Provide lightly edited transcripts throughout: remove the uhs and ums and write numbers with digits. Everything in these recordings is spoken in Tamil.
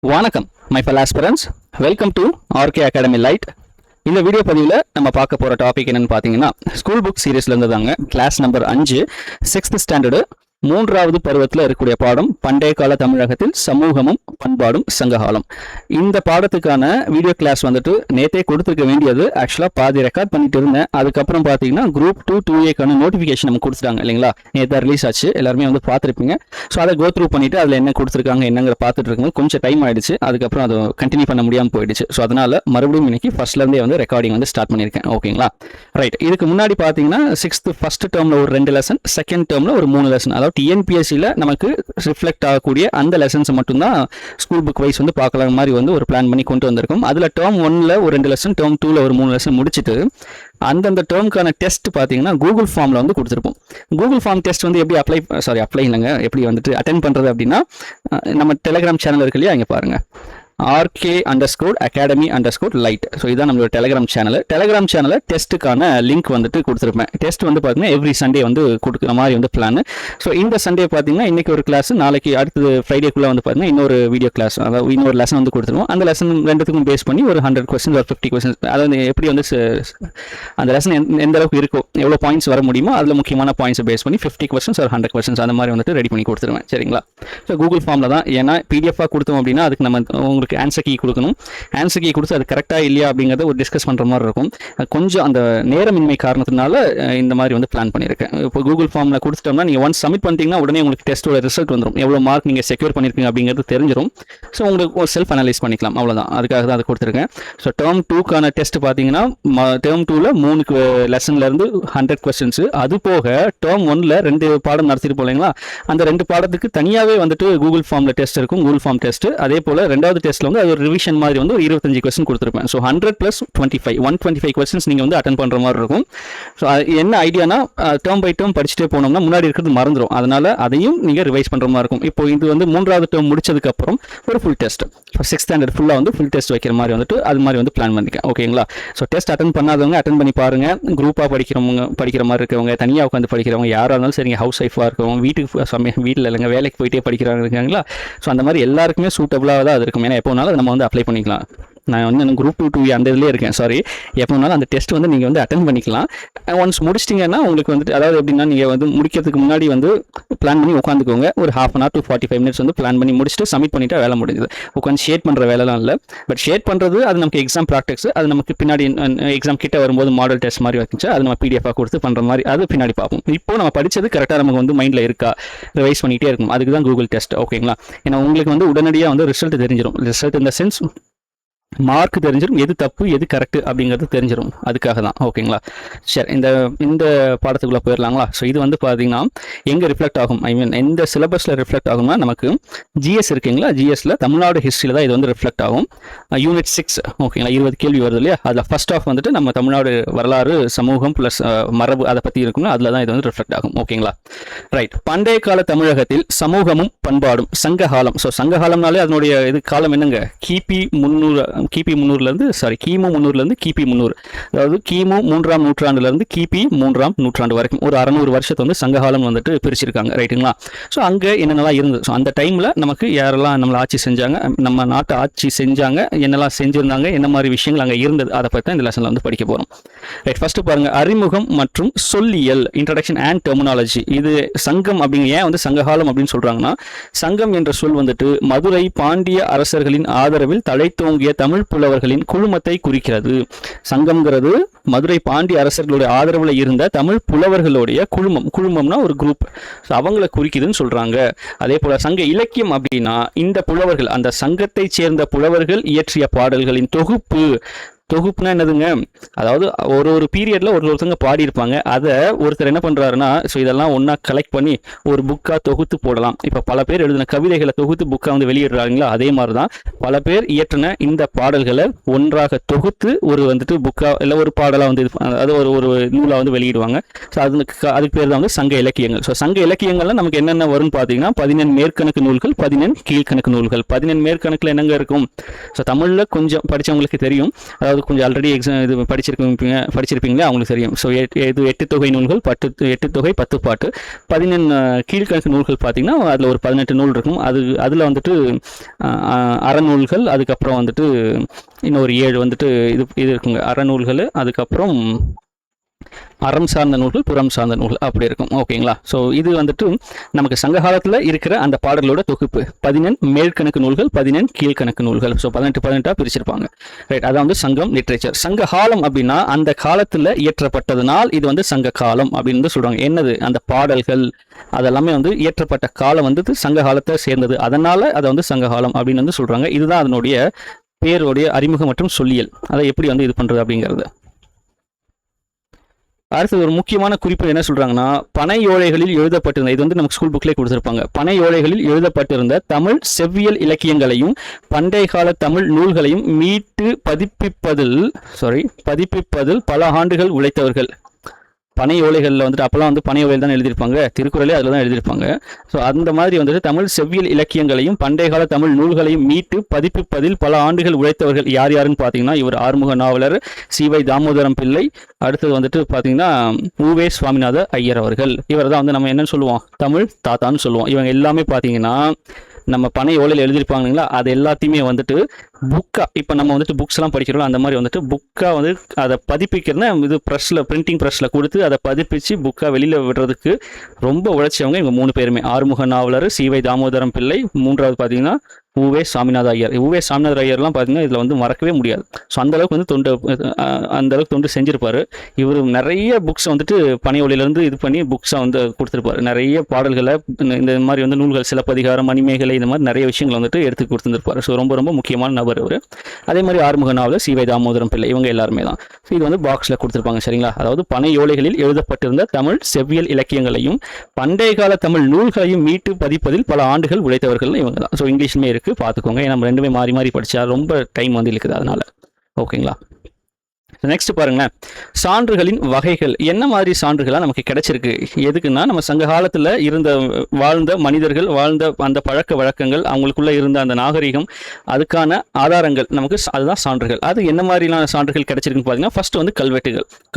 வணக்கம் my fellow aspirants, welcome to RK academy light. இந்த வீடியோ பதிவில் நம்ம பார்க்க போகிற டாபிக் என்னென்னு பார்த்தீங்கன்னா, ஸ்கூல் புக் சீரீஸ்லேருந்து தாங்க. கிளாஸ் நம்பர் 5 6th ஸ்டாண்டர்டு 3வது பருவத்தில் இருக்கக்கூடிய பாடம் பண்டைய கால தமிழகத்தில் சமூகமும் பண்பாடும் சங்ககாலம். இந்த பாடத்துக்கான வீடியோ கிளாஸ் வந்துட்டு நேற்றே கொடுத்துருக்க வேண்டியது. ஆக்சுவலாக பாதி ரெக்கார்ட் பண்ணிட்டு இருந்தேன். அதுக்கப்புறம் பார்த்தீங்கன்னா குரூப் 2 2A நோட்டிஃபிகேஷன் நம்ம கொடுத்துட்டாங்க இல்லைங்களா, நேற்று ரிலீஸ் ஆச்சு, எல்லாருமே வந்து பார்த்துருப்பீங்க. ஸோ அதை கோ த்ரூ பண்ணிட்டு அதில் என்ன கொடுத்துருக்காங்க என்னங்கிற பார்த்துட்டு இருக்கும்போது கொஞ்சம் டைம் ஆயிடுச்சு. அதுக்கப்புறம் அதை கண்டினியூ பண்ண முடியாமல் போயிடுச்சு. ஸோ அதனால மறுபடியும் இன்னைக்கு ஃபர்ஸ்ட்லேருந்தே வந்து ரெக்கார்டிங் வந்து ஸ்டார்ட் பண்ணியிருக்கேன். ஓகேங்களா, ரைட். இதுக்கு முன்னாடி பார்த்தீங்கன்னா 6th ஃபர்ஸ்ட் டேர்மில் ஒரு 2 லெசன், செகண்ட் டேர்மில் ஒரு 3 லெசன், அதாவது டிஎன்பிஎஸ்சியில் நமக்கு ரிஃப்ளெக்ட் ஆகக்கூடிய அந்த லெசன்ஸ் மட்டும்தான் ஸ்கூல் புக் வைஸ் வந்து பார்க்கலாம் மாதிரி வந்து ஒரு பிளான் பண்ணி கொண்டு வந்திருக்கோம். அதில் டேர்ம் 1ல் ஒரு 2 லெசன், டேர்ம் 2ல் ஒரு 3 லெசன் முடிச்சுட்டு அந்தந்த டேர்முக்கான டெஸ்ட் பார்த்தீங்கன்னா கூகுள் ஃபார்மில் வந்து கொடுத்துருப்போம். கூகுள் ஃபார்ம் டெஸ்ட் வந்து எப்படி அப்ளை இல்லைங்க, எப்படி வந்துட்டு அட்டென்ட் பண்ணுறது அப்படின்னா, நம்ம டெலிகிராம் சேனல் இருக்கு இல்லையா, இங்கே பாருங்கள், RK_Academy_Light. ஸோ இதான் நம்மளோட டெலிகிராம் சேனலில் டெஸ்ட்டுக்கான லிங்க் வந்துட்டு கொடுத்துருப்பேன். டெஸ்ட் வந்து பார்த்தீங்கன்னா எவ்ரி சண்டே வந்து கொடுக்குற மாதிரி வந்து பிளான். ஸோ இந்த சண்டே பார்த்தீங்கன்னா இன்றைக்கி ஒரு கிளாஸ், நாளைக்கு அடுத்தது ஃப்ரைடேக்குள்ளே வந்து பார்த்தீங்கன்னா இன்னொரு வீடியோ கிளாஸ், அதாவது இன்னொரு லெசன் வந்து கொடுத்துருவோம். அந்த லெசன் ரெண்டுத்துக்கும் பேஸ் பண்ணி ஒரு 100 கொஸ்டின்ஸ் ஒரு 50 கொஸ்டின்ஸ், அதாவது எப்படி வந்து அந்த லெசன் எந்த அளவுக்கு இருக்கோ, எவ்வளோ பாயிண்ட்ஸ் வர முடியுமோ அதில் முக்கியமான பாயிண்ட்ஸை பேஸ் பண்ணி 50 கொஸ்டின்ஸ் ஒரு 100 கொஸ்டின்ஸ் அந்த மாதிரி வந்துட்டு ரெடி பண்ணி கொடுத்துருவேன். சரிங்களா. ஸோ கூகுள் ஃபார்மில் தான், ஏன்னா பிடிஎஃபாக கொடுத்தோம் அப்படின்னா அதுக்கு நம்ம உங்களுக்கு ஆன்சர் கீ கொடுக்கணும். ஆன்சர் கீ கொடுத்து அது கரெக்டாக இல்லையா அப்படிங்கிறத ஒரு டிஸ்கஸ் பண்ணுற மாதிரி இருக்கும். கொஞ்சம் அந்த நேரமின்மை காரணத்தினால இந்த மாதிரி வந்து பிளான் பண்ணியிருக்கேன். இப்போ கூகுள் ஃபார்மில் கொடுத்துட்டோம்னா நீங்கள் ஒன்ஸ் சப்மிட் பண்ணிட்டீங்கன்னா உடனே உங்களுக்கு டெஸ்ட்டோட ரிசல்ட் வந்துடும், எவ்வளோ மார்க் நீங்கள் செக்யூர் பண்ணியிருக்கீங்க அப்படிங்கிறது தெரிஞ்சிடும். ஸோ உங்களுக்கு ஒரு செல்ஃப் அனலைஸ் பண்ணிக்கலாம், அவ்வளோதான். அதுக்காக தான் அது கொடுத்துருக்கேன். ஸோ டேர்ம் 2க்கான டெஸ்ட் பார்த்தீங்கன்னா டேர்ம் 2ல் 3 லெசன்லேருந்து 100 கொஸ்டின்ஸ். அது போக டேர்ம் 1ல் 2 பாடம் நடத்திட்டு போலீங்களா, அந்த 2 பாடத்துக்கு தனியாகவே வந்துட்டு கூகுள் ஃபார்மில் டெஸ்ட் இருக்கும், கூகுள் ஃபார்ம் டெஸ்ட். அதே போல் 2வது டெஸ்ட்டில் வந்து அது ஒரு ரிவிஷன் மாதிரி வந்து ஒரு 25 கொஸ்டின் கொடுத்துருப்பேன். ஸோ 100 + 25 125 கொஸ்டின்ஸ் நீங்கள் வந்து அட்டன் பண்ணுற மாதிரி இருக்கும். ஸோ என்ன ஐடியானா, டேர்ம் பை டேர்ம் படிச்சுட்டே போனோம்னா முன்னாடி இருக்கிறது மறந்துடும். அதனால் அதையும் நீங்கள் ரிவைஸ் பண்ணுற மாதிரி இருக்கும். இப்போ இது வந்து 3வது டேர்ம் முடிச்சதுக்கப்புறம் ஒரு ஃபுல் டெஸ்ட், 6th ஸ்டாண்டர்ட் ஃபுல்லாக வந்து ஃபுல் டெஸ்ட் வைக்கிற மாதிரி வந்துட்டு அது மாதிரி வந்து பிளான் பண்ணிக்கேன். ஓகேங்களா. ஸோ டெஸ்ட் அட்டன் பண்ணாதவங்க அட்டன் பண்ணி பாருங்கள். குரூப்பாக படிக்கிற மாதிரி இருக்கவங்க, தனியாக உட்காந்து படிக்கிறவங்க, யாராக இருந்தாலும் சரிங்க, ஹவுஸ் ஒய்ஃபாக இருக்கவங்க, வீட்டில் இல்லைங்க வேலைக்கு போயிட்டே படிக்கிறாங்க இருக்காங்களா, ஸோ அந்த மாதிரி எல்லாருக்குமே சூட்டபுளாக தான் அது இருக்கும். ஏன்னா எப்போ வேணாலும் நம்ம வந்து அப்ளை பண்ணிக்கலாம். நான் வந்து குரூப் 2 2 அந்த இதுலேயே இருக்கேன். சாரி, எப்போ வேணாலும் அந்த டெஸ்ட் வந்து நீங்கள் வந்து அட்டன் பண்ணிக்கலாம். ஒன்ஸ் முடிச்சிட்டிங்கன்னா உங்களுக்கு வந்துட்டு, அதாவது எப்படின்னா, நீங்கள் வந்து முடிக்கிறதுக்கு முன்னாடி வந்து பிளான் பண்ணி உட்காந்துக்கோங்க. ஒரு 1/2 hour to 45 minutes வந்து பிளான் பண்ணி முடிச்சுட்டு சப்மிட் பண்ணிவிட்டு வேலை முடிஞ்சது. உட்காந்து ஷேட் பண்ணுற வேலைலாம் இல்லை. பட் ஷேட் பண்ணுறது அது நமக்கு எக்ஸாம் ப்ராக்டிக்ஸ். அது நமக்கு பின்னாடி எக்ஸாம் கிட்ட வரும்போது மாடல் டெஸ்ட் மாதிரி வச்சு அது நம்ம பிடிஎஃபாக கொடுத்து பண்ணுற மாதிரி அது பின்னாடி பார்ப்போம். இப்போ நம்ம படித்தது கரெக்டாக நமக்கு வந்து மைண்டில் இருக்கா, ரிவைஸ் பண்ணிகிட்டே இருக்கும். அதுக்கு தான் கூகுள் டெஸ்ட். ஓகேங்களா. ஏன்னா உங்களுக்கு வந்து உடனடியாக வந்து ரிசல்ட் தெரிஞ்சிடும். ரிசல்ட் இந்த சென்ஸ் மார்க் தெரிஞ்சிடும், எது தப்பு எது கரெக்ட் அப்படிங்கிறது தெரிஞ்சிடும். அதுக்காக தான். ஓகேங்களா. சரி, இந்த பாடத்துக்குள்ளே போயிடலாங்களா. ஸோ இது வந்து பார்த்தீங்கன்னா எங்கே ரிஃப்ளெக்ட் ஆகும், ஐ மீன் எந்த சிலபஸில் ரிஃப்ளெக்ட் ஆகும்னா, நமக்கு ஜிஎஸ் இருக்குங்களா, ஜிஎஸ்ல தமிழ்நாடு ஹிஸ்ட்ரியில் தான் இது வந்து ரிஃப்ளெக்ட் ஆகும். யூனிட் 6. ஓகேங்களா. 20 கேள்வி வருது இல்லையா, அதில் ஃபர்ஸ்ட் ஆஃப் வந்துட்டு நம்ம தமிழ்நாடு வரலாறு, சமூகம் ப்ளஸ் மரபு அதை பற்றி இருக்குங்களா, அதில் தான் இது வந்து ரிஃப்ளெக்ட் ஆகும். ஓகேங்களா. ரைட். பண்டைய கால தமிழகத்தில் சமூகமும் பண்பாடும் சங்ககாலம். ஸோ சங்ககாலம்னாலே அதனுடைய இது காலம் என்னங்க, கிமு 300லேருந்து கிபி 300, அதாவது கிமு 3ஆம் நூற்றாண்டுலேருந்து கிபி 3ஆம் நூற்றாண்டு வரைக்கும் ஒரு 600 வருஷத்தை வந்து சங்ககாலம் வந்துட்டு பிரிச்சிருக்காங்க. ரைட்டுங்களா. ஸோ அங்கே என்னென்னலாம் இருந்தது, ஸோ அந்த டைமில் நமக்கு யாரெல்லாம் நம்மளை ஆட்சி செஞ்சாங்க, நம்ம நாட்டை ஆட்சி செஞ்சாங்க, என்னெல்லாம் செஞ்சுருந்தாங்க, என்ன மாதிரி விஷயங்கள் அங்கே இருந்தது, அதை பற்றி தான் இந்த லெசனில் வந்து படிக்க போகிறோம். ரைட். ஃபர்ஸ்ட் பாருங்கள், அறிமுகம் மற்றும் சொல்லியல், இன்ட்ரடக்ஷன் அண்ட் டெர்மினாலஜி. இது சங்கம் அப்படிங்க, ஏன் வந்து சங்ககாலம் அப்படின்னு சொல்கிறாங்கன்னா, சங்கம் என்ற சொல் வந்துட்டு மதுரை பாண்டிய அரசர்களின் ஆதரவில் தழைத்தோங்கிய தமிழ் புலவர்களின் குழுமத்தை குறிக்கிறது. சங்கம்ங்கிறது மதுரை பாண்டிய அரசர்களுடைய ஆதரவில் இருந்த தமிழ் புலவர்களுடைய குழுமம்னா ஒரு குரூப், அவங்களை குறிக்குதுன்னு சொல்றாங்க. அதே போல சங்க இலக்கியம் அப்படின்னா இந்த புலவர்கள், அந்த சங்கத்தை சேர்ந்த புலவர்கள் இயற்றிய பாடல்களின் தொகுப்புனா என்னதுங்க, அதாவது ஒரு பீரியட்ல ஒருத்தங்க பாடியிருப்பாங்க, அதை ஒருத்தர் என்ன பண்றாருன்னா, ஸோ இதெல்லாம் ஒன்னா கலெக்ட் பண்ணி ஒரு புக்கா தொகுத்து போடலாம். இப்போ பல பேர் எழுதின கவிதைகளை தொகுத்து புக்கா வந்து வெளியிடுறாங்களா, அதே மாதிரி தான் பல பேர் இயற்றின இந்த பாடல்களை ஒன்றாக தொகுத்து ஒரு வந்துட்டு புக்கா இல்லை ஒரு பாடலா வந்து அது ஒரு நூலா வந்து வெளியிடுவாங்க. ஸோ அதுக்கு பேர் தான் வந்து சங்க இலக்கியங்கள். ஸோ சங்க இலக்கியங்கள்ல நமக்கு என்னென்ன வரும்னு பார்த்தீங்கன்னா 14 மேற்கணக்கு நூல்கள், 14 கீழ்கணக்கு நூல்கள். 14 மேற்கணக்கில் என்னங்க இருக்கும், ஸோ தமிழ்ல கொஞ்சம் படிச்சவங்களுக்கு தெரியும். அதாவது அதாவது கொஞ்சம் ஆல்ரெடி இது படிச்சிருப்பீங்களே அவங்களுக்கு தெரியும். ஸோ இது 8 தொகை நூல்கள், 8 தொகை 10 பாட்டு, 14 கீழ்கணக்கு நூல்கள் பார்த்தீங்கன்னா அதில் ஒரு 18 நூல் இருக்கும். அதில் வந்துட்டு அறநூல்கள், அதுக்கப்புறம் வந்துட்டு இன்னும் ஒரு 7 வந்துட்டு இது இருக்குங்க அறநூல்கள், அதுக்கப்புறம் அறம் சார்ந்த நூல்கள், புறம் சார்ந்த நூல்கள் அப்படி இருக்கும். ஓகேங்களா? ஸோ இது வந்துட்டு நமக்கு சங்க காலத்தில் இருக்கிற அந்த பாடல்களோட தொகுப்பு. 14 மேல்கணக்கு நூல்கள், 14 கீழ்கணக்கு நூல்கள். ஸோ 18 பிரிச்சிருப்பாங்க. ரைட், அதான் வந்து சங்கம் லிட்ரேச்சர். சங்க காலம் அப்படின்னா அந்த காலத்தில் இயற்றப்பட்டதுனால் இது வந்து சங்க காலம் அப்படின்னு சொல்றாங்க. என்னது அந்த பாடல்கள் அதெல்லாமே வந்து இயற்றப்பட்ட காலம் வந்து சங்க காலத்தை சேர்ந்தது, அதனால அதை வந்து சங்க காலம் அப்படின்னு வந்து சொல்றாங்க. இதுதான் அதனுடைய பேருடைய அறிமுகம் மற்றும் சொல்லியல். அதை எப்படி வந்து இது பண்றது அப்படிங்கிறது. அடுத்தது ஒரு முக்கியமான குறிப்பு என்ன சொல்றாங்கன்னா, பனை ஓலைகளில் எழுதப்பட்டிருந்த, இது வந்து நமக்கு ஸ்கூல் புக்லேயே கொடுத்துருப்பாங்க, பனை ஓலைகளில் எழுதப்பட்டிருந்த தமிழ் செவ்வியல் இலக்கியங்களையும் பண்டைய கால தமிழ் நூல்களையும் மீட்டு பதிப்பிப்பதில் பல ஆண்டுகள் உழைத்தவர்கள். பனை ஓலைகளில் வந்துட்டு அப்போலாம் வந்து பனை ஓலையில் தான் எழுதியிருப்பாங்க, திருக்குறளே அதில் தான் எழுதியிருப்பாங்க. ஸோ அந்த மாதிரி வந்துட்டு தமிழ் செவ்வியல் இலக்கியங்களையும் பண்டைய கால தமிழ் நூல்களையும் மீட்டு பதிப்பிப்பதில் பல ஆண்டுகள் உழைத்தவர்கள் யார் யாருன்னு பார்த்தீங்கன்னா, இவர் ஆறுமுக நாவலர், சி.வை. தாமோதரம் பிள்ளை, அடுத்தது வந்துட்டு பார்த்தீங்கன்னா உ.வே. சுவாமிநாத ஐயர் அவர்கள். இவர் தான் வந்து நம்ம என்னன்னு சொல்லுவோம், தமிழ் தாத்தான்னு சொல்லுவோம். இவங்க எல்லாமே பார்த்தீங்கன்னா நம்ம பனை ஓலையில் எழுதியிருப்பாங்களா, அது எல்லாத்தையுமே வந்துட்டு புக்கா, இப்போ நம்ம வந்துட்டு புக்ஸ் எல்லாம் படிக்கிறோம், அந்த மாதிரி வந்துட்டு புக்கா வந்து அதை பதிப்பிக்கிறதுனா இது ப்ரெஸ்ஸில், பிரிண்டிங் ப்ரெஸ்ஸில் கொடுத்து அதை பதிப்பிச்சு புக்கா வெளியில் விடுறதுக்கு ரொம்ப உழைச்சவங்க இவங்க 3 பேருமே. ஆறுமுக நாவலர், சி.வை. தாமோதரம் பிள்ளை, மூன்றாவது பார்த்தீங்கன்னா உ.வே. சாமிநாத ஐயர். உ.வே. சாமிநாத ஐயர்லாம் பார்த்தீங்கன்னா இதில் வந்து மறக்கவே முடியாது. ஸோ அந்தளவுக்கு வந்து தொண்டு செஞ்சிருப்பார். இவர் நிறைய புக்ஸ் வந்துட்டு பனை ஓலையிலேருந்து இது பண்ணி புக்ஸாக வந்து கொடுத்துருப்பார். நிறைய பாடல்களை இந்த மாதிரி வந்து நூல்கள், சிலப்பதிகாரம், மணிமேகலை, இந்த மாதிரி நிறைய விஷயங்களை வந்துட்டு எடுத்து கொடுத்துருப்பார். ஸோ ரொம்ப ரொம்ப முக்கியமான நபர் அவர். அதே மாதிரி ஆறுமுக நாவலர், சி.வை. தாமோதரம் பிள்ளை, இவங்க எல்லாருமே தான். ஸோ இது வந்து பாக்ஸில் கொடுத்துருப்பாங்க. சரிங்களா? அதாவது பனை ஓலைகளில் எழுதப்பட்டிருந்த தமிழ் செவ்வியல் இலக்கியங்களையும் பண்டைய கால தமிழ் நூல்களையும் மீட்டு பதிப்பதில் பல ஆண்டுகள் உழைத்தவர்கள் இவங்க தான். ஸோ இங்கிலீஷ்மே இருக்குது, பார்த்துக்கோங்க. ஏன்னா நம்ம ரெண்டுமே மாறி மாறி படித்தா ரொம்ப டைம் வந்து இருக்குது, அதனால. ஓகேங்களா? நெக்ஸ்ட் பாருங்களேன், சான்றுகளின் வகைகள். என்ன மாதிரி சான்றுகளாக நமக்கு கிடைச்சிருக்கு? எதுக்குன்னா, நம்ம சங்க காலத்தில் வாழ்ந்த மனிதர்கள் வாழ்ந்த அந்த பழக்க வழக்கங்கள், அவங்களுக்குள்ள இருந்த அந்த நாகரிகம், அதுக்கான ஆதாரங்கள் நமக்கு, அதுதான் சான்றுகள். அது என்ன மாதிரியான சான்றுகள் கிடைச்சிருக்குன்னு பார்த்தீங்கன்னா, ஃபர்ஸ்ட் வந்து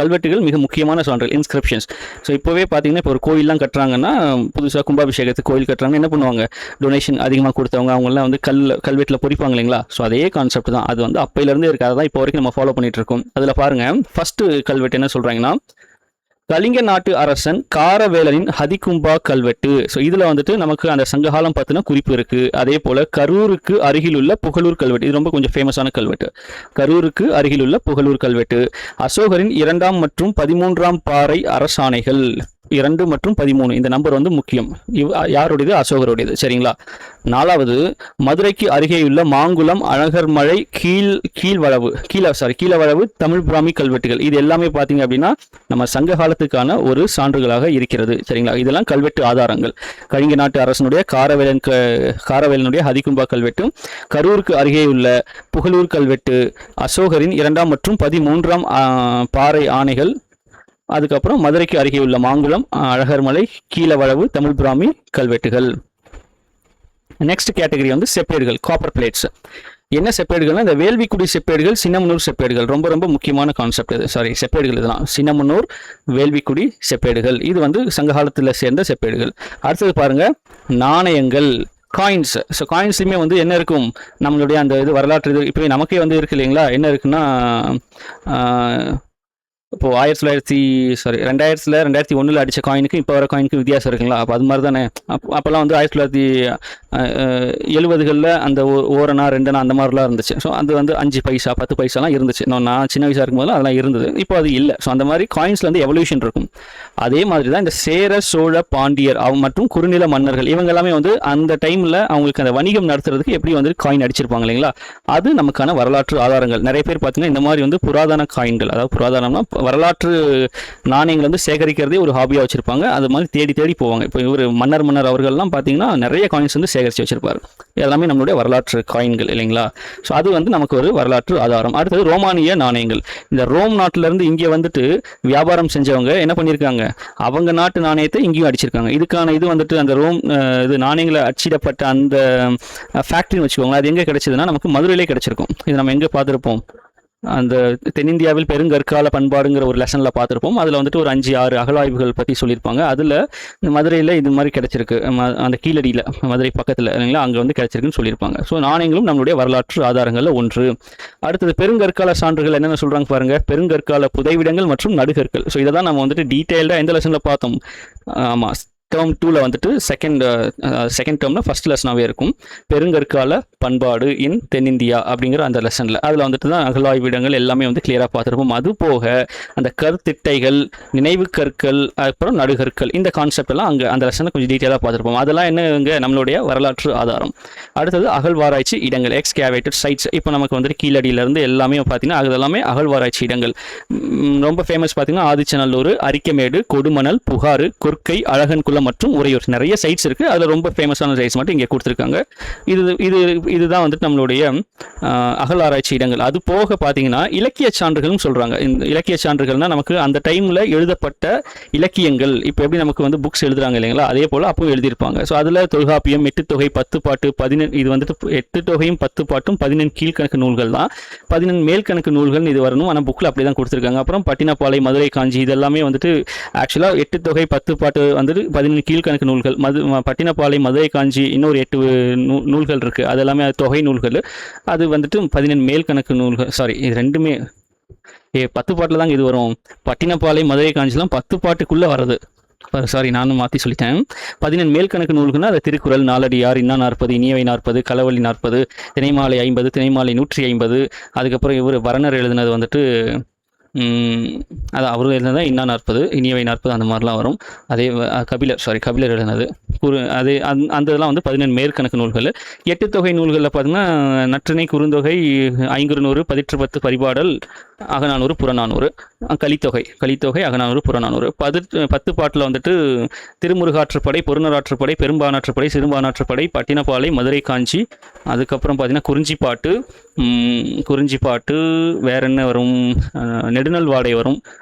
கல்வெட்டுகள் மிக முக்கியமான சான்றுகள், இன்ஸ்கிரிப்ஷன்ஸ். ஸோ இப்போவே பார்த்தீங்கன்னா, இப்போ ஒரு கோயிலெலாம் கட்டுறாங்கன்னா, புதுசாக கும்பாபிஷேகத்துக்கு கோயில் கட்டுறாங்கன்னா என்ன பண்ணுவாங்க, டொனேஷன் அதிகமாக கொடுத்தவங்க அவங்களாம் வந்து கல்வெட்டில் பொறிப்பாங்க இல்லைங்களா? ஸோ அதே கான்செப்ட் தான், அது வந்து அப்பையிலேருந்து இருக்குது, அதான் இப்போ வரைக்கும் நம்ம ஃபாலோ பண்ணிட்டு இருக்கோம். அதில் பாருங்க, ஃபர்ஸ்ட் கல்வெட்டு என்ன சொல்றாங்கன்னா, கலிங்க நாட்டு அரசன் காரவேலனின் ஹதிகும்பா கல்வெட்டு. ஸோ இதில் வந்துட்டு நமக்கு அந்த சங்ககாலம் பற்றின குறிப்பு இருக்குது. அதே போல் கரூருக்கு அருகிலுள்ள புகழூர் கல்வெட்டு, இது ரொம்ப கொஞ்சம் ஃபேமஸான கல்வெட்டு. கரூருக்கு அருகிலுள்ள புகழூர் கல்வெட்டு. அசோகரின் 2ஆம் மற்றும் 13ஆம் பாறை அரசாணைகள், 2 மற்றும் 13 இந்த நம்பர் வந்து முக்கியம். யாருடையது? அசோகருடையது. சரிங்களா? 4வது, மதுரைக்கு அருகேயுள்ள மாங்குளம் அழகர்மலை கீழவளவு தமிழ் பிராமி கல்வெட்டுகள். இது எல்லாமே பார்த்தீங்க அப்படின்னா நம்ம சங்க காலத்துக்கான ஒரு சான்றுகளாக இருக்கிறது. சரிங்களா? இதெல்லாம் கல்வெட்டு ஆதாரங்கள். கலிங்க நாட்டு அரசனுடைய காரவேலனுடைய ஹதிகும்பா கல்வெட்டு, கரூருக்கு அருகேயுள்ள புகழூர் கல்வெட்டு, அசோகரின் 2ஆம் மற்றும் 13ஆம் பாறை ஆணைகள், அதுக்கப்புறம் மதுரைக்கு அருகே உள்ள மாங்குளம் அழகர்மலை கீழவளவு தமிழ் பிராமி கல்வெட்டுகள். நெக்ஸ்ட் கேட்டகரி வந்து செப்பேடுகள், காப்பர் பிளேட்ஸ். என்ன செப்பேடுகள்னா, இந்த வேள்விக்குடி செப்பேடுகள், சின்னமனூர் செப்பேடுகள். ரொம்ப ரொம்ப முக்கியமான கான்செப்ட் இது. செப்பேடுகள் இதெல்லாம் சின்னமனூர், வேள்விக்குடி செப்பேடுகள். இது வந்து சங்ககாலத்தில் சேர்ந்த செப்பேடுகள். அடுத்தது பாருங்க, நாணயங்கள், காயின்ஸ். ஸோ காயின்ஸ்லையுமே வந்து என்ன இருக்கும், நம்மளுடைய அந்த இது வரலாற்று இது இப்போ நமக்கே வந்து இருக்கு இல்லைங்களா? என்ன இருக்குன்னா, இப்போது 2001 அடித்த காயினுக்கு இப்போ வர காயினுக்கு வித்தியாசம் இருக்குங்களா? அப்போ அது மாதிரி தானே. அப்போல்லாம் வந்து 1970களில் அந்த ஓரணா 2 அந்த மாதிரிலாம் இருந்துச்சு. ஸோ அது வந்து 5 பைசா 10 பைசாலாம் இருந்துச்சு. நான் சின்ன வயசாக இருக்கும்போது அதெல்லாம் இருந்தது, இப்போ அது இல்லை. ஸோ அந்த மாதிரி காயின்ஸில் வந்து எவல்யூஷன் இருக்கும். அதே மாதிரி தான் இந்த சேர சோழ பாண்டியர் மற்றும் குறுநில மன்னர்கள், இவங்க எல்லாமே வந்து அந்த டைமில் அவங்களுக்கு அந்த வணிகம் நடத்துறதுக்கு எப்படி வந்து காயின் அடிச்சிருப்பாங்க இல்லைங்களா? அது நமக்கான வரலாற்று ஆதாரங்கள். நிறைய பேர் பார்த்தீங்கன்னா இந்த மாதிரி வந்து புராதன காயின்கள், அதாவது புராதனம்னா வரலாற்று நாணயங்கள் வந்து சேகரிக்கிறதே ஒரு ஹாபியாக வச்சிருப்பாங்க. அது மாதிரி தேடி தேடி போவாங்க. இப்போ இவர் மன்னர் அவர்கள்லாம் பார்த்தீங்கன்னா நிறைய காயின்ஸ் வந்து சேகரித்து வச்சிருப்பார். எல்லாமே நம்மளுடைய வரலாற்று காயின்கள் இல்லைங்களா? ஸோ அது வந்து நமக்கு ஒரு வரலாற்று ஆதாரம். அடுத்தது ரோமானிய நாணயங்கள். இந்த ரோம் நாட்டிலேருந்து இங்கே வந்துட்டு வியாபாரம் செஞ்சவங்க என்ன பண்ணியிருக்காங்க, அவங்க நாட்டு நாணயத்தை இங்கேயும் அடிச்சிருக்காங்க. இதுக்கான இது வந்துட்டு அந்த இது நாணயங்களை அச்சிடப்பட்ட அந்த ஃபேக்ட்ரின்னு வச்சுக்கோங்க, அது எங்கே கிடைச்சதுன்னா நமக்கு மதுரையிலே கிடைச்சிருக்கும். இது நம்ம எங்கே பார்த்துருப்போம், அந்த தென்னிந்தியாவில் பெருங்கற்கால பண்பாடுங்கிற ஒரு லெசனில் பார்த்துருப்போம். அதில் வந்துட்டு ஒரு 5-6 அகழாய்வுகள் பற்றி சொல்லியிருப்பாங்க. அதில் மதுரையில் இது மாதிரி கிடச்சிருக்கு, அந்த கீழடியில் மதுரை பக்கத்தில் இல்லைங்களா, அங்கே வந்து கிடச்சிருக்குன்னு சொல்லியிருப்பாங்க. ஸோ நாணயங்களும் நம்மளுடைய வரலாற்று ஆதாரங்களில் ஒன்று. அடுத்தது பெருங்கற்கால சான்றுகள் என்னென்ன சொல்கிறாங்க பாருங்கள். பெருங்கற்கால புதைவிடங்கள் மற்றும் நடுகற்கள். ஸோ இதை தான் நம்ம வந்துட்டு டீட்டெயில்டாக எந்த லெசனில் பார்த்தோம். ஆமாம், டேர்ம் 2ல் வந்துட்டு செகண்ட் டேர்மில் ஃபர்ஸ்ட் லெசனாகவே இருக்கும். பெருங்கற்கால பண்பாடு இன் தென்னிந்தியா அப்படிங்கிற அந்த லெசனில் அதில் வந்துட்டு தான் அகழாய்விடங்கள் எல்லாமே வந்து கிளியராக பார்த்துருப்போம். அது போக அந்த கற்திட்டைகள், நினைவு கற்கள், அப்புறம் நடுகற்கள், இந்த கான்செப்ட் எல்லாம் அங்கே அந்த லெசனில் கொஞ்சம் டீட்டெயிலாக பார்த்துருப்போம். அதெல்லாம் என்னங்க நம்மளுடைய வரலாற்று ஆதாரம். அடுத்தது அகழ்வாராய்ச்சி இடங்கள், எக்ஸ்கேவேட்டட் சைட்ஸ். இப்போ நமக்கு வந்துட்டு கீழடியிலேருந்து எல்லாமே பார்த்தீங்கன்னா அது எல்லாமே அகழ்வாராய்ச்சி இடங்கள். ரொம்ப ஃபேமஸ் பார்த்தீங்கன்னா ஆதிச்சநல்லூர், அரிக்கமேடு, கொடுமணல், புகாறு, கொர்க்கை, அழகன்குளம் மற்றும் உறையூர். நிறைய சைட்ஸ் இருக்கு. அதுல ரொம்ப ஃபேமஸான சைட்ஸ் மட்டும் இங்கே கொடுத்துருக்காங்க. இதுதான் வந்துட்டு நம்மளுடைய அகழ்வாராய்ச்சி இடங்கள். அது போக பார்த்தீங்கன்னா இலக்கிய சான்றுகள்னு சொல்றாங்க. இந்த இலக்கிய சான்றுகள்னா நமக்கு அந்த டைம்ல எழுதப்பட்ட இலக்கியங்கள். இப்போ எப்படி நமக்கு வந்து புக்ஸ் எழுதுறாங்க இல்லைங்களா, அதே போல அப்பவும் எழுதியிருப்பாங்க. ஸோ அதுல தொல்காப்பியம், 8 தொகை, 10 பாட்டு, 14, இது வந்துட்டு 8 தொகையும் 10 பாட்டும் 14 கீழ்கணக்கு நூல்கள் தான். 14 மேல்கணக்கு நூல்கள் இது வரணும். ஆனால் புக்கில் அப்படி தான் கொடுத்துருக்காங்க. அப்புறம் பட்டினப்பாலை, மதுரை காஞ்சி, இதெல்லாமே வந்துட்டு ஆக்சுவலாக 8 தொகை 10 பாட்டு வந்துட்டு 14 கீழ்கணக்கு நூல்கள். பட்டினப்பாலை, மதுரை காஞ்சி, இன்னொரு 8 நூல்கள் இருக்கு. அது எல்லாமே தொகை நூல்கள். அது வந்துட்டு 14 மேல்கணக்கு நூல்கள். சாரி, இது ரெண்டுமே 10 பாட்டில் தாங்க இது வரும். பட்டினப்பாலை, மதுரை காஞ்சிலாம் 10 பாட்டுக்குள்ளே வருது. சாரி, நானும் மாற்றி சொல்லிட்டேன். 14 மேல்கணக்கு நூல்கள்னா அது திருக்குறள், நாலடியார், இன்னா 40, இனியவை 40, களவழி 40, திணைமாலை 50, திணைமாலை 150. அதுக்கப்புறம் இவர் வரணர் எழுதினது வந்துட்டு அது அவரு எழுதினதான் இன்னா 40, இனியவை 40, அந்த மாதிரிலாம் வரும். அதே கபிலர் எழுதினது அது அந்த இதெல்லாம் வந்து 14 மேற்கணக்கு நூல்கள். 8 தொகை நூல்களில் பார்த்தீங்கன்னா நற்றிணை, குறுந்தொகை, ஐங்குறுநூறு, 10 பரிபாடல், அகநானூறு, புறநானூறு, கலித்தொகை, அகநானூறு, புறநானூறு. 10 பாட்டில் வந்துட்டு திருமுருகாற்றுப்படை, பொருணராற்றுப்படை, பெரும்பானாற்றுப்படை, சிறுபானாற்றுப்படை, பட்டினப்பாலை, மதுரை காஞ்சி. அதுக்கப்புறம் பார்த்தீங்கன்னா குறிஞ்சிப்பாட்டு, வேற என்ன வரும், நெடுநல் வாடை வரும்,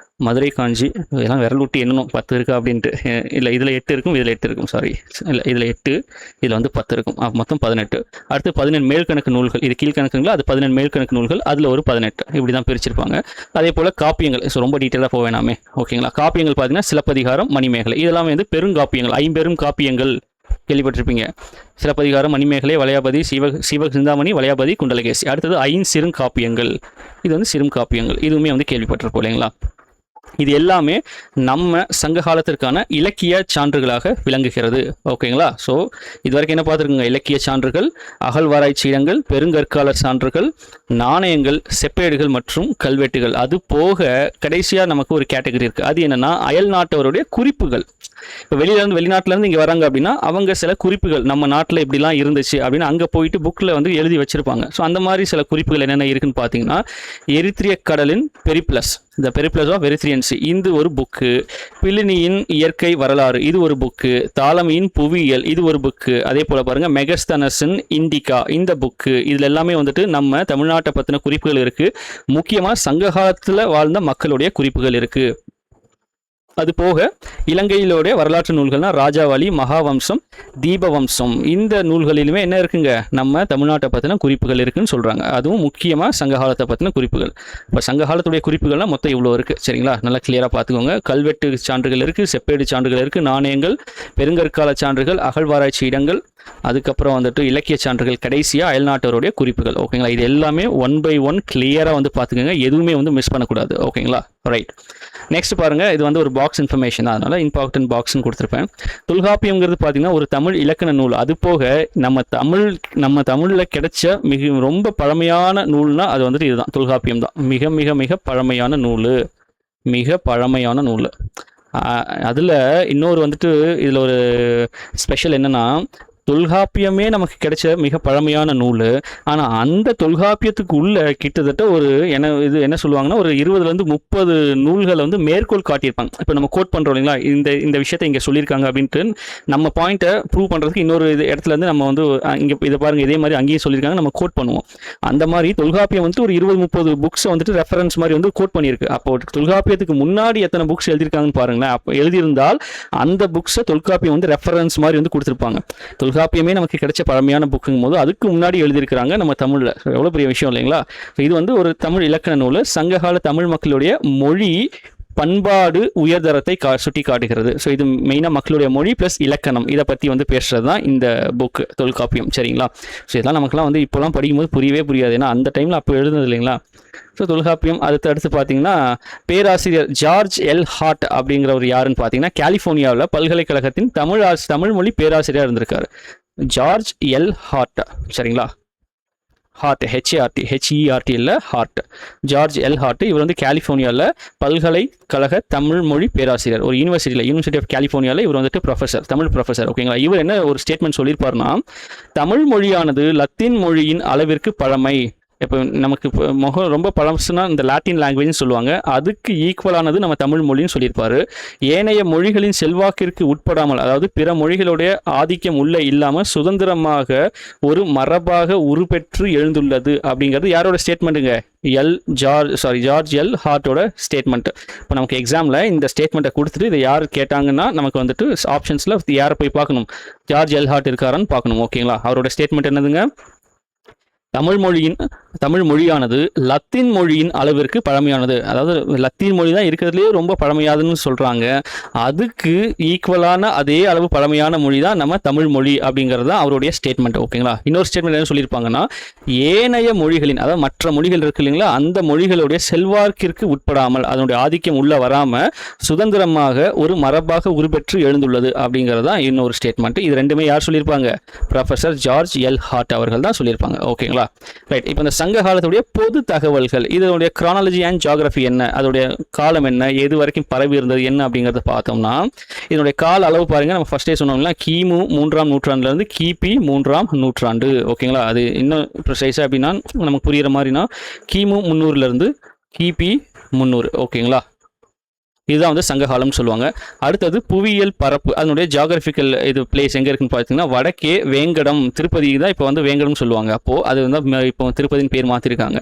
மதுரை காஞ்சி. இதெல்லாம் விரல் விட்டு எண்ணணும் 10 இருக்கா அப்படின்ட்டு. இல்லை, இதில் 8 இருக்கும், இதில் 8 இருக்கும். சாரி, இல்லை, இதில் 8, இதில் வந்து 10 இருக்கும். மொத்தம் 18. அடுத்து 14 மேல்கணக்கு நூல்கள். இது கீழ்கணக்குங்களா, அது 14 மேல்கணக்கு நூல்கள், அதில் ஒரு 18. இப்படி தான் பிரிச்சிருப்பாங்க. அதே போல் காப்பியங்கள். ஸோ ரொம்ப டீட்டெயிலாக போக வேணாமே, ஓகேங்களா. காப்பியங்கள் பார்த்தீங்கன்னா சிலப்பதிகாரம், மணிமேகலை, இதெல்லாம் வந்து பெருங்காப்பியங்கள். 50 காப்பியங்கள் கேள்விப்பட்டிருப்பீங்க. சிலப்பதிகாரம், மணிமேகலை, வளையாபதி, சிவசிந்தாமணி, வளையாபதி, குண்டலகேசி. அடுத்தது 5 சிறுங்காப்பியங்கள். இது வந்து சிறுங்காப்பியங்கள். இதுவுமே வந்து கேள்விப்பட்டிருப்போம் இல்லைங்களா. இது எல்லாமே நம்ம சங்க காலத்திற்கான இலக்கிய சான்றுகளாக விளங்குகிறது. ஓகேங்களா. ஸோ இது வரைக்கும் என்ன பார்த்துருக்குங்க, இலக்கிய சான்றுகள், அகழ்வாராய்ச்சி இடங்கள், பெருங்கற்காலர் சான்றுகள், நாணயங்கள், செப்பேடுகள் மற்றும் கல்வெட்டுகள். அது போக கடைசியாக நமக்கு ஒரு கேட்டகரி இருக்குது. அது என்னென்னா அயல் நாட்டவருடைய குறிப்புகள். இப்போ வெளிநாட்டிலேருந்து இங்கே வராங்க அப்படின்னா அவங்க சில குறிப்புகள், நம்ம நாட்டில் இப்படிலாம் இருந்துச்சு அப்படின்னு அங்கே போயிட்டு புக்கில் வந்து எழுதி வச்சிருப்பாங்க. ஸோ அந்த மாதிரி சில குறிப்புகள் என்னென்ன இருக்குன்னு பார்த்தீங்கன்னா, எரித்ரிய கடலின் பெரிப்ளஸ், த பெரிப்ளஸ் ஆஃப் எரித்ரியன்சி, இது ஒரு புக்கு. பிளினியின் இயற்கை வரலாறு, இது ஒரு புக்கு. தாலமியின் புவியியல், இது ஒரு புக்கு. அதே போல் பாருங்கள், மெகஸ்தனஸின் இண்டிகா, இந்த புக்கு. இதில் எல்லாமே வந்துட்டு நம்ம தமிழ்நாட்டை பற்றின குறிப்புகள் இருக்குது. முக்கியமாக சங்க காலத்தில் வாழ்ந்த மக்களுடைய குறிப்புகள் இருக்குது. அது போக இலங்கையிலோடைய வரலாற்று நூல்கள்னா ராஜாவளி, மகாவம்சம், தீபவம்சம், இந்த நூல்களிலுமே என்ன இருக்குங்க, நம்ம தமிழ்நாட்டை பற்றின குறிப்புகள் இருக்குன்னு சொல்கிறாங்க. அதுவும் முக்கியமாக சங்ககாலத்தை பற்றின குறிப்புகள். இப்போ சங்ககாலத்துடைய குறிப்புகள்லாம் மொத்தம் இவ்வளோ இருக்குது, சரிங்களா. நல்லா கிளியராக பார்த்துக்கோங்க. கல்வெட்டு சான்றுகள் இருக்குது, செப்பேடு சான்றுகள் இருக்குது, நாணயங்கள், பெருங்கற்கால சான்றுகள், அகழ்வாராய்ச்சி இடங்கள், அதுக்கப்புறம் வந்துட்டு இலக்கிய சான்றுகள், கடைசியாக அயல்நாட்டவருடைய குறிப்புகள். ஓகேங்களா. இது எல்லாமே 1 by 1 கிளியராக வந்து பார்த்துக்கோங்க. எதுவுமே வந்து மிஸ் பண்ணக்கூடாது. ஓகேங்களா. ரைட். நெக்ஸ்ட் பாருங்கள், இது வந்து ஒரு பாக்ஸ் இன்ஃபர்மேஷன் தான், அதனால் இம்பார்ட்டன்ட் பாக்ஸ்ன்னு கொடுத்துருப்பேன். தொல்காப்பியங்கிறது பார்த்தீங்கன்னா ஒரு தமிழ் இலக்கண நூல். அது போக நம்ம தமிழில் கிடைச்ச ரொம்ப பழமையான நூல்னா அது வந்துட்டு இதுதான், தொல்காப்பியம் தான். மிக மிக மிக பழமையான நூல். அதில் இன்னொரு வந்துட்டு இதில் ஒரு ஸ்பெஷல் என்னென்னா, தொல்காப்பியமே நமக்கு கிடைச்ச மிக பழமையான நூல். ஆனால் அந்த தொல்காப்பியத்துக்கு உள்ள கிட்டத்தட்ட என்ன சொல்லுவாங்கன்னா, ஒரு 20-30 நூல்களை வந்து மேற்கோள் காட்டியிருப்பாங்க. இப்போ நம்ம கோட் பண்ணுறோம் இல்லைங்களா, இந்த விஷயத்தை இங்கே சொல்லியிருக்காங்க அப்படின்ட்டு நம்ம பாயிண்ட்டை ப்ரூவ் பண்ணுறதுக்கு இன்னொரு இடத்துல இருந்து நம்ம வந்து இங்கே இதை பாருங்கள், இதே மாதிரி அங்கேயும் சொல்லியிருக்காங்க, நம்ம கோட் பண்ணுவோம். அந்த மாதிரி தொல்காப்பியம் வந்துட்டு ஒரு 20-30 புக்ஸை வந்துட்டு ரெஃபரன்ஸ் மாதிரி வந்து கோட் பண்ணியிருக்கு. அப்போ தொல்காப்பியத்துக்கு முன்னாடி எத்தனை புக்ஸ் எழுதியிருக்காங்கன்னு பாருங்களேன். அப்போ எழுதியிருந்தால் அந்த புக்ஸை தொல்காப்பியம் வந்து ரெஃபரன்ஸ் மாதிரி வந்து கொடுத்துருப்பாங்க. தொல்காப்பியமே நமக்கு கிடைச்ச பழமையான புக்குங்கும் போது அதுக்கு முன்னாடி எழுதியிருக்கிறாங்க நம்ம தமிழில். எவ்வளோ பெரிய விஷயம் இல்லைங்களா? இது வந்து ஒரு தமிழ் இலக்கண நூல். சங்ககால தமிழ் மக்களுடைய மொழி பண்பாடு உயர்தரத்தை சுட்டி காட்டுகிறது. ஸோ இது மெயினாக மக்களுடைய மொழி ப்ளஸ் இலக்கணம் இதை பற்றி வந்து பேசுகிறது தான் இந்த புக்கு தொல்காப்பியம். சரிங்களா? ஸோ இதெல்லாம் நமக்குலாம் வந்து இப்போலாம் படிக்கும்போது புரியவே புரியாது, ஏன்னா அந்த டைமில் அப்போ எழுதுனது இல்லைங்களா? ஸோ தொல்காப்பியம் அடுத்து பார்த்தீங்கன்னா பேராசிரியர் ஜார்ஜ் எல் ஹார்ட் அப்படிங்கிறவர் யாருன்னு பார்த்தீங்கன்னா கலிஃபோர்னியாவில் பல்கலைக்கழகத்தின் தமிழ் மொழி பேராசிரியராக இருந்திருக்காரு. George L heart. சரிங்களா? ஹார்ட் ஹெச்இஆர்டி இல்லை, ஹார்ட். George L heart. இவர் வந்து கலிஃபோர்னியாவில் பல்கலைக்கழக தமிழ் மொழி பேராசிரியர். ஒரு யூனிவர்சிட்டி ஆஃப் கலிஃபோர்னியாவில் இவர் வந்துட்டு ப்ரொஃபஸர், தமிழ் ப்ரொஃபஸர். ஓகேங்களா? இவர் என்ன ஒரு ஸ்டேட்மெண்ட் சொல்லியிருப்பாருன்னா, தமிழ் மொழியானது லத்தீன் மொழியின் அளவிற்கு பழமை. இப்போ நமக்கு ரொம்ப பழசுனா இந்த லாட்டின் லாங்குவேஜ்னு சொல்லுவாங்க, அதுக்கு ஈக்குவலானது நம்ம தமிழ் மொழின்னு சொல்லியிருப்பாரு. ஏனைய மொழிகளின் செல்வாக்கிற்கு உட்படாமல், அதாவது பிற மொழிகளுடைய ஆதிக்கம் உள்ள இல்லாமல் சுதந்திரமாக ஒரு மரபாக உருப்பெற்று எழுந்துள்ளது அப்படிங்கிறது யாரோட ஸ்டேட்மெண்ட்டுங்க? ஜார்ஜ் எல் ஹார்ட்டோட ஸ்டேட்மெண்ட். இப்போ நமக்கு எக்ஸாமில் இந்த ஸ்டேட்மெண்ட்டை கொடுத்துட்டு இதை யார் கேட்டாங்கன்னா நமக்கு வந்துட்டு ஆப்ஷன்ஸில் யாரை போய் பார்க்கணும்? ஜார்ஜ் எல் ஹார்ட் இருக்காரான்னு பார்க்கணும். ஓகேங்களா? அவரோட ஸ்டேட்மெண்ட் என்னதுங்க? தமிழ் மொழியானது லத்தீன் மொழியின் அளவிற்கு பழமையானது. அதாவது லத்தீன் மொழி தான் இருக்கிறதுலேயே ரொம்ப பழமையானதுன்னு சொல்கிறாங்க. அதுக்கு ஈக்குவலான அதே அளவு பழமையான மொழி தான் நம்ம தமிழ் மொழி அப்படிங்கிறது தான் அவருடைய ஸ்டேட்மெண்ட். ஓகேங்களா? இன்னொரு ஸ்டேட்மெண்ட் என்ன சொல்லியிருப்பாங்கன்னா, ஏனைய மொழிகளின், அதாவது மற்ற மொழிகள் இருக்கு இல்லைங்களா, அந்த மொழிகளுடைய செல்வாக்கிற்கு உட்படாமல், அதனுடைய ஆதிக்கம் உள்ள வராமல் சுதந்திரமாக ஒரு மரபாக உருப்பெற்று எழுந்துள்ளது அப்படிங்கிறது தான் இன்னொரு ஸ்டேட்மெண்ட். இது ரெண்டுமே யார் சொல்லியிருப்பாங்க? ப்ரொஃபஸர் ஜார்ஜ் எல் ஹார்ட் அவர்கள் தான் சொல்லியிருப்பாங்க. ஓகேங்களா? ரைட். இப்போ இந்த சங்க காலத்துடைய பொது தகவல்கள், இதனுடைய கிரானாலஜி அண்ட் ஜியாகிரபி என்ன, அதோடைய காலம் என்ன, எது வரைக்கும் பரவி இருந்தது என்ன அப்படிங்கிறத பார்த்தோம்னா, இதனுடைய கால அளவு பாருங்க. நம்ம ஃபர்ஸ்டே சொன்னோம்னா கிமு 3ஆம் நூற்றாண்டுலேருந்து கிபி 3ஆம் நூற்றாண்டு. ஓகேங்களா? அது இன்னும் ப்ரிசைஸாக அப்படின்னா நமக்கு புரிகிற மாதிரினா கிமு 300லேருந்து கிபி 300. ஓகேங்களா? இதுதான் வந்து சங்ககாலம்னு சொல்லுவாங்க. அடுத்தது புவியியல் பரப்பு, அதனுடைய ஜியாகிரபிக்கல் இது பிளேஸ் எங்கே இருக்குன்னு பார்த்தீங்கன்னா வடக்கே வேங்கடம், திருப்பதி தான் இப்போ வந்து வேங்கடம்னு சொல்லுவாங்க. அப்போது அது வந்து இப்போ திருப்பதின்னு பேர் மாற்றிருக்காங்க.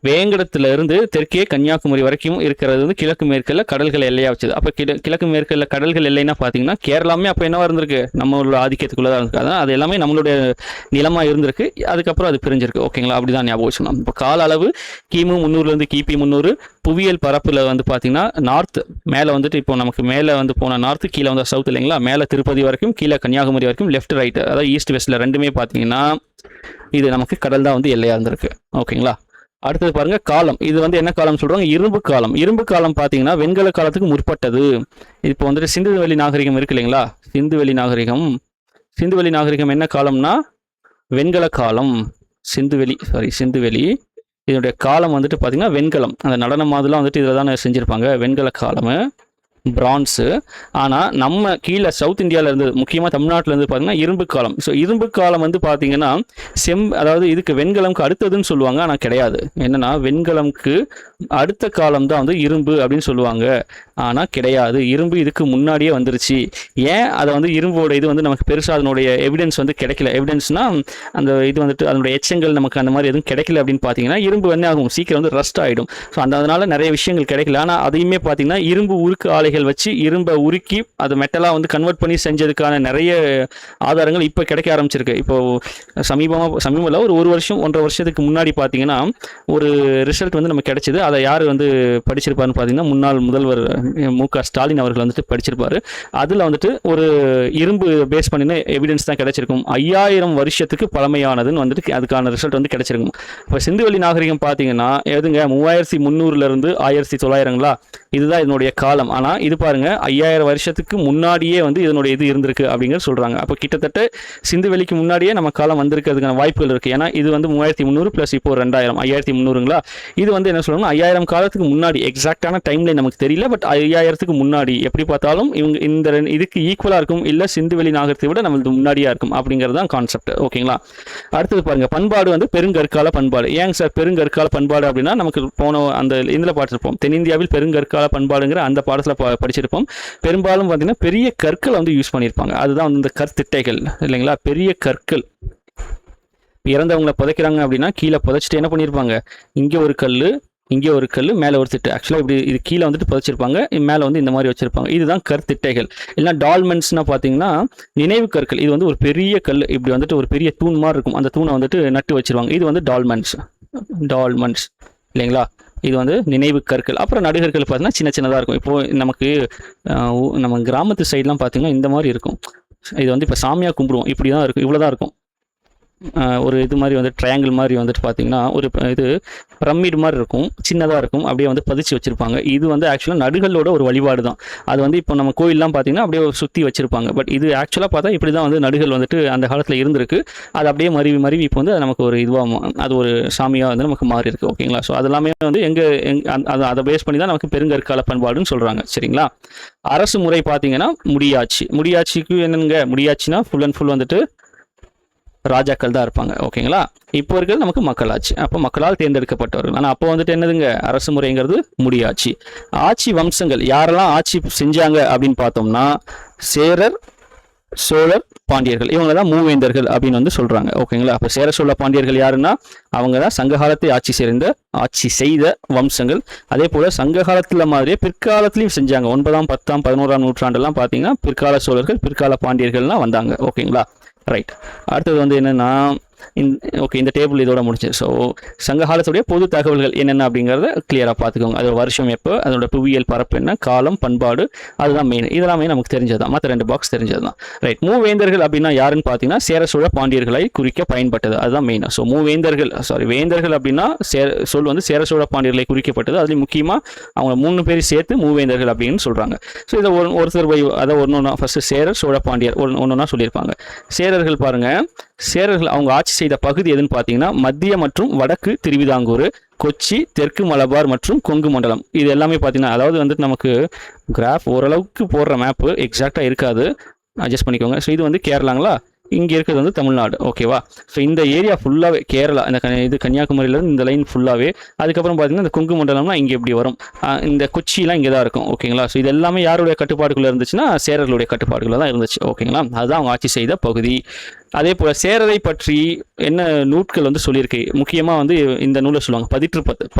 வேங்கடத்திலிருந்து தெற்கே கன்னியாகுமரி வரைக்கும் இருக்கிறது வந்து கிழக்கு மேற்கில் கடல்கள் எல்லையாக வச்சது. அப்போ கிழக்கு மேற்கில் கடல்கள் எல்லைன்னா பார்த்தீங்கன்னா கேரளாமே அப்போ என்னவா இருந்திருக்கு? நம்மளோட ஆதிக்கத்துக்குள்ளே தான் இருந்திருக்கு. அதான் அது எல்லாமே நம்மளுடைய நிலமாக இருந்திருக்கு. அதுக்கப்புறம் அது பிரிஞ்சிருக்கு. ஓகேங்களா? அப்படி தான் ஞாபகம் வச்சுக்கணும். இப்போ கால அளவு கிமு 300லேருந்து கிபி 300. புவியியல் பரப்பில் வந்து பார்த்தீங்கன்னா நார்த் மேலே வந்துட்டு இப்போ நமக்கு மேலே வந்து போன நார்த்து, கீழே வந்து சவுத் இல்லைங்களா? மேலே திருப்பதி வரைக்கும், கீழே கன்னியாகுமரி வரைக்கும், லெஃப்ட் ரைட் அதாவது ஈஸ்ட் வெஸ்ட்டில் ரெண்டுமே பார்த்தீங்கன்னா இது நமக்கு கடல் தான் வந்து எல்லையாக இருந்திருக்கு. ஓகேங்களா? அடுத்தது பாருங்க காலம். இது வந்து என்ன காலம் சொல்றாங்க? இரும்பு காலம். இரும்பு காலம் பார்த்தீங்கன்னா வெண்கல காலத்துக்கு முற்பட்டது. இப்போ வந்துட்டு சிந்துவெளி நாகரிகம் இருக்கு இல்லைங்களா? சிந்துவெளி நாகரிகம் என்ன காலம்னா வெண்கல காலம். சிந்துவெளி இதனுடைய காலம் வந்துட்டு பார்த்தீங்கன்னா வெண்கலம். அந்த நடனம் மாதிரிலாம் வந்துட்டு இதில் தானே செஞ்சுருப்பாங்க. வெண்கல காலம், பிரான்ஸு. ஆனால் நம்ம கீழே சவுத் இந்தியாவில் இருந்து, முக்கியமாக தமிழ்நாட்டிலேருந்து பார்த்தீங்கன்னா இரும்பு காலம். ஸோ இரும்பு காலம் வந்து பார்த்தீங்கன்னா அதாவது இதுக்கு வெண்கலம்க்கு அடுத்ததுன்னு சொல்லுவாங்க. ஆனால் கிடையாது. என்னென்னா வெண்கலம்க்கு அடுத்த காலம் தான் வந்து இரும்பு அப்படின்னு சொல்லுவாங்க. ஆனால் கிடையாது, இரும்பு இதுக்கு முன்னாடியே வந்துருச்சு. ஏன் அதை வந்து இரும்போட இது வந்து நமக்கு பெருசாக அதனுடைய எவிடன்ஸ் வந்து கிடைக்கல. எவிடன்ஸ்னால் அந்த இது வந்துட்டு அதனுடைய எச்சங்கள் நமக்கு அந்த மாதிரி எதுவும் கிடைக்கல அப்படின்னு பார்த்தீங்கன்னா இரும்பு வந்து ஆகும், சீக்கிரம் வந்து ரஸ்ட் ஆகிடும். ஸோ அதனால நிறைய விஷயங்கள் கிடைக்கல. ஆனால் அதையுமே பார்த்தீங்கன்னா இரும்பு உருக்கு ஆலைகள் வச்சு இரும்பை உருக்கி அதை மெட்டலாக வந்து கன்வெர்ட் பண்ணி செஞ்சதுக்கான நிறைய ஆதாரங்கள் இப்போ கிடைக்க ஆரம்பிச்சிருக்கு. இப்போது சமீபத்தில் ஒரு வருஷம் 1.5 வருஷத்துக்கு முன்னாடி பார்த்தீங்கன்னா ஒரு ரிசல்ட் வந்து நமக்கு கிடைச்சிது. அதை யார் வந்து படிச்சிருப்பாருன்னு பார்த்தீங்கன்னா முன்னாள் முதல்வர் மு.க. ஸ்டாலின் அவர்கள் வந்துட்டு படிச்சிருப்பாரு. அதில் வந்துட்டு ஒரு இரும்பு பேஸ் பண்ணின எவிடன்ஸ் தான் கிடைச்சிருக்கும். 5000 வருஷத்துக்கு பழமையானதுன்னு வந்துட்டு அதுக்கான ரிசல்ட் வந்து கிடைச்சிருக்கும். இப்போ சிந்துவெளி நாகரிகம் பார்த்தீங்கன்னா எதுங்க 3300லேருந்து 1900ங்களா? இதுதான் இதனுடைய காலம். ஆனால் இது பாருங்க 5000 வருஷத்துக்கு முன்னாடியே வந்து இதனுடைய இது இருந்திருக்கு அப்படிங்கிறது சொல்கிறாங்க. அப்போ கிட்டத்தட்ட சிந்துவெளிக்கு முன்னாடியே நம்ம காலம் வந்திருக்கிறதுக்கான வாய்ப்புகள் இருக்குது. ஏன்னா இது வந்து 3300 ப்ளஸ் இப்போ 2000 5300ங்களா? இது வந்து என்ன சொல்லுவாங்கன்னா 5000 காலத்துக்கு முன்னாடி. எக்ஸாக்டான டைம்லைன் நமக்கு தெரியல, பட் 5000க்கு முன்னாடி எப்படி பார்த்தாலும் இவங்க இந்த இதுக்கு ஈக்குவலாக இருக்கும், இல்லை சிந்துவெளி நாகரிகத்தை விட நம்மளுக்கு முன்னாடியாக இருக்கும் அப்படிங்கிறது தான் கான்செப்ட். ஓகேங்களா? அடுத்தது பாருங்க பண்பாடு வந்து பெருங்கற்கால பண்பாடு. ஏங்க சார் பெருங்கற்கால பண்பாடு அப்படின்னா நமக்கு போன அந்த இதில் பார்த்துருப்போம், தென்னிந்தியாவில் பெருங்கற்கால பண்பாடுங்கிற அந்த பாடத்தில் படிச்சிருப்போம். பெரும்பாலும் பார்த்தீங்கன்னா பெரிய கற்களை வந்து யூஸ் பண்ணியிருப்பாங்க. அதுதான் வந்து இந்த கற்திட்டைகள் இல்லைங்களா? பெரிய கற்கள். இறந்தவங்களை புதைக்கிறாங்க அப்படின்னா கீழே புதைச்சிட்டு என்ன பண்ணியிருப்பாங்க? இங்கே ஒரு கல், இங்கே ஒரு கல், மேலே ஒரு திட்டு. ஆக்சுவலாக இப்படி இது கீழே வந்துட்டு பதிச்சிருப்பாங்க, மேலே வந்து இந்த மாதிரி வச்சிருப்பாங்க. இதுதான் கற்திட்டைகள். இல்லைனா டால்மெண்ட்ஸ்னால் பார்த்தீங்கன்னா நினைவு கற்கள். இது வந்து ஒரு பெரிய கல், இப்படி வந்துட்டு ஒரு பெரிய தூண் மாதிரி இருக்கும். அந்த தூணை வந்துட்டு நட்டு வச்சிருவாங்க. இது வந்து டால்மெண்ட்ஸ் இல்லைங்களா? இது வந்து நினைவு கற்கள். அப்புறம் நடுகற்கள் பார்த்தீங்கன்னா சின்ன சின்னதாக இருக்கும். இப்போது நமக்கு நம்ம கிராமத்து சைட்லாம் பார்த்தீங்கன்னா இந்த மாதிரி இருக்கும். இது வந்து இப்போ சாமியாக கும்பிடுவோம், இப்படி தான் இருக்கும், இவ்வளோ தான் இருக்கும். ஒரு இது மாதிரி வந்து ட்ரையாங்கிள் மாதிரி வந்துட்டு பார்த்தீங்கன்னா ஒரு இது பிரமிட் மாதிரி இருக்கும், சின்னதாக இருக்கும், அப்படியே வந்து பதிச்சு வச்சுருப்பாங்க. இது வந்து ஆக்சுவலாக நடுகளோட ஒரு வழிபாடு தான். அது வந்து இப்போ நம்ம கோயிலெலாம் பார்த்தீங்கன்னா அப்படியே சுற்றி வச்சுருப்பாங்க. பட் இது ஆக்சுவலாக பார்த்தா இப்படி தான் வந்து நடுகள் வந்துட்டு அந்த காலத்தில் இருந்திருக்கு. அது அப்படியே மருவி இப்போ வந்து நமக்கு ஒரு இதுவாக அது ஒரு சாமியாக வந்து நமக்கு மாறி இருக்குது. ஓகேங்களா? ஸோ அதெல்லாமே வந்து அதை பேஸ் பண்ணி தான் நமக்கு பெருங்கற்கால பண்பாடுன்னு சொல்கிறாங்க. சரிங்களா? அரசு முறை பார்த்தீங்கன்னா முடியாட்சிக்கு என்னங்க, முடியாட்சினா ஃபுல் அண்ட் ஃபுல் வந்துட்டு ராஜாக்கள் தான் இருப்பாங்க. ஓகேங்களா? இப்போ இருக்கிறது நமக்கு மக்களாட்சி. அப்போ மக்களால் தேர்ந்தெடுக்கப்பட்டவர்கள். ஆனால் அப்போ வந்துட்டு என்னதுங்க, அரசு முறைங்கிறது முடியாட்சி. ஆட்சி வம்சங்கள் யாரெல்லாம் ஆட்சி செஞ்சாங்க அப்படின்னு பார்த்தோம்னா சேரர், சோழர், பாண்டியர்கள், இவங்க தான் மூவேந்தர்கள் அப்படின்னு வந்து சொல்றாங்க. ஓகேங்களா? அப்போ சேர சோழ பாண்டியர்கள் யாருன்னா அவங்க தான் சங்க காலத்தை ஆட்சி செய்த வம்சங்கள். அதே போல சங்க காலத்துல மாதிரியே பிற்காலத்திலையும் செஞ்சாங்க. 9ஆம் 10ஆம் 11ஆம் நூற்றாண்டெல்லாம் பார்த்தீங்கன்னா பிற்கால சோழர்கள், பிற்கால பாண்டியர்கள்லாம் வந்தாங்க. ஓகேங்களா? ரைட். அடுத்தது வந்து என்னன்னா ஓகே, இந்த டேபிள் இதோட முடிச்சு. ஸோ சங்க காலத்துடைய பொது தகவல்கள் என்னென்ன அப்படிங்கிறத கிளியராக பார்த்துக்கோங்க. அதோட வருஷம் எப்போ, அதோட புவியியல் பரப்பு என்ன, காலம், பண்பாடு, அதுதான் மெயின். இதெல்லாமே நமக்கு தெரிஞ்சது தான், மற்ற 2 பாக்ஸ் தெரிஞ்சது தான். ரைட். மூவேந்தர்கள் அப்படின்னா யாருன்னு பார்த்தீங்கன்னா சேர சோழ பாண்டியர்களை குறிக்க பயன்பட்டது, அதுதான் மெயின். ஸோ வேந்தர்கள் அப்படின்னா சொல் வந்து சேர சோழ பாண்டியர்களை குறிக்கப்பட்டது. அதுலேயும் முக்கியமாக அவங்க 3 பேர் சேர்த்து மூவேந்தர்கள் அப்படின்னு சொல்கிறாங்க. ஸோ இதை ஒருத்தர் அதை ஒன்று ஃபர்ஸ்ட் சேரர், சோழ பாண்டியர் ஒன்றா சொல்லியிருப்பாங்க. சேரர்கள் பாருங்க, சேரர்கள் அவங்க ஆட்சி செய்த பகுதி எதுன்னு பார்த்தீங்கன்னா மத்திய மற்றும் வடக்கு திருவிதாங்கூர், கொச்சி, தெற்கு மலபார் மற்றும் கொங்கு மண்டலம். இது எல்லாமே பார்த்தீங்கன்னா, அதாவது வந்துட்டு நமக்கு கிராஃப் ஓரளவுக்கு போடுற மேப்பு எக்ஸாக்டாக இருக்காது, அட்ஜஸ்ட் பண்ணிக்கோங்க. ஸோ இது வந்து கேரளாங்களா, இங்கே இருக்கிறது வந்து தமிழ்நாடு. ஓகேவா? ஸோ இந்த ஏரியா ஃபுல்லாகவே கேரளா, இது கன்னியாகுமரியிலேருந்து இந்த லைன் ஃபுல்லாகவே. அதுக்கப்புறம் பார்த்தீங்கன்னா இந்த கொங்கு மண்டலம்னா இங்கே இப்படி வரும். இந்த கொச்சிலாம் இங்கே தான் இருக்கும். ஓகேங்களா? ஸோ இது எல்லாமே யாருடைய கட்டுப்பாடுக்குள்ளே இருந்துச்சுன்னா சேரர்களுடைய கட்டுப்பாடுக்குள்ளே தான் இருந்துச்சு. ஓகேங்களா? அதுதான் அவங்க ஆட்சி செய்த பகுதி. அதே போல் சேரரை பற்றி என்ன நூட்கள் வந்து சொல்லியிருக்கு, முக்கியமாக வந்து இந்த நூலை சொல்லுவாங்க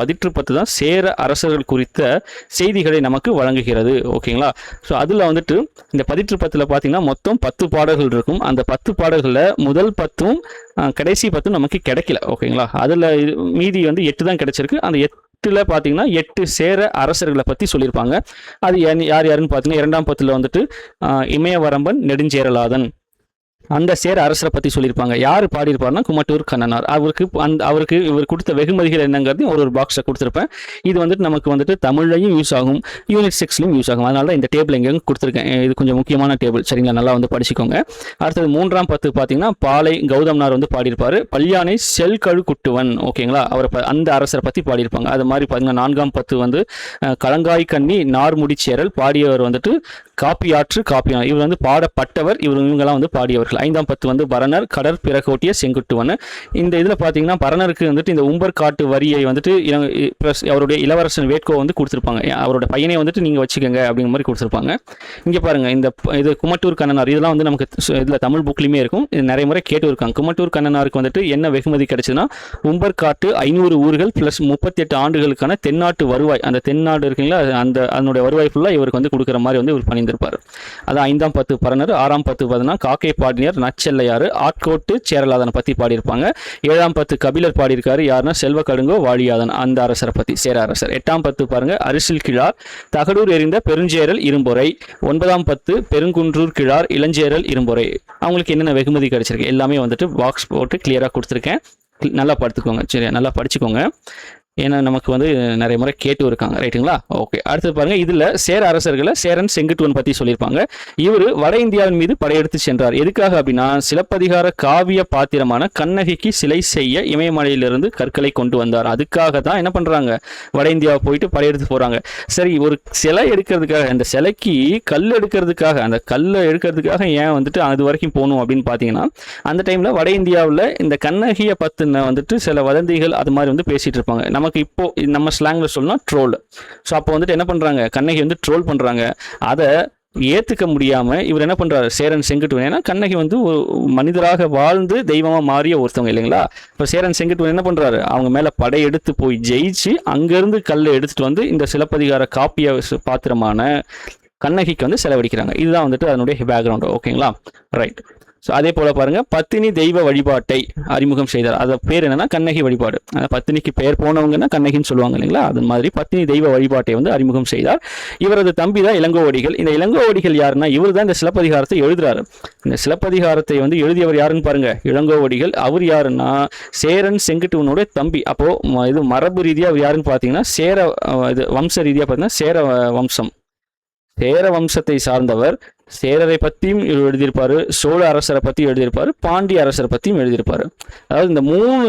பதிற்றுப்பத்து தான் சேர அரசர்கள் குறித்த செய்திகளை நமக்கு வழங்குகிறது. ஓகேங்களா? ஸோ அதில் வந்துட்டு இந்த பதிற்றுப்பத்தில் பார்த்தீங்கன்னா மொத்தம் 10 பாடல்கள் இருக்கும். அந்த 10 பாடல்களில் முதல் 10ம் கடைசி 10ம் நமக்கு கிடைக்கல. ஓகேங்களா? அதில் மீதி வந்து 8 தான் கிடைச்சிருக்கு. அந்த 8ல் பார்த்தீங்கன்னா 8 சேர அரசர்களை பற்றி சொல்லியிருப்பாங்க. அது யாருன்னு பார்த்தீங்கன்னா 2ஆம் 10ல் வந்துட்டு இமயவரம்பன் நெடுஞ்சேரலாதன், அந்த சேர அரசரை பற்றி சொல்லியிருப்பாங்க. யார் பாடியிருப்பாருன்னா குமட்டூர் கண்ணனார். அவருக்கு இவர் கொடுத்த வெகுமதிகள் என்னங்கிறது ஒரு பாக்ஸை கொடுத்துருப்பேன். இது வந்துட்டு நமக்கு வந்துட்டு தமிழ்லையும் யூஸ் ஆகும், யூனிட் 6லையும் யூஸ் ஆகும். அதனால தான் இந்த டேபிள் எங்கே கொடுத்துருக்கேன். இது கொஞ்சம் முக்கியமான டேபிள். சரிங்களா? நல்லா வந்து படிச்சுக்கோங்க. அடுத்தது 3ஆம் 10 பார்த்தீங்கன்னா பாலை கௌதம்னார் வந்து பாடியிருப்பாரு. பல்யானை செல்கழு குட்டுவன். ஓகேங்களா? அந்த அரசரை பற்றி பாடியிருப்பாங்க. அது மாதிரி பார்த்தீங்கன்னா 4ஆம் 10 வந்து கலங்காய் கண்ணி நார்முடிச்சேரல், பாடியவர் வந்துட்டு காப்பியாற்று காப்பியார், இவர் வந்து பாடப்பட்டவர், இவங்கெல்லாம் வந்து பாடியவர்கள். 5ஆம் 10 வந்து பரணர் கடற்பிறகோட்டிய செங்குட்டுவன். இந்த இதில் பார்த்தீங்கன்னா பரணருக்கு வந்துட்டு இந்த உம்பர் காட்டு வரியை வந்துட்டு அவருடைய இளவரசன் வேட்கோ வந்து கொடுத்துருப்பாங்க. அவரோட பையனை வந்துட்டு நீங்கள் வச்சுக்கோங்க அப்படிங்கிற மாதிரி கொடுத்துருப்பாங்க. இங்கே பாருங்க, இது குமட்டூர் கண்ணனார், இதெல்லாம் வந்து நமக்கு இதில் தமிழ் புக்லையுமே இருக்கும். இது நிறைய முறை கேட்டு இருக்காங்க. குமட்டூர் கண்ணனாருக்கு வந்துட்டு என்ன வெகுமதி கிடைச்சதுன்னா உம்பர் காட்டு 500 ஊர்கள் ப்ளஸ் 38 ஆண்டுகளுக்கான தென்னாட்டு வருவாய், அந்த தென்னாடு இருக்குங்களா, அதனுடைய வருவாய் ஃபுல்லாக இவருக்கு வந்து கொடுக்குற மாதிரி வந்து இவர் பண்ணியிருந்திருப்பார். அதான் 5ஆம் 10 பரணர். 6ஆம் 10 பார்த்தீங்கன்னா காக்கை பாடினியர் நச்செல்லையாறு ஆட்கோட்டு சேரலாதனை பற்றி பாடியிருப்பாங்க. 7ஆம் 10 கபிலர் பாடியிருக்காரு. யாருன்னா செல்வ கடுங்கோ வாழியாதன், அந்த அரசரை பற்றி, சேர அரசர். 8ஆம் 10 பாருங்க அரிசில் கிழார் தகடூர் எறிந்த பெருஞ்சேரல் இரும்பொறை. 9ஆம் 10 பெருங்குன்றூர் கிழார் இளஞ்சேரல் இரும்பொறை. அவங்களுக்கு என்னென்ன வெகுமதி கிடைச்சிருக்கு எல்லாமே வந்துட்டு பாக்ஸ் போட்டு கிளியராக கொடுத்துருக்கேன். நல்லா படுத்துக்கோங்க. சரியா? நல்லா படிச்சுக்கோங்க. ஏன்னா நமக்கு வந்து நிறைய முறை கேட்டு இருக்காங்க. ரைட்டுங்களா? ஓகே. அடுத்து பாருங்க, இதில் சேர அரசர்களை சேரன் செங்குட்டுவன் பற்றி சொல்லியிருப்பாங்க. இவர் வட இந்தியாவின் மீது படையெடுத்து சென்றார். எதுக்காக அப்படின்னா சிலப்பதிகார காவிய பாத்திரமான கண்ணகிக்கு சிலை செய்ய இமயமலையிலிருந்து கற்களை கொண்டு வந்தார். அதுக்காக தான் என்ன பண்ணுறாங்க, வட இந்தியாவை போயிட்டு படையெடுத்து போகிறாங்க. சரி, ஒரு சிலை எடுக்கிறதுக்காக, அந்த சிலைக்கு கல் எடுக்கிறதுக்காக, அந்த கல்லை எடுக்கிறதுக்காக ஏன் வந்துட்டு அது வரைக்கும் போகணும் அப்படின்னு பார்த்தீங்கன்னா அந்த டைமில் வட இந்தியாவில் இந்த கண்ணகியை பற்றின வந்துட்டு சில வதந்திகள் அது மாதிரி வந்து பேசிகிட்டு இருப்பாங்க. நமக்கு இப்போ நம்ம ஸ்லாங்ல சொல்லணும் ட்ரோல். ஸோ அப்போ வந்துட்டு என்ன பண்ணுறாங்க, கண்ணகி வந்து ட்ரோல் பண்ணுறாங்க. அதை ஏற்றுக்க முடியாமல் இவர் என்ன பண்ணுறாரு, சேரன் செங்குட்டுவன். ஏன்னா கண்ணகி வந்து ஒரு மனிதராக வாழ்ந்து தெய்வமாக மாறிய ஒருத்தவங்க இல்லைங்களா. இப்போ சேரன் செங்குட்டுவன் என்ன பண்ணுறாரு, அவங்க மேலே படையெடுத்து போய் ஜெயிச்சு அங்கேருந்து கல்லை எடுத்துகிட்டு வந்து இந்த சிலப்பதிகார காப்பிய பாத்திரமான கண்ணகிக்கு வந்து செலவழிக்கிறாங்க. இதுதான் வந்துட்டு அதனுடைய பேக்ரவுண்டு. ஓகேங்களா, ரைட். ஸோ அதே போல் பாருங்கள், பத்தினி தெய்வ வழிபாட்டை அறிமுகம் செய்தார். அது பேர் என்னன்னா கண்ணகி வழிபாடு. அந்த பத்தினிக்கு பெயர் போனவங்கன்னா கண்ணகின்னு சொல்லுவாங்க இல்லைங்களா. அது மாதிரி பத்தினி தெய்வ வழிபாட்டை வந்து அறிமுகம் செய்தார். இவரது தம்பி தான் இளங்கோவடிகள். இந்த இளங்கோவடிகள் யாருன்னா, இவர் தான் இந்த சிலப்பதிகாரத்தை எழுதுறாரு. இந்த சிலப்பதிகாரத்தை வந்து எழுதியவர் யாருன்னு பாருங்க, இளங்கோவடிகள். அவர் யாருன்னா சேரன் செங்குட்டுவனுடைய தம்பி. அப்போ இது மரபு ரீதியாக அவர் யாருன்னு பார்த்தீங்கன்னா இது வம்ச ரீதியாக பார்த்தீங்கன்னா சேர வம்சத்தை சார்ந்தவர். சேரரை பற்றியும் எழுதியிருப்பாரு, சோழ அரசரை பற்றி எழுதியிருப்பாரு, பாண்டிய அரசரை பற்றியும் எழுதியிருப்பாரு. அதாவது இந்த 3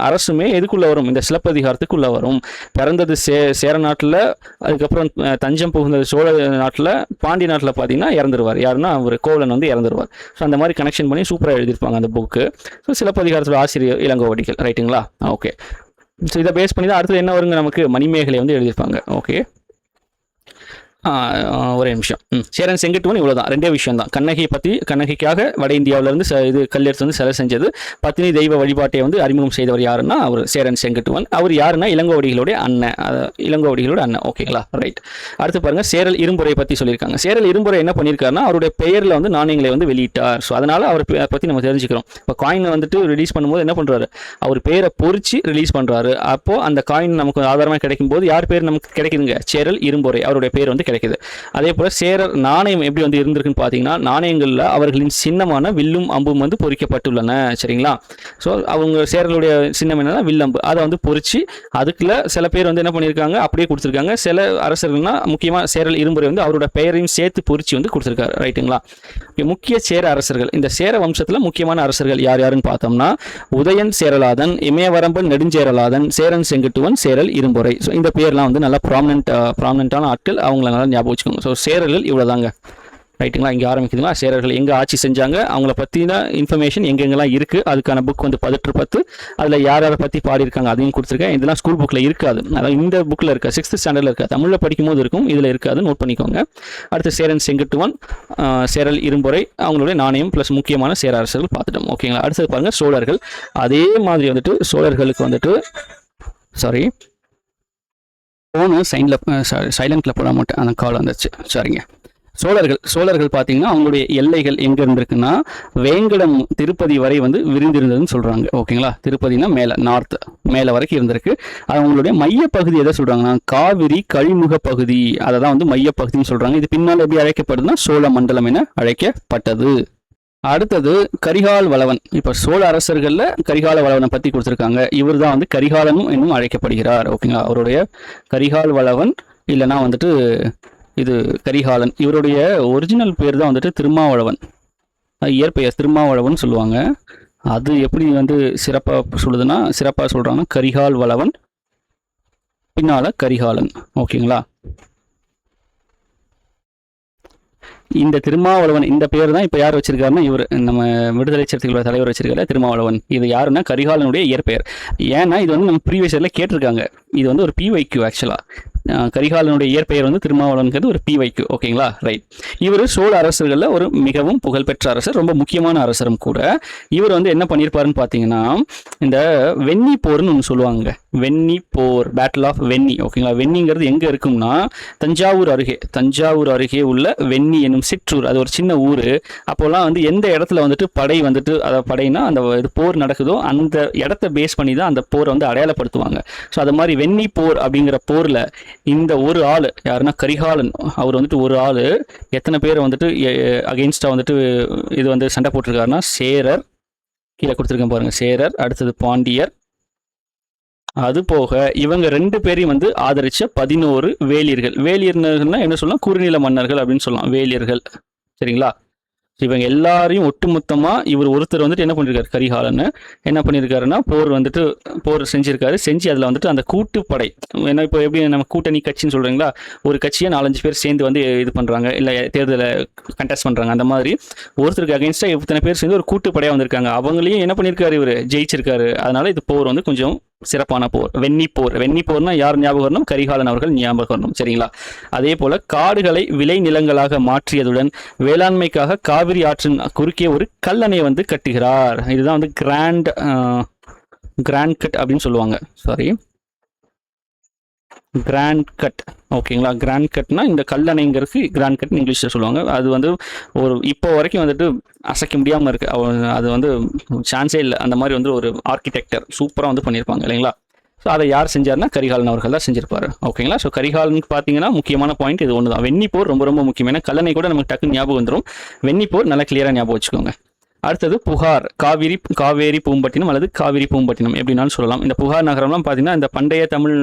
அரசுமே எதுக்குள்ளே வரும், இந்த சிலப்பதிகாரத்துக்குள்ளே வரும். பிறந்தது சேர நாட்டில், அதுக்கப்புறம் தஞ்சம் புகுந்தது சோழ நாட்டில், பாண்டிய நாட்டில் பார்த்தீங்கன்னா இறந்துருவார். யாருன்னா அவர் கோவலன் வந்து இறந்துருவார். ஸோ அந்த மாதிரி கனெக்ஷன் பண்ணி சூப்பராக எழுதியிருப்பாங்க அந்த புக்கு. ஸோ சிலப்பதிகாரத்தோட ஆசிரியர் இளங்கோவடிகள். ரைட்டுங்களா, ஓகே. ஸோ இதை பேஸ் பண்ணி தான் அடுத்தது என்ன வருங்க, நமக்கு மணிமேகலை வந்து எழுதியிருப்பாங்க. ஓகே, ஒரே நிமிஷம். சேரன் செங்குட்டுவன் இவ்வளோதான், 2 விஷயம் தான். கண்ணகியை பற்றி, கண்ணகிக்காக வட இந்தியாவிலேருந்து இது கல்லெடுத்து வந்து சிலை செஞ்சது. பத்தினி தெய்வ வழிபாட்டை வந்து அறிமுகம் செய்தவர் யாருன்னா அவர் சேரன் செங்குட்டுவன். அவர் யாருன்னா இளங்கோவடிகளுடைய அண்ணன், இளங்கோவடிகளோட அண்ணன். ஓகேங்களா, ரைட். அடுத்து பாருங்க, சேரல் இரும்புரை பற்றி சொல்லியிருக்காங்க. சேரல் இரும்புரை என்ன பண்ணியிருக்காருன்னா, அவருடைய பெயரில் வந்து நாணயங்களை வந்து வெளியிட்டார். ஸோ அதனால அவர் பற்றி நம்ம தெரிஞ்சுக்கிறோம். இப்போ காயின் வந்துட்டு ரிலீஸ் பண்ணும்போது என்ன பண்ணுறாரு, அவர் பேரை பொறிச்சு ரிலீஸ் பண்ணுறாரு. அப்போது அந்த காயின் நமக்கு ஆதாரமாக கிடைக்கும் போது யார் பேர் நமக்கு கிடைக்குதுங்க, சேரல் இரும்புரை, அவருடைய பேர் வந்து கிடைக்குது. அதே போல சேரர் நாணயம் எப்படி வந்து இருந்திருக்குன்னு பார்த்தீங்கன்னா, நாணயங்களில் அவர்களின் சின்னமான வில்லும் அம்பும் வந்து பொறிக்கப்பட்டுள்ளன. சரிங்களா. ஸோ அவங்க சேரலுடைய சின்னம் என்னன்னா வில்லம்பு, அதை வந்து பொறிச்சு அதுக்குள்ள சில பேர் வந்து என்ன பண்ணியிருக்காங்க, அப்படியே கொடுத்துருக்காங்க. சில அரசர்கள்னா முக்கியமாக சேரல் இரும்புரை வந்து அவரோட பெயரையும் சேர்த்து பொறிச்சு வந்து கொடுத்துருக்காரு. ரைட்டுங்களா. முக்கிய சேர அரசர்கள், இந்த சேர வம்சத்தில் முக்கியமான அரசர்கள் யார் யாருன்னு பார்த்தோம்னா, உதயன் சேரலாதன், இமயவரம்பன் நெடுஞ்சேரலாதன், சேரன் செங்குட்டுவன், சேரல் இரும்புரை. ஸோ இந்த பேர்லாம் வந்து நல்லா ப்ராமினென்ட்டான ஆட்கள், அவங்கள நல்லா ஞாபகம் வச்சுக்கோங்க. ஸோ சேரர்கள் இவ்வளோதாங்க. ரைட்டுங்களா. இங்கே ஆரம்பிக்குதுங்களா, சேரர்கள் எங்கே ஆட்சி செஞ்சாங்க, அவங்கள பற்றின இன்ஃபர்மேஷன் எங்கெங்கெல்லாம் இருக்குது, அதுக்கான புக் வந்து 10 அதில் யார் யாரை பற்றி பாடியிருக்காங்க அதையும் கொடுத்துருக்கேன். இதெல்லாம் ஸ்கூல் புக்கில் இருக்காது, அதாவது இந்த புக்கில் இருக்க 6th ஸ்டாண்டர்டில் இருக்காது, தமிழில் படிக்கும் போது இருக்கும், இதில் இருக்காது, நோட் பண்ணிக்கோங்க. அடுத்து சேரன் செங்குட்டுவன், சேரல் இரும்புரை, அவங்களுடைய நாணயம் ப்ளஸ் முக்கியமான சேர அரசர்கள் பார்த்துட்டோம். ஓகேங்களா. அடுத்தது பாருங்கள் சோழர்கள். அதே மாதிரி வந்துட்டு சோழர்களுக்கு வந்துட்டு ஃபோனு சைலண்டில் போட மாட்டேன், அந்த கால் வந்துச்சு, சரிங்க. சோழர்கள் பார்த்தீங்கன்னா அவங்களுடைய எல்லைகள் எங்கே இருந்திருக்குன்னா, வேங்கடம் திருப்பதி வரை வந்து விரிந்திருந்ததுன்னு சொல்கிறாங்க. ஓகேங்களா. திருப்பதினா மேலே நார்த் மேலே வரைக்கும் இருந்திருக்கு. அது அவங்களுடைய மையப்பகுதி எதை சொல்கிறாங்கன்னா, காவிரி கழிமுக பகுதி, அதை தான் வந்து மையப்பகுதின்னு சொல்கிறாங்க. இது பின்னால் எப்படி அழைக்கப்படுதுன்னா சோழ மண்டலம் என அழைக்கப்பட்டது. அடுத்தது கரிகால் வளவன். இப்போ சோழ அரசர்களில் கரிகால வளவனை பற்றி கொடுத்துருக்காங்க. இவர் தான் வந்து கரிகாலனும் இன்னும் அழைக்கப்படுகிறார். ஓகேங்களா. அவருடைய கரிகால் வளவன் இல்லைனா வந்துட்டு இது கரிகாலன். இவருடைய ஒரிஜினல் பேர் தான் வந்துட்டு திருமாவளவன், இயற்பெயர் திருமாவளவன் சொல்லுவாங்க. அது எப்படி வந்து சிறப்பாக சொல்கிறாங்கன்னா கரிகால் வளவன், பின்னால் கரிகாலன். ஓகேங்களா. இந்த திருமாவளவன் இந்த பேர் தான் இப்போ யார் வச்சிருக்காருன்னா, இவர் நம்ம விடுதலை சிறுத்தைகளோட தலைவர் வச்சிருக்காரு திருமாவளவன். இது யாருன்னா கரிகாலனுடைய இயற்பெயர். ஏன்னா இது வந்து நம்ம ப்ரீவியஸ் இயரில் கேட்டிருக்காங்க. இது வந்து ஒரு PYQ ஆக்சுவலாக. கரிகாலனுடைய இயற்பெயர் வந்து திருமாவளவனுங்கிறது ஒரு PYQ. ஓகேங்களா, ரைட். இவர் சோழ அரசர்களில் ஒரு மிகவும் புகழ்பெற்ற அரசர், ரொம்ப முக்கியமான அரசரும் கூட. இவர் வந்து என்ன பண்ணியிருப்பாருன்னு பார்த்தீங்கன்னா, இந்த வெண்ணி போர்னு ஒன்று சொல்லுவாங்க. வெண்ணி போர், பேட்டில் ஆஃப் வெண்ணி. ஓகேங்களா. வெண்ணிங்கிறது எங்கே இருக்கும்னா தஞ்சாவூர் அருகே உள்ள வெண்ணி என்னும் சிற்றூர். அது ஒரு சின்ன ஊர். அப்போல்லாம் வந்து எந்த இடத்துல வந்துட்டு படைனா அந்த இது போர் நடக்குதோ அந்த இடத்த பேஸ் பண்ணி தான் அந்த போரை வந்து அடையாளப்படுத்துவாங்க. ஸோ அது மாதிரி வெண்ணி போர் அப்படிங்கிற போரில் இந்த ஒரு ஆள் யாருன்னா கரிகாலன். அவர் வந்துட்டு ஒரு ஆள் எத்தனை பேர் வந்துட்டு அகெயின்ஸ்டாக வந்துட்டு இது வந்து சண்டை போட்டிருக்காருன்னா, சேரர், கீழே கொடுத்துருக்கேன் பாருங்க, சேரர், அடுத்தது பாண்டியர், அது போக இவங்க 2 பேரையும் வந்து ஆதரிச்ச 11 வேலியர்கள். வேலியர்கள்னா என்ன சொல்லலாம், குறுநில மன்னர்கள் அப்படின்னு சொல்லலாம், வேலியர்கள். சரிங்களா. இவங்க எல்லாரையும் ஒட்டுமொத்தமாக இவர் ஒருத்தர் வந்துட்டு என்ன பண்ணியிருக்காரு, கரிகாலன் என்ன பண்ணியிருக்காருன்னா போர் செஞ்சிருக்காரு. செஞ்சு அதில் வந்துட்டு அந்த கூட்டுப்படை, ஏன்னா இப்போ எப்படி நம்ம கூட்டணி கட்சின்னு சொல்கிறீங்களா, ஒரு கட்சியை 4-5 பேர் சேர்ந்து வந்து இது பண்ணுறாங்க, இல்லை தேர்தலை கண்டெஸ்ட் பண்ணுறாங்க. அந்த மாதிரி ஒருத்தருக்கு அகேன்ஸ்டாக இத்தனை பேர் சேர்ந்து ஒரு கூட்டுப்படையாக வந்திருக்காங்க. அவங்களையும் என்ன பண்ணியிருக்காரு, இவர் ஜெயிச்சிருக்காரு. அதனால இது போர் வந்து கொஞ்சம் சிறப்பான போர் வெண்ணிப்போர். வெண்ணிப்போர்னா யார் ஞாபகம் வரணும்? கரிகாலன் அவர்கள் ஞாபகம் வரணும். சரிங்களா? அதே போல காடுகளை விளை நிலங்களாக மாற்றியதுடன் வேளாண்மைக்காக காவிரி ஆற்றின் குறுக்கே ஒரு கல்லணை வந்து கட்டுகிறார். இதுதான் வந்து கிராண்ட் கட் அப்படின்னு சொல்லுவாங்க. Sorry, grand cut. ஓகேங்களா? கிராண்ட் கட்னா இந்த கல்லணைங்கிறது கிராண்ட் கட்னு இங்கிலீஷில் சொல்லுவாங்க. அது வந்து ஒரு இப்போ வரைக்கும் வந்துட்டு அசைக்க முடியாமல் இருக்கு. அது வந்து சான்ஸே இல்லை. அந்த மாதிரி வந்து ஒரு ஆர்கிடெக்டர் சூப்பராக வந்து பண்ணியிருப்பாங்க இல்லைங்களா? ஸோ அதை யார் செஞ்சார்னா கரிகாலன் அவர்கள் தான் செஞ்சிருப்பாரு. ஓகேங்களா? ஸோ கரிகாலனுக்கு பார்த்தீங்கன்னா முக்கியமான பாயிண்ட் இது ஒன்று தான். வெண்ணிப்போர் ரொம்ப ரொம்ப முக்கியம். ஏன்னா கல்லணை கூட நமக்கு டக்குன்னு ஞாபகம் வந்துடும். வெண்ணிப்போர் நல்லா கிளியராக ஞாபகம் வச்சுக்கோங்க. அடுத்தது புகார். காவேரி பூம்பட்டினம் அல்லது காவிரி பூம்பட்டினம் எப்படின்னாலும் சொல்லலாம். இந்த புகார் நகரம்லாம் பார்த்தீங்கன்னா இந்த பண்டைய தமிழ்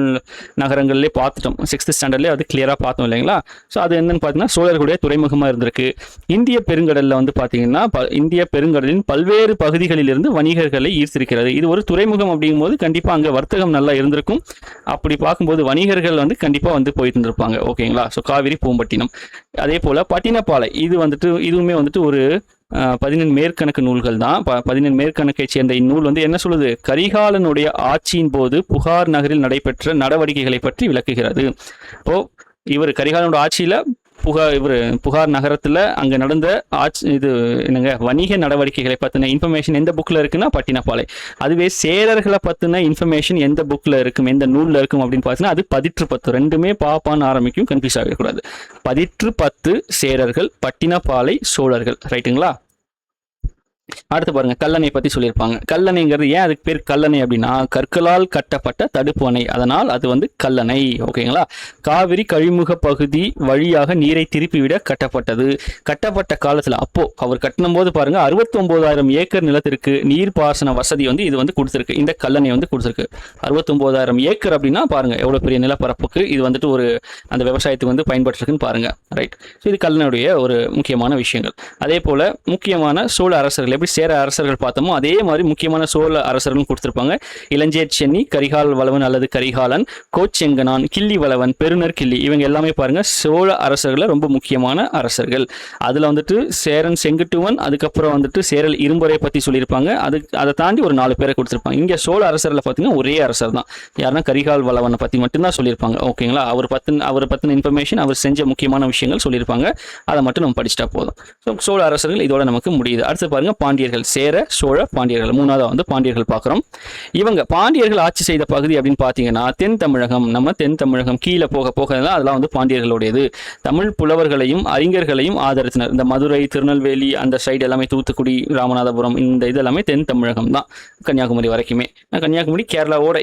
நகரங்கள்லேயே பார்த்துட்டோம். 6th ஸ்டாண்டர்ட்லேயே அது கிளியராக பார்த்தோம் இல்லைங்களா? ஸோ அது என்னன்னு பார்த்தீங்கன்னா சோழர்களுடைய துறைமுகமாக இருந்திருக்கு. இந்திய பெருங்கடலில் வந்து பார்த்தீங்கன்னா இந்திய பெருங்கடலின் பல்வேறு பகுதிகளிலிருந்து வணிகர்களை ஈர்த்திருக்கிறது. இது ஒரு துறைமுகம் அப்படிங்கும்போது கண்டிப்பாக அங்கே வர்த்தகம் நல்லா இருந்திருக்கும். அப்படி பார்க்கும்போது வணிகர்கள் வந்து கண்டிப்பாக வந்து போயிட்டு இருந்திருப்பாங்க. ஓகேங்களா? ஸோ காவிரி பூம்பட்டினம். அதே போல் பட்டினப்பாலை. இது வந்துட்டு இதுவுமே வந்துட்டு ஒரு 17 மேற்கணக்கு நூல்கள் தான். 17 மேற்கணக்கை சேர்ந்த இந்நூல் வந்து என்ன சொல்லுது? கரிகாலனுடைய ஆட்சியின் போது புகார் நகரில் நடைபெற்ற நடவடிக்கைகளை பற்றி விளக்குகிறது. இப்போ இவர் கரிகாலனோட ஆட்சியில புகார் நகரத்துல அங்க நடந்த வணிக நடவடிக்கைகளை பத்தின இன்ஃபர்மேஷன் எந்த புக்ல இருக்குன்னா பட்டினப்பாலை. அதுவே சேரர்களை பத்தின இன்ஃபர்மேஷன் எந்த புக்ல இருக்கும், எந்த நூல்ல இருக்கும் அப்படின்னு பார்த்தீங்கன்னா அது பதிற்று 10. ரெண்டுமே பாப்பான்னு ஆரம்பிக்கும், கன்ஃபியூஸ் ஆகக்கூடாது. பதிற்று 10 சேரர்கள், பட்டினப்பாலை சோழர்கள். ரைட்டுங்களா? அடுத்து பாருங்க, கல்லணை பத்தி சொல்லியிருப்பாங்க. கல்லணைங்கிறது ஏன் அதுக்கு பேர் கல்லணை அப்படின்னா கற்களால் கட்டப்பட்ட தடுப்பு அணை, அதனால் அது வந்து கல்லணை. ஓகேங்களா? காவிரி கழிமுக பகுதி வழியாக நீரை திருப்பிவிட கட்டப்பட்டது. கட்டப்பட்ட காலத்துல அப்போ அவர் கட்டணும் போது பாருங்க 69,000 ஏக்கர் நிலத்திற்கு நீர்ப்பாசன வசதி வந்து இது வந்து கொடுத்துருக்கு. இந்த கல்லணை வந்து கொடுத்துருக்கு. 69,000 ஏக்கர் அப்படின்னா பாருங்க எவ்வளவு பெரிய நிலப்பரப்புக்கு இது வந்துட்டு ஒரு அந்த விவசாயத்துக்கு வந்து பயன்பட்டுருக்குன்னு பாருங்க. ரைட். ஸோ இது கல்லணையுடைய ஒரு முக்கியமான விஷயங்கள். அதே போல முக்கியமான சோழ அரசர்கள் எப்படி சேர அரசர்கள் பார்த்தோமோ அதே மாதிரி முக்கியமான சோழ அரசர்களும் கொடுத்திருப்பாங்க. இளஞ்சேட் சென்னி, கரிகால் வளவன் அல்லது கரிகாலன், கோச்செங்கனான், கிள்ளி வளவன், பெருநர் கிள்ளி, இவங்க எல்லாமே பாருங்க சோழ அரசர்கள ரொம்ப முக்கியமான அரசர்கள். அதுல வந்துட்டு சேரன் செங்குட்டுவன், அதுக்கப்புறம் வந்துட்டு சேரல் இரும்பரை பத்தி சொல்லியிருப்பாங்க. அதை தாண்டி ஒரு 4 பேரை கொடுத்திருப்பாங்க. இங்க சோழ அரசர்களை பார்த்தீங்கன்னா ஒரே அரசர் தான். யாருன்னா கரிகால் வளவனை பத்தி மட்டும்தான் சொல்லியிருப்பாங்க. ஓகேங்களா? அவர் பத்தின இன்ஃபர்மேஷன், அவர் செஞ்ச முக்கியமான விஷயங்கள் சொல்லியிருப்பாங்க. அதை மட்டும் நம்ம படிச்சுட்டா போதும். ஸோ சோழ அரசர்கள் இதோட நமக்கு முடியுது. அடுத்து பாருங்க பாண்டியர்கள். சேர, சோழ, பாண்டியர்கள். மூணாவது வந்து பாண்டியர்கள் பார்க்குறோம். இவங்க பாண்டியர்கள் ஆட்சி செய்த பகுதி அப்படின்னு பார்த்தீங்கன்னா தென் தமிழகம். நம்ம தென் தமிழகம் கீழே போக போக அதெல்லாம் வந்து பாண்டியர்களுடையது. தமிழ் புலவர்களையும் அறிஞர்களையும் ஆதரித்தனர். இந்த மதுரை, திருநெல்வேலி அந்த சைடு எல்லாமே, தூத்துக்குடி, ராமநாதபுரம், இந்த இது எல்லாமே தென் தமிழகம் தான். கன்னியாகுமரி வரைக்குமே. கன்னியாகுமரி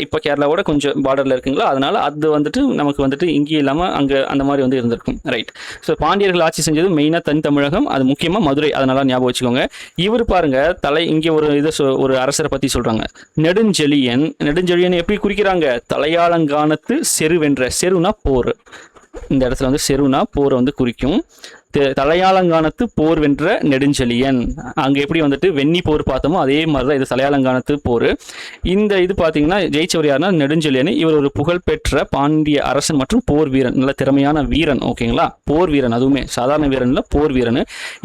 இப்போ கேரளாவோட கொஞ்சம் பார்டர்ல இருக்குங்களா, அதனால அது வந்துட்டு நமக்கு வந்துட்டு இங்கே இல்லாமல் அங்கே அந்த மாதிரி வந்து இருந்திருக்கும். ரைட். ஸோ பாண்டியர்கள் ஆட்சி செஞ்சது மெயினாக தென் தமிழகம், அது முக்கியமாக மதுரை. அதனால ஞாபகம் வச்சுக்கோங்க. இவர் பாருங்க இங்கே ஒரு அரசரை பத்தி சொல்றாங்க. நெடுஞ்செழியன் எப்படி குறிக்கிறாங்க? தலையாலங்கானத்து செருவென்ற, செருனா போர். இந்த இடத்துல வந்து செருனா போரை வந்து குறிக்கும். தலையாலங்கானத்து போர் வென்ற நெடுஞ்செழியன். அங்க எப்படி வந்துட்டு வெண்ணி போர் பார்த்தோமோ அதே மாதிரிதான் இது தலையாலங்கானத்து போர். இந்த இது பாத்தீங்கன்னா ஜெயிச்சவர் யாருன்னா நெடுஞ்செழியன். இவர் ஒரு புகழ்பெற்ற பாண்டிய அரசன் மற்றும் போர் வீரன், நல்ல திறமையான வீரன். ஓகேங்களா? போர் வீரன், அதுவுமே சாதாரண வீரன் இல்ல, போர் வீரன்.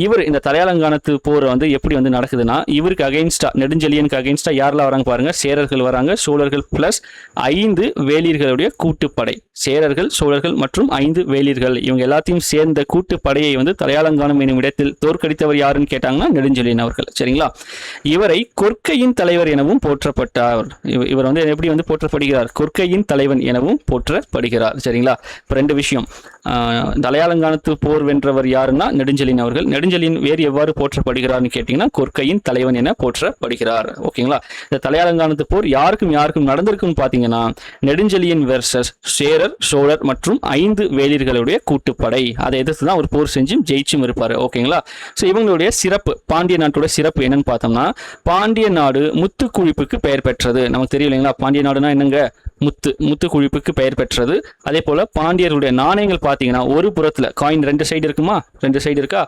இவர் இந்த தலையாலங்கானத்து போர் வந்து எப்படி வந்து நடக்குதுன்னா இவருக்கு அகைன்ஸ்டா, நெடுஞ்செழியனுக்கு அகைன்ஸ்டா யாரெல்லாம் வராங்க பாருங்க. சேரர்கள் வராங்க, சோழர்கள் பிளஸ் 5 வேளிர்களுடைய கூட்டுப்படை. சேரர்கள், சோழர்கள் மற்றும் 5 வேளிர்கள், இவங்க எல்லாத்தையும் சேர்ந்த கூட்டுப்படையை வந்து தலையாலங்கானம் எனும் இடத்தில் தோற்கடித்தவர் யாருன்னு கேட்டாங்கன்னா நெடுஞ்செழியன் அவர்கள். சரிங்களா? இவரை கொற்கையின் தலைவர் எனவும் போற்றப்பட்டார். இவர் வந்து எப்படி வந்து போற்றப்படுகிறார்? கொற்கையின் தலைவன் எனவும் போற்றப்படுகிறார். சரிங்களா? இப்போ 2 விஷயம். தலையாலங்கானத்து போர் வென்றவர் யாருன்னா நெடுஞ்செழியன் அவர்கள். நெடுஞ்செழியன் வேறு எவ்வாறு போற்றப்படுகிறார்னு கேட்டீங்கன்னா கொற்கையின் தலைவன் என போற்றப்படுகிறார். ஓகேங்களா? இந்த தலையாலங்கானத்து போர் யாருக்கும் நடந்திருக்குன்னு பாத்தீங்கன்னா நெடுஞ்செழியன் வெர்சஸ் சேரர், சோழர் மற்றும் 5 வேளிர்களுடைய கூட்டுப்படை. அதை எதிர்த்து தான் ஒரு போர் செஞ்சு ஜெயிச்சும் இருப்பாரு. ஓகேங்களா? சோ இவங்களுடைய சிறப்பு, பாண்டிய நாட்டோட சிறப்பு என்னன்னு பார்த்தோம்னா பாண்டிய நாடு முத்து குழிப்புக்கு பெயர் பெற்றது. நமக்கு தெரியும் இல்லைங்களா? பாண்டிய நாடுனா என்னங்க? முத்து குழிப்புக்கு பெயர் பெற்றது. அதே போல பாண்டியர்களுடைய நாணயங்கள் பார்த்தீங்கன்னா ஒரு புறத்துல காயின் 2 சைடு இருக்குமா? 2 சைடு இருக்கா?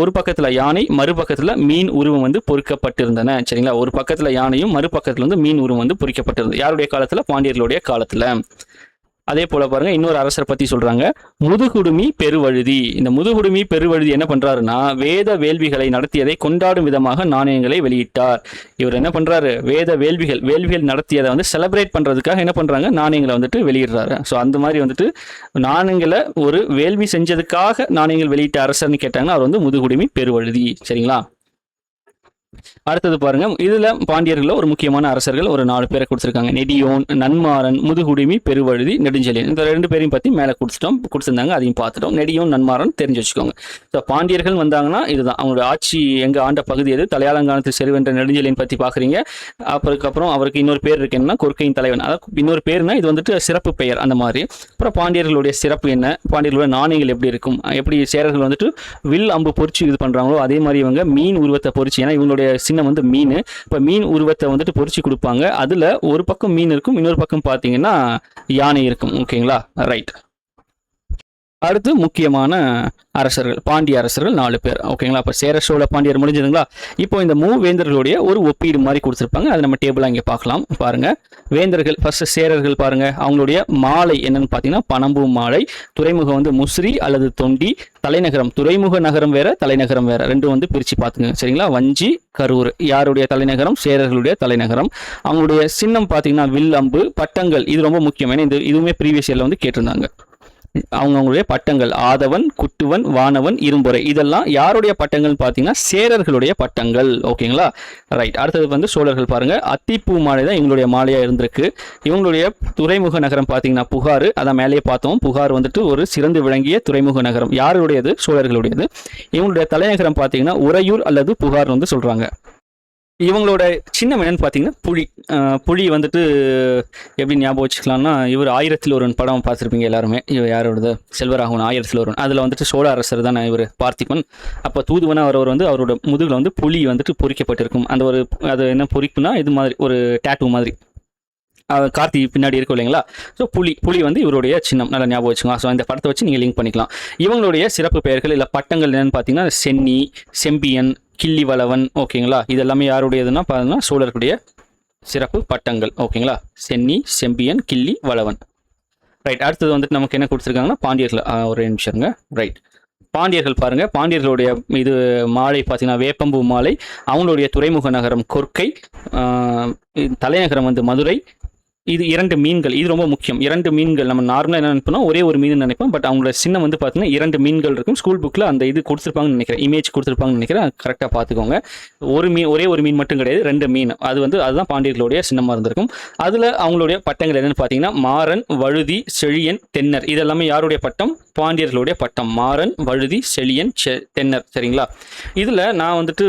ஒரு பக்கத்துல யானை, மறுபக்கத்துல மீன் உருவம் வந்து பொறிக்கப்பட்டிருந்தன. சரிங்களா? ஒரு பக்கத்துல யானையும் மறுபக்கத்துல வந்து மீன் உருவம் வந்து பொறிக்கப்பட்டிருந்தது. யாருடைய காலத்துல? பாண்டியர்களுடைய காலத்துல. அதே போல பாருங்க இன்னொரு அரசரை பத்தி சொல்றாங்க, முதுகுடுமி பெருவழுதி. இந்த முதுகுடுமி பெருவழுதி என்ன பண்றாருன்னா, வேத வேள்விகளை நடத்தியதை கொண்டாடும் விதமாக நாணயங்களை வெளியிட்டார். இவர் என்ன பண்றாரு, வேத வேள்விகள் நடத்தியதை வந்து செலிப்ரேட் பண்றதுக்காக என்ன பண்றாங்க, நாணயங்களை வந்துட்டு வெளியிடுறாரு. ஸோ அந்த மாதிரி வந்துட்டு நாணயங்களை ஒரு வேள்வி செஞ்சதுக்காக நாணயங்கள் வெளியிட்ட அரசர்னு கேட்டாங்கன்னா அவர் வந்து முதுகுடுமி பெருவழுதி. சரிங்களா? அடுத்தது பாருங்க, இதுல பாண்டியர்கள் ஒரு முக்கியமான அரசர்கள் ஒரு 4 பேரை கொடுத்திருக்காங்க. நெடியோன், நன்மாறன், முதுகுடுமி, பெருவழுதி, நெடுஞ்செழியன். இந்த 2 பேரையும் பத்தி மேல கொடுத்திருந்தாங்க, அதையும் பார்த்துட்டோம். நெடியோன், நன்மாறன் தெரிஞ்சு வச்சுக்கோங்க. ஸோ பாண்டியர்கள் வந்தாங்கன்னா இதுதான் அவங்களோட ஆட்சி எங்க ஆண்ட பகுதி எது, தலையாலங்கானத்தில் செருவென்ற நெடுஞ்செழியன் பத்தி பாக்குறீங்க. அப்புறம் அவருக்கு இன்னொரு பேர் இருக்கு, என்னன்னா கொற்கையின் தலைவன். அதாவது இன்னொரு பேருனா இது வந்துட்டு சிறப்பு பெயர் அந்த மாதிரி. அப்புறம் பாண்டியர்களுடைய சிறப்பு என்ன, பாண்டியர்களுடைய நாணயங்கள் எப்படி இருக்கும், எப்படி சேரர்கள் வந்துட்டு வில் அம்பு பொறிச்சு இது பண்றாங்களோ அதே மாதிரி இவங்க மீன் உருவத்தை பொறிச்சு, ஏன்னா இவங்களுடைய சின்னம் வந்து மீன். இப்போ மீன் உருவத்தை வந்துட்டு பொறிச்சு கொடுப்பாங்க. அதுல ஒரு பக்கம் மீன் இருக்கும், இன்னொரு பக்கம் பார்த்தீங்கன்னா யானை இருக்கும். ஓகேங்களா? ரைட். அடுத்து முக்கியமான அரசர்கள், பாண்டிய அரசர்கள் 4 பேர். ஓகேங்களா? அப்போ சேர சோழ பாண்டியர் முடிஞ்சதுங்களா? இப்போ இந்த மூவேந்தர்களுடைய ஒரு ஒப்பீடு மாதிரி கொடுத்துருப்பாங்க, அதை நம்ம டேபிளாக இங்கே பார்க்கலாம். பாருங்க, வேந்தர்கள் ஃபர்ஸ்ட் சேரர்கள் பாருங்க, அவங்களுடைய மாலை என்னன்னு பார்த்தீங்கன்னா பனம்பூ மாலை. துறைமுகம் வந்து முசிறி அல்லது தொண்டி. தலைநகரம், துறைமுக நகரம் வேற, தலைநகரம் வேற, ரெண்டும் வந்து பிரித்து பார்த்துங்க. சரிங்களா? வஞ்சி, கரூர். யாருடைய தலைநகரம்? சேரர்களுடைய தலைநகரம். அவங்களுடைய சின்னம் பார்த்தீங்கன்னா வில் அம்பு. பட்டங்கள், இது ரொம்ப முக்கியம், ஏன்னா இதுவுமே ப்ரீவியஸ் இயர்ல வந்து கேட்டிருந்தாங்க. அவங்களுடைய பட்டங்கள் ஆதவன், குட்டுவன், வானவன், இரும்பொறை. இதெல்லாம் யாருடைய பட்டங்கள் பார்த்தீங்கன்னா சேரர்களுடைய பட்டங்கள். ஓகேங்களா? ரைட். அடுத்தது வந்து சோழர்கள் பாருங்க, அத்திப்பூ மாலை தான் இவங்களுடைய மாலையா இருந்திருக்கு. இவங்களுடைய துறைமுக நகரம் பார்த்தீங்கன்னா புகார். அதான் மேலேயே பார்த்தோம், புகார் வந்துட்டு ஒரு சிறந்து விளங்கிய துறைமுக நகரம். யாருடையது? சோழர்களுடையது. இவங்களுடைய தலைநகரம் பார்த்தீங்கன்னா உறையூர் அல்லது புகார் வந்து சொல்றாங்க. இவங்களோட சின்னம் என்னன்னு பார்த்தீங்கன்னா புலி. புலி வந்துட்டு எப்படி ஞாபகம் வச்சுக்கலாம்னா, இவர் 1001 படம் பார்த்துருப்பீங்க எல்லாருமே. இவர் யாரோடது? செல்வராகவன் 1001. அதில் வந்துட்டு சோழ அரசர் தானே இவர் பார்த்திபன். அப்போ தூதுவனா அவர் வந்து அவரோட முதுகில் வந்து புலி வந்துட்டு பொறிக்கப்பட்டிருக்கும். அந்த ஒரு அது என்ன பொறிப்புனா இது மாதிரி ஒரு டேட்டூ மாதிரி கார்த்தி பின்னாடி இருக்கும் இல்லைங்களா? ஸோ புலி வந்து இவருடைய சின்னம், நல்லா ஞாபகம் வச்சுக்கலாம். ஸோ இந்த படத்தை வச்சு நீங்கள் லிங்க் பண்ணிக்கலாம். இவங்களுடைய சிறப்பு பெயர்கள் இல்லை பட்டங்கள் என்னன்னு பார்த்தீங்கன்னா சென்னி, செம்பியன், கிள்ளி வளவன். ஓகேங்களா? இது எல்லாமே யாருடையதுன்னா பார்த்தீங்கன்னா சோழர்களுடைய சிறப்பு பட்டங்கள். ஓகேங்களா? சென்னி, செம்பியன், கிள்ளி வளவன். ரைட். அடுத்தது வந்துட்டு நமக்கு என்ன கொடுத்துருக்காங்கன்னா பாண்டியர்கள். ஒரு நிமிஷங்க. ரைட். பாண்டியர்கள் பாருங்க, பாண்டியர்களுடைய இது மாலை பார்த்தீங்கன்னா வேப்பம்பூ மாலை. அவங்களுடைய துறைமுக நகரம் கொற்கை. தலைநகரம் வந்து மதுரை. இது 2 மீன்கள், இது ரொம்ப முக்கியம். 2 மீன்கள். நம்ம நார்மலாக என்ன நினைப்போம், ஒரே ஒரு மீன் நினைப்போம். பட் அவங்களோட சின்னம் வந்து பார்த்தீங்கன்னா 2 மீன்கள் இருக்கும். ஸ்கூல் புக்கில் அந்த இது கொடுத்துருப்பாங்கன்னு நினைக்கிறேன், இமேஜ் கொடுத்துருப்பாங்கன்னு நினைக்கிறேன். கரெக்டாக பார்த்துக்கோங்க. ஒரே ஒரு மீன் மட்டும் கிடையாது, 2 மீன். அதுதான் பாண்டியர்களுடைய சின்னமாக இருந்திருக்கும். அதில் அவங்களுடைய பட்டங்கள் என்னென்னு பார்த்தீங்கன்னா மாறன், வழுதி, செழியன், தென்னர். இதெல்லாமே யாருடைய பட்டம்? பாண்டியர்களுடைய பட்டம். மாறன், வழுதி, செழியன், தென்னர். சரிங்களா? இதில் நான் வந்துட்டு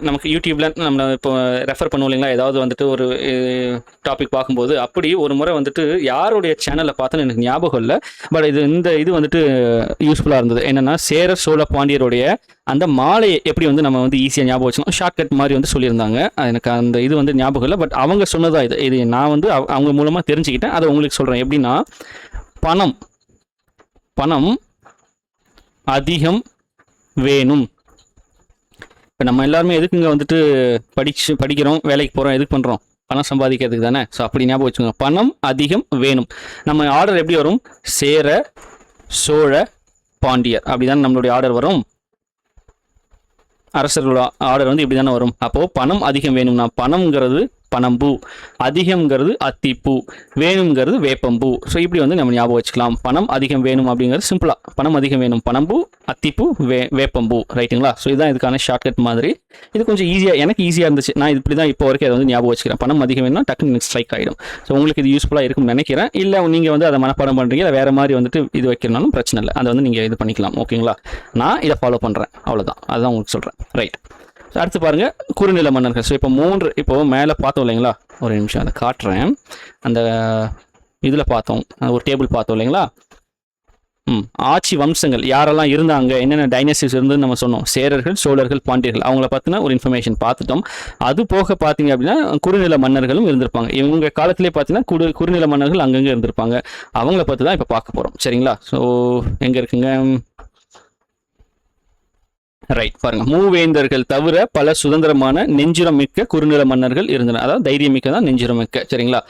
நமக்கு யூடியூப்ல நம்ம இப்போ ரெஃபர் பண்ணுவோம் இல்லைங்களா, ஏதாவது வந்துட்டு ஒரு டாபிக் பார்க்கும்போது அப்படி ஒரு முறை வந்துட்டு யாருடைய சேனலை பார்த்தோன்னு எனக்கு ஞாபகம் இல்லை. பட் இது வந்துட்டு யூஸ்ஃபுல்லாக இருந்தது. என்னன்னா சேர சோழ பாண்டியருடைய அந்த மாலையை எப்படி வந்து நம்ம வந்து ஈஸியாக ஞாபகம் வச்சுக்கணும், ஷார்ட்கட் மாதிரி வந்து சொல்லியிருந்தாங்க. எனக்கு அந்த இது வந்து ஞாபகம் இல்லை. பட் அவங்க சொன்னதா இது நான் வந்து அவங்க மூலமாக தெரிஞ்சுக்கிட்டேன். அதை உங்களுக்கு சொல்கிறேன். எப்படின்னா பணம் அதிகம் வேணும். இப்போ நம்ம எல்லாருமே எதுக்குங்க வந்துட்டு படிக்கிறோம், வேலைக்கு போகிறோம், எதுக்கு பண்ணுறோம்? பணம் சம்பாதிக்கிறதுக்கு தானே. ஸோ அப்படி ஞாபகம் வச்சுக்கோங்க. பணம் அதிகம் வேணும். நம்ம ஆர்டர் எப்படி வரும்? சேர சோழ பாண்டியர் அப்படிதான் நம்மளுடைய ஆர்டர் வரும். அரசர்களோட ஆர்டர் வந்து இப்படி தானே வரும். அப்போது பணம் அதிகம் வேணும்னா பணம்ங்கிறது பனம்பூ, அதிகம்ங்கிறது அத்திப்பூ, வேணுங்கிறது வேப்பம்பூ. ஸோ இப்படி வந்து நம்ம ஞாபகம் வச்சுக்கலாம். பணம் அதிகம் வேணும் அப்படிங்கிறது சிம்பிளா பணம் அதிகம் வேணும், பனம்பூ, அத்திப்பூ, வேப்பம்பூ. ரைட்டுங்களா? ஸோ இதுதான் இதுக்கான ஷார்ட்கட் மாதிரி. இது கொஞ்சம் எனக்கு ஈஸியாக இருந்துச்சு. நான் இப்படி தான் இப்போ வரைக்கும் அதை வந்து ஞாபகம் வச்சுக்கிறேன். பணம் அதிகம் வேணும்னா டக்குன்னு ஸ்ட்ரைக் ஆகிடும். ஸோ உங்களுக்கு இது யூஸ்ஃபுல்லாக இருக்கும்னு நினைக்கிறேன். இல்லை நீங்கள் வந்து அதை மனப்பாடம் பண்ணுறீங்க, இல்லை வேறு மாதிரி வந்துட்டு இது வைக்கிறனாலும் பிரச்சனை இல்லை. அதை வந்து நீங்கள் இது பண்ணிக்கலாம். ஓகேங்களா? நான் இதை ஃபாலோ பண்ணுறேன், அவ்வளோதான். அதுதான் உங்களுக்கு சொல்கிறேன். ரைட். அடுத்து பாருங்க குறுநில மன்னர்கள். ஸோ இப்போ மேலே பார்த்தோம் இல்லைங்களா, ஒரு நிமிஷம் அதை காட்டுறேன். அந்த இதில் பார்த்தோம், ஒரு டேபிள் பார்த்தோம் இல்லைங்களா. ஆட்சி வம்சங்கள் யாரெல்லாம் இருந்தாங்க, என்னென்ன டைனஸ்டிஸ் இருந்துன்னு நம்ம சொன்னோம். சேரர்கள், சோழர்கள், பாண்டியர்கள். அவங்கள பற்றின ஒரு இன்ஃபர்மேஷன் பார்த்துட்டோம். அது போக பார்த்தீங்க அப்படின்னா குறுநில மன்னர்களும் இருந்திருப்பாங்க. இவங்க காலத்திலே பார்த்தீங்கன்னா குறுநில மன்னர்கள் அங்கங்கே இருந்திருப்பாங்க. அவங்கள பற்றி தான் இப்போ பார்க்க போகிறோம். சரிங்களா? ஸோ எங்கே இருக்குங்க? ரைட் பாருங்க, மூவேந்தர்கள் தவிர பல சுதந்திரமான நெஞ்சுரம் மிக்க குறுநில மன்னர்கள் இருந்தனர். அதாவது தைரியம் மிக்க தான் நெஞ்சுரம் மிக்க. சரிங்களா?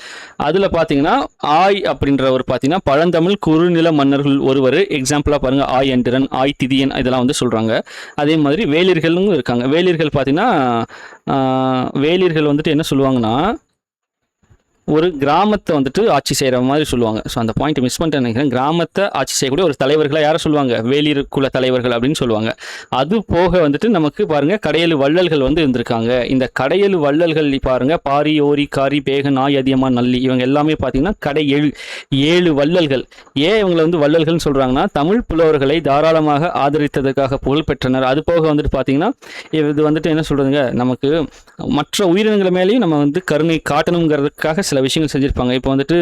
அதுல பாத்தீங்கன்னா ஆய் அப்படின்றவர் பாத்தீங்கன்னா பழந்தமிழ் குறுநில மன்னர்கள் ஒருவர். எக்ஸாம்பிளா பாருங்க, ஆய் எந்திரன், ஆய் திதியன், இதெல்லாம் வந்து சொல்றாங்க. அதே மாதிரி வேலிர்களும் இருக்காங்க. வேலிர்கள் பாத்தீங்கன்னா வேலிர்கள் வந்துட்டு என்ன சொல்லுவாங்கன்னா ஒரு கிராமத்தை வந்துட்டு ஆட்சி செய்கிற மாதிரி சொல்லுவாங்க. ஸோ அந்த பாயிண்ட் மிஸ் பண்ணிட்டு நினைக்கிறேன். கிராமத்தை ஆட்சி செய்யக்கூடிய ஒரு தலைவர்களை யாரை சொல்லுவாங்க? வேலிர் குல தலைவர்கள் அப்படின்னு சொல்லுவாங்க. அது போக வந்துட்டு நமக்கு பாருங்க கடையெழு வள்ளல்கள் வந்து இருந்திருக்காங்க. இந்த கடையெழு வள்ளல்கள் பாருங்க, பாரி, ஓரி, காரி, பேகன், ஆய், அதியமான், நல்லி, இவங்க எல்லாமே பார்த்தீங்கன்னா ஏழு வள்ளல்கள். ஏன் இவங்களை வந்து வள்ளல்கள்னு சொல்றாங்கன்னா, தமிழ் புலவர்களை தாராளமாக ஆதரித்ததுக்காக புகழ் பெற்றனர். அது போக வந்துட்டு பார்த்தீங்கன்னா இது வந்துட்டு என்ன சொல்றதுங்க, நமக்கு மற்ற உயிரினங்கள் மேலேயும் நம்ம வந்து கருணை காட்டணுங்கிறதுக்காக சில விஷயங்கள் செஞ்சுருப்பாங்க. இப்போ வந்துட்டு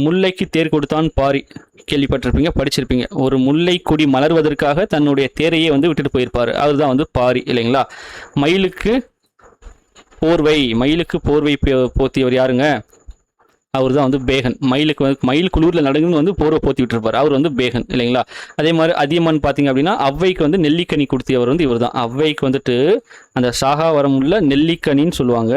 முல்லைக்கு தேர் கொடுத்தான் பாரி, கேள்விப்பட்டிருப்பீங்க, படிச்சிருப்பீங்க. ஒரு முல்லை கொடி மலர்வதற்காக தன்னுடைய தேரையே வந்து விட்டுட்டு போயிருப்பாரு. அவர் தான் வந்து பாரி, இல்லைங்களா? மயிலுக்கு போர்வை போத்தியவர் யாருங்க? அவர் தான் வந்து பேகன். மயில் குளூரில் நடந்து வந்து போர்வை போத்தி விட்டுருப்பார். அவர் வந்து பேகன், இல்லைங்களா? அதே மாதிரி அதியமான் பார்த்தீங்க அப்படின்னா அவ்வைக்கு வந்து நெல்லிக்கனி கொடுத்தியவர் வந்து இவர் தான். அவ்வைக்கு வந்துட்டு அந்த சாகாவரம் உள்ள நெல்லிக்கனின்னு சொல்லுவாங்க.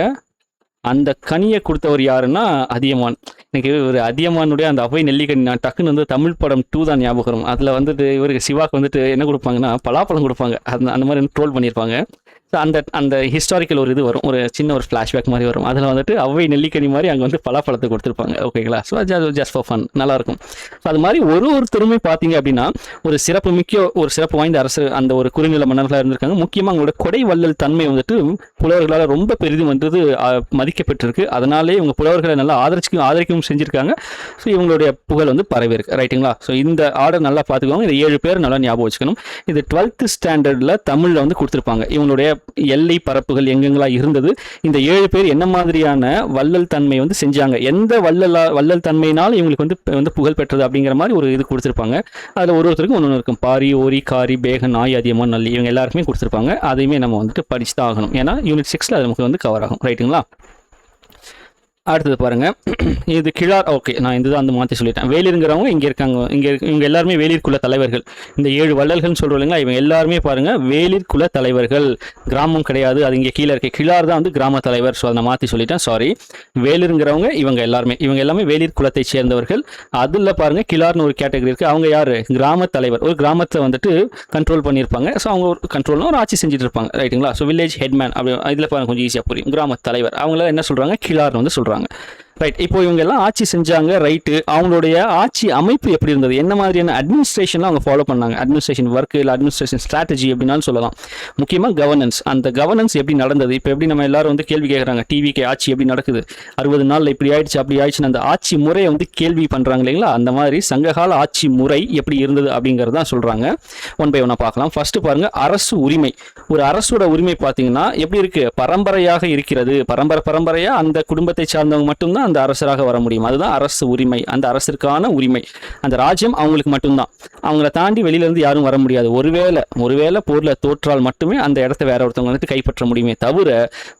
அந்த கனியை கொடுத்தவர் யாருன்னா அதியமான். எனக்கு ஒரு அதியமானுடைய அந்த அவை நெல்லிக்கனி நான் டக்குன்னு வந்து தமிழ் படம் 2 தான் ஞாபகம். அதில் வந்துட்டு இவருக்கு சிவாக்கு வந்துட்டு என்ன கொடுப்பாங்கன்னா பலாப்பழம் கொடுப்பாங்க. அந்த மாதிரி ட்ரோல் பண்ணியிருப்பாங்க. ஸோ அந்த ஹிஸ்டாரிக்கல் ஒரு இது வரும், ஒரு சின்ன ஒரு ஃப்ளாஷ்பேக் மாதிரி வரும். அதில் வந்துட்டு அவை நெல்லிக்கனி மாதிரி அங்கே வந்து பலாப்பழத்தை கொடுத்துருப்பாங்க. ஓகேங்களா? ஸோ ஜஸ்ட் ஃபார் ஃபன், நல்லாயிருக்கும். ஸோ அது மாதிரி ஒருத்தருமே பார்த்தீங்க அப்படின்னா ஒரு சிறப்பு வாய்ந்த அரசு அந்த ஒரு குறுநில மன்னர்களாக இருந்திருக்காங்க. முக்கியமாக அவங்களோட கொடை வள்ளல் தன்மை வந்துட்டு புலவர்களால் ரொம்ப பெரிதும் வந்தது மதிக்கப்பட்டிருக்கு. அதனாலே இவங்க புலவர்களை நல்லா ஆதரிக்கவும் செஞ்சுருக்காங்க. ஸோ இவங்களுடைய புகழ் வந்து பரவி இருக்கு. ரைட்டுங்களா? ஸோ இந்த ஆர்டர் நல்லா பார்த்துக்கோங்க. இந்த 7 பேர் நல்லா ஞாபகம் வச்சுக்கணும். இது 12th ஸ்டாண்டர்டில் தமிழில் வந்து கொடுத்துருப்பாங்க. இவங்களுடைய எல்லை பரப்புகள் எங்கெங்கெல்லாம் இருந்தது, இந்த 7 பேர் என்ன மாதிரியான வள்ளல் தன்மை வந்து செஞ்சாங்க, எந்த வள்ளல் தன்மையினால் இவங்களுக்கு வந்து புகழ் பெற்றது அப்படிங்கிற மாதிரி ஒரு இது கொடுத்துருப்பாங்க. அதில் ஒருத்தருக்கும் ஒன்று இருக்கும். பாரி, ஓரி, காரி, பேகன், ஆய், அதியமான், நல்லி, இவங்க எல்லாருக்குமே கொடுத்துருப்பாங்க. அதையுமே நம்ம வந்துட்டு படிச்சு தான் ஆகணும். ஏன்னா யூனிட் 6ல் அது நமக்கு வந்து கவர் ஆகும். ரைட்டுங்களா? அடுத்தது பாருங்க, இது கிழார். ஓகே, நான் இதுதான் வந்து மாற்றி சொல்லிட்டேன். வேலிருங்கிறவங்க இங்கே இருக்காங்க. இவங்க எல்லாருமே வேலிர் குல தலைவர்கள். இந்த 7 வள்ளல்கள்னு சொல்கிறோம் இல்லைங்களா, இவங்க எல்லாருமே பாருங்க வேலிர் குல தலைவர்கள். கிராமம் கிடையாது, அது இங்கே கீழே இருக்க. கிழார் தான் வந்து கிராம தலைவர். ஸோ அதை நான் மாற்றி சொல்லிட்டேன், சாரி. வேலிருங்கிறவங்க இவங்க எல்லாமே வேலிர் குலத்தை சேர்ந்தவர்கள். அதில் பாருங்க கிழார்னு ஒரு கேட்டகரி இருக்குது. அவங்க யார்? கிராம தலைவர். ஒரு கிராமத்தை வந்துட்டு கண்ட்ரோல் பண்ணியிருப்பாங்க. ஸோ அவங்க ஒரு கண்ட்ரோல்னா ஒரு ஆட்சி செஞ்சுட்டு இருப்பாங்க. ரைட்டுங்களா? ஸோ வில்லேஜ் ஹெட்மேன் அப்படி இதில் பாருங்க கொஞ்சம் ஈஸியாக புரியும். கிராம தலைவர் அவங்கள என்ன சொல்கிறாங்க? கிழார்னு வந்து சொல்கிறாங்க. ரைட். இப்போ இவங்க எல்லாம் ஆட்சி செஞ்சாங்க. ரைட்டு. அவங்களுடைய ஆட்சி அமைப்பு எப்படி இருந்தது, என்ன மாதிரியான அட்மினிஸ்ட்ரேஷன்லாம் அவங்க ஃபாலோ பண்ணாங்க, அட்மினிஸ்ட்ரேஷன் ஒர்க் இல்லை அட்மினிஸ்ட்ரேஷன் ஸ்ட்ராட்டஜி அப்படின்னாலும் சொல்லலாம். முக்கியமாக கவர்னன்ஸ், அந்த கவர்னன்ஸ் எப்படி நடந்தது. இப்போ எப்படி நம்ம எல்லாரும் வந்து கேள்வி கேட்குறாங்க, டிவிக்கு ஆட்சி எப்படி நடக்குது, 60 நாளில் இப்படி ஆயிடுச்சு அப்படி ஆயிடுச்சுன்னு அந்த ஆட்சி முறையை வந்து கேள்வி பண்ணுறாங்க இல்லைங்களா? அந்த மாதிரி சங்ககால ஆட்சி முறை எப்படி இருந்தது அப்படிங்கிறது தான் சொல்கிறாங்க. ஒன் பை ஒன்னாக பார்க்கலாம். ஃபர்ஸ்ட் பாருங்க, அரசு உரிமை. ஒரு அரசோட உரிமை பார்த்தீங்கன்னா எப்படி இருக்கு? பரம்பரையாக இருக்கிறது. பரம்பரையாக அந்த குடும்பத்தை சார்ந்தவங்க மட்டும்தான் அந்த அரசராக வர முடியும். அதுதான் அரசு உரிமை, அந்த அரசிற்கான உரிமை. அந்த ராஜ்யம் அவங்களுக்கு மட்டும்தான். அவங்கள தாண்டி வெளியில இருந்து யாரும் வர முடியாது. ஒருவேளை போர்ல தோற்றால் மட்டுமே அந்த இடத்த வேற ஒருத்தவங்க வந்துட்டு கைப்பற்ற முடியுமே தவிர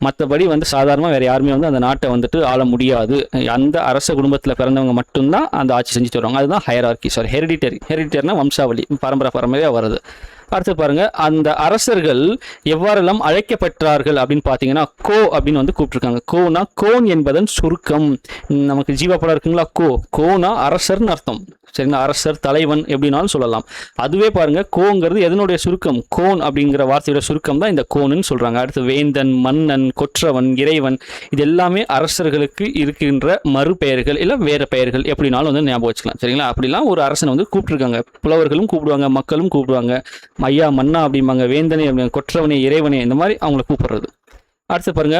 மற்றபடி வந்து சாதாரணமாக வேற யாருமே வந்து அந்த நாட்டை வந்துட்டு ஆள முடியாது. அந்த அரச குடும்பத்தில் பிறந்தவங்க மட்டும்தான் அந்த ஆட்சி செஞ்சுட்டு வருவாங்க. அதுதான் ஹையரார்கி. ஹெரிடிட்டரினா வம்சாவளி, பரம்பரையாக வருது. அடுத்து பாருங்க, அந்த அரசர்கள் எவ்வாறெல்லாம் அழைக்கப்பட்டார்கள் அப்படின்னு பார்த்தீங்கன்னா கோ அப்படின்னு வந்து கூப்பிட்டுருக்காங்க. கோனா கோன் என்பதன் சுருக்கம். நமக்கு ஜீவா படம் இருக்குங்களா? கோனா அரசர்னு அர்த்தம். சரிங்களா? அரசர், தலைவன் எப்படின்னாலும் சொல்லலாம். அதுவே பாருங்க, கோங்கிறது எதனுடைய சுருக்கம்? கோன் அப்படிங்கிற வார்த்தையோட சுருக்கம் தான் இந்த கோன்னு சொல்றாங்க. அடுத்து வேந்தன், மன்னன், கொற்றவன், இறைவன், இது எல்லாமே அரசர்களுக்கு இருக்கின்ற மறுபெயர்கள் இல்லை வேற பெயர்கள் எப்படினாலும் வந்து ஞாபகம் வச்சுக்கலாம். சரிங்களா? அப்படிலாம் ஒரு அரசனை வந்து கூப்பிட்டுருக்காங்க. புலவர்களும் கூப்பிடுவாங்க, மக்களும் கூப்பிடுவாங்க. ஐயா, மன்னா அப்படிம்பாங்க, வேந்தனே அப்படிங்க, கொற்றவனே, இறைவனே, இந்த மாதிரி அவங்களை கூப்பிடுறது. அடுத்து பாருங்க,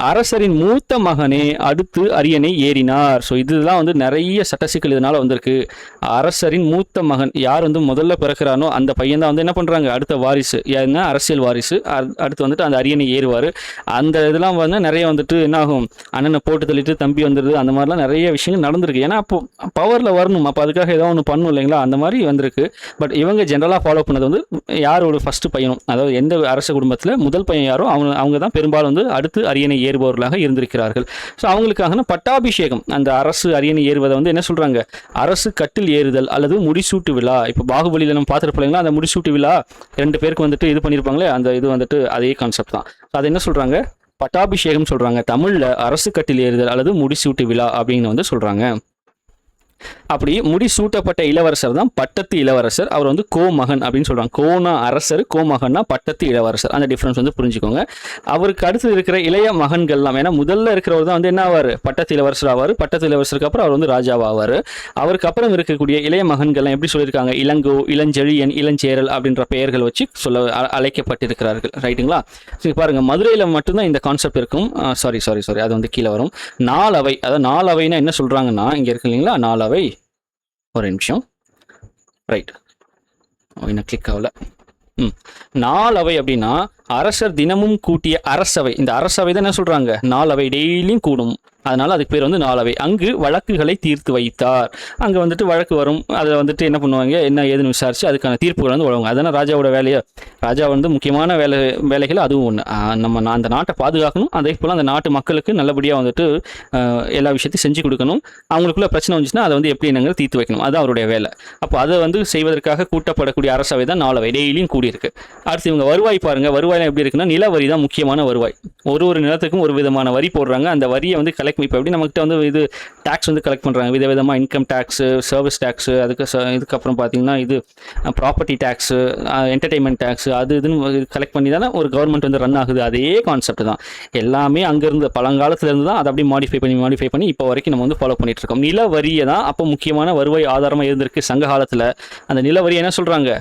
அரசரின் மூத்த மகனே அடுத்து அரியணை ஏறினார். ஸோ இதெல்லாம் வந்து நிறைய சட்டசிக்கல் இதனால வந்திருக்கு. அரசரின் மூத்த மகன் யார் வந்து முதல்ல பிறக்கிறானோ அந்த பையன் தான் வந்து என்ன பண்றாங்க, அடுத்த வாரிசு, ஏன்னா அரசியல் வாரிசு. அடுத்து வந்துட்டு அந்த அரியணை ஏறுவார். அந்த இதெல்லாம் வந்து நிறைய வந்துட்டு என்ன ஆகும், அண்ணனை போட்டு தள்ளிட்டு தம்பி வந்துடுது, அந்த மாதிரிலாம் நிறைய விஷயங்கள் நடந்திருக்கு. ஏன்னா அப்போ பவரில் வரணும், அப்போ அதுக்காக ஏதோ ஒன்று பண்ணும் இல்லைங்களா, அந்த மாதிரி வந்திருக்கு. பட் இவங்க ஜென்ரலாக ஃபாலோ பண்ணது வந்து யாரோட ஃபர்ஸ்ட் பையனும், அதாவது எந்த அரச குடும்பத்தில் முதல் பையன் யாரோ அவங்க தான் பெரும்பாலும் வந்து வந்து அடுத்து அரியணை ஏறுபவர்களாக இருந்திருக்கிறார்கள். ஸோ அவங்களுக்காக பட்டாபிஷேகம், அந்த அரசு அரியணை ஏறுவதை வந்து என்ன சொல்கிறாங்க, அரசு கட்டில் ஏறுதல் அல்லது முடிசூட்டு விழா. இப்போ பாகுபலியில் நம்ம பார்த்துருப்பீங்களா, அந்த முடிசூட்டு விழா 2 பேருக்கு வந்துட்டு இது பண்ணியிருப்பாங்களே, அந்த இது வந்துட்டு அதே கான்செப்ட் தான். அது என்ன சொல்கிறாங்க, பட்டாபிஷேகம் சொல்கிறாங்க. தமிழில் அரசு கட்டில் ஏறுதல் அல்லது முடிசூட்டு விழா அப்படின்னு வந்து சொல்கிறாங்க. அப்படி முடிசூட்டப்பட்ட இளவரசர் தான் பட்டத்து இளவரசர். அவர் வந்து கோமகன் அப்படின்னு சொல்றாங்க. கோனா அரசர், கோமகன்னா பட்டத்து இளவரசர். அந்த டிஃபரன்ஸ் வந்து புரிஞ்சுக்கோங்க. அவருக்கு அடுத்து இருக்கிற இளைய மகன்கள்லாம், ஏன்னா முதல்ல இருக்கிறவர் தான் வந்து என்ன ஆவார், பட்டத்து இளவரசர் ஆவார். பட்டத்து இளவரசருக்கு அப்புறம் அவர் வந்து ராஜாவாவார். அவருக்கு அப்புறம் இருக்கக்கூடிய இளைய மகன்கள்லாம் எப்படி சொல்லியிருக்காங்க, இளங்கோ, இளஞ்செழியன், இளஞ்சேரல் அப்படின்ற பெயர்கள் வச்சு அழைக்கப்பட்டிருக்கிறார்கள். ரைட்டுங்களா? சரி பாருங்க, மதுரையில் மட்டும்தான் இந்த கான்செப்ட் இருக்கும். சாரி அது வந்து கீழே வரும். நாலவை, அதாவது நாலவைனா என்ன சொல்றாங்கன்னா, இங்க இருக்கு இல்லைங்களா நாலவை, ஒரு நிமிஷம், ரைட், என்ன கிளிக் ஆகல. நாலவை அப்படின்னா அரசர் தினமும் கூட்டிய அரசவை. இந்த அரசவை தான் என்ன சொல்றாங்க, நாலவை டெய்லியும் கூடும், அதனால அதுக்கு பேர் வந்து நாலவை. அங்கு வழக்குகளை தீர்த்து வைத்தார். அங்கே வந்துட்டு வழக்கு வரும், அதை வந்துட்டு என்ன பண்ணுவாங்க, என்ன ஏதுன்னு விசாரிச்சு அதுக்கான தீர்ப்புகள் வந்து வழங்குவாங்க. அதனால் ராஜாவோட வேலையை, ராஜா வந்து முக்கியமான வேலைகள் அதுவும் ஒன்று. நம்ம அந்த நாட்டை பாதுகாக்கணும், அதே போல் அந்த நாட்டு மக்களுக்கு நல்லபடியாக வந்துட்டு எல்லா விஷயத்தையும் செஞ்சு கொடுக்கணும். அவங்களுக்குள்ள பிரச்சனை வந்துச்சுன்னா அதை வந்து எப்படி என்னங்க தீர்த்து வைக்கணும், அது அவருடைய வேலை. அப்போ அதை வந்து செய்வதற்காக கூட்டப்படக்கூடிய அரசவை தான் நாலவை, டெய்லியும் கூடியிருக்கு. அடுத்து இவங்க வருவாய் பாருங்க, வருவாய் எப்படி இருக்குன்னா, நிலவரி தான் முக்கியமான வருவாய். ஒரு நிலத்துக்கும் ஒரு விதமான வரி போடுறாங்க. அந்த வரியை வந்து கலெக்ட், இப்போ எப்படி நம்மகிட்ட வந்து இது டேக்ஸ் வந்து கலெக்ட் பண்ணுறாங்க விதவிதமாக, இன்கம் டேக்ஸு, சர்வீஸ் டேக்ஸு, இதுக்கப்புறம் பார்த்தீங்கன்னா இது ப்ராப்பர்ட்டி டேக்ஸு, என்டர்டெயின்மெண்ட் டேக்ஸு, அது இதுன்னு கலெக்ட் பண்ணி தானே ஒரு கவர்மெண்ட் வந்து ரன் ஆகுது. அதே கான்செப்ட் தான் எல்லாமே அங்கேருந்து பழங்காலத்துலேருந்து தான் அதை அப்படியே மாடிஃபை பண்ணி இப்போ வரைக்கும் நம்ம வந்து ஃபாலோ பண்ணிட்டு இருக்கோம். நிலவரியை தான் அப்போ முக்கியமான வருவாய் ஆதாரமாக இருந்திருக்கு சங்க காலத்தில். அந்த நிலவரி என்ன சொல்கிறாங்க,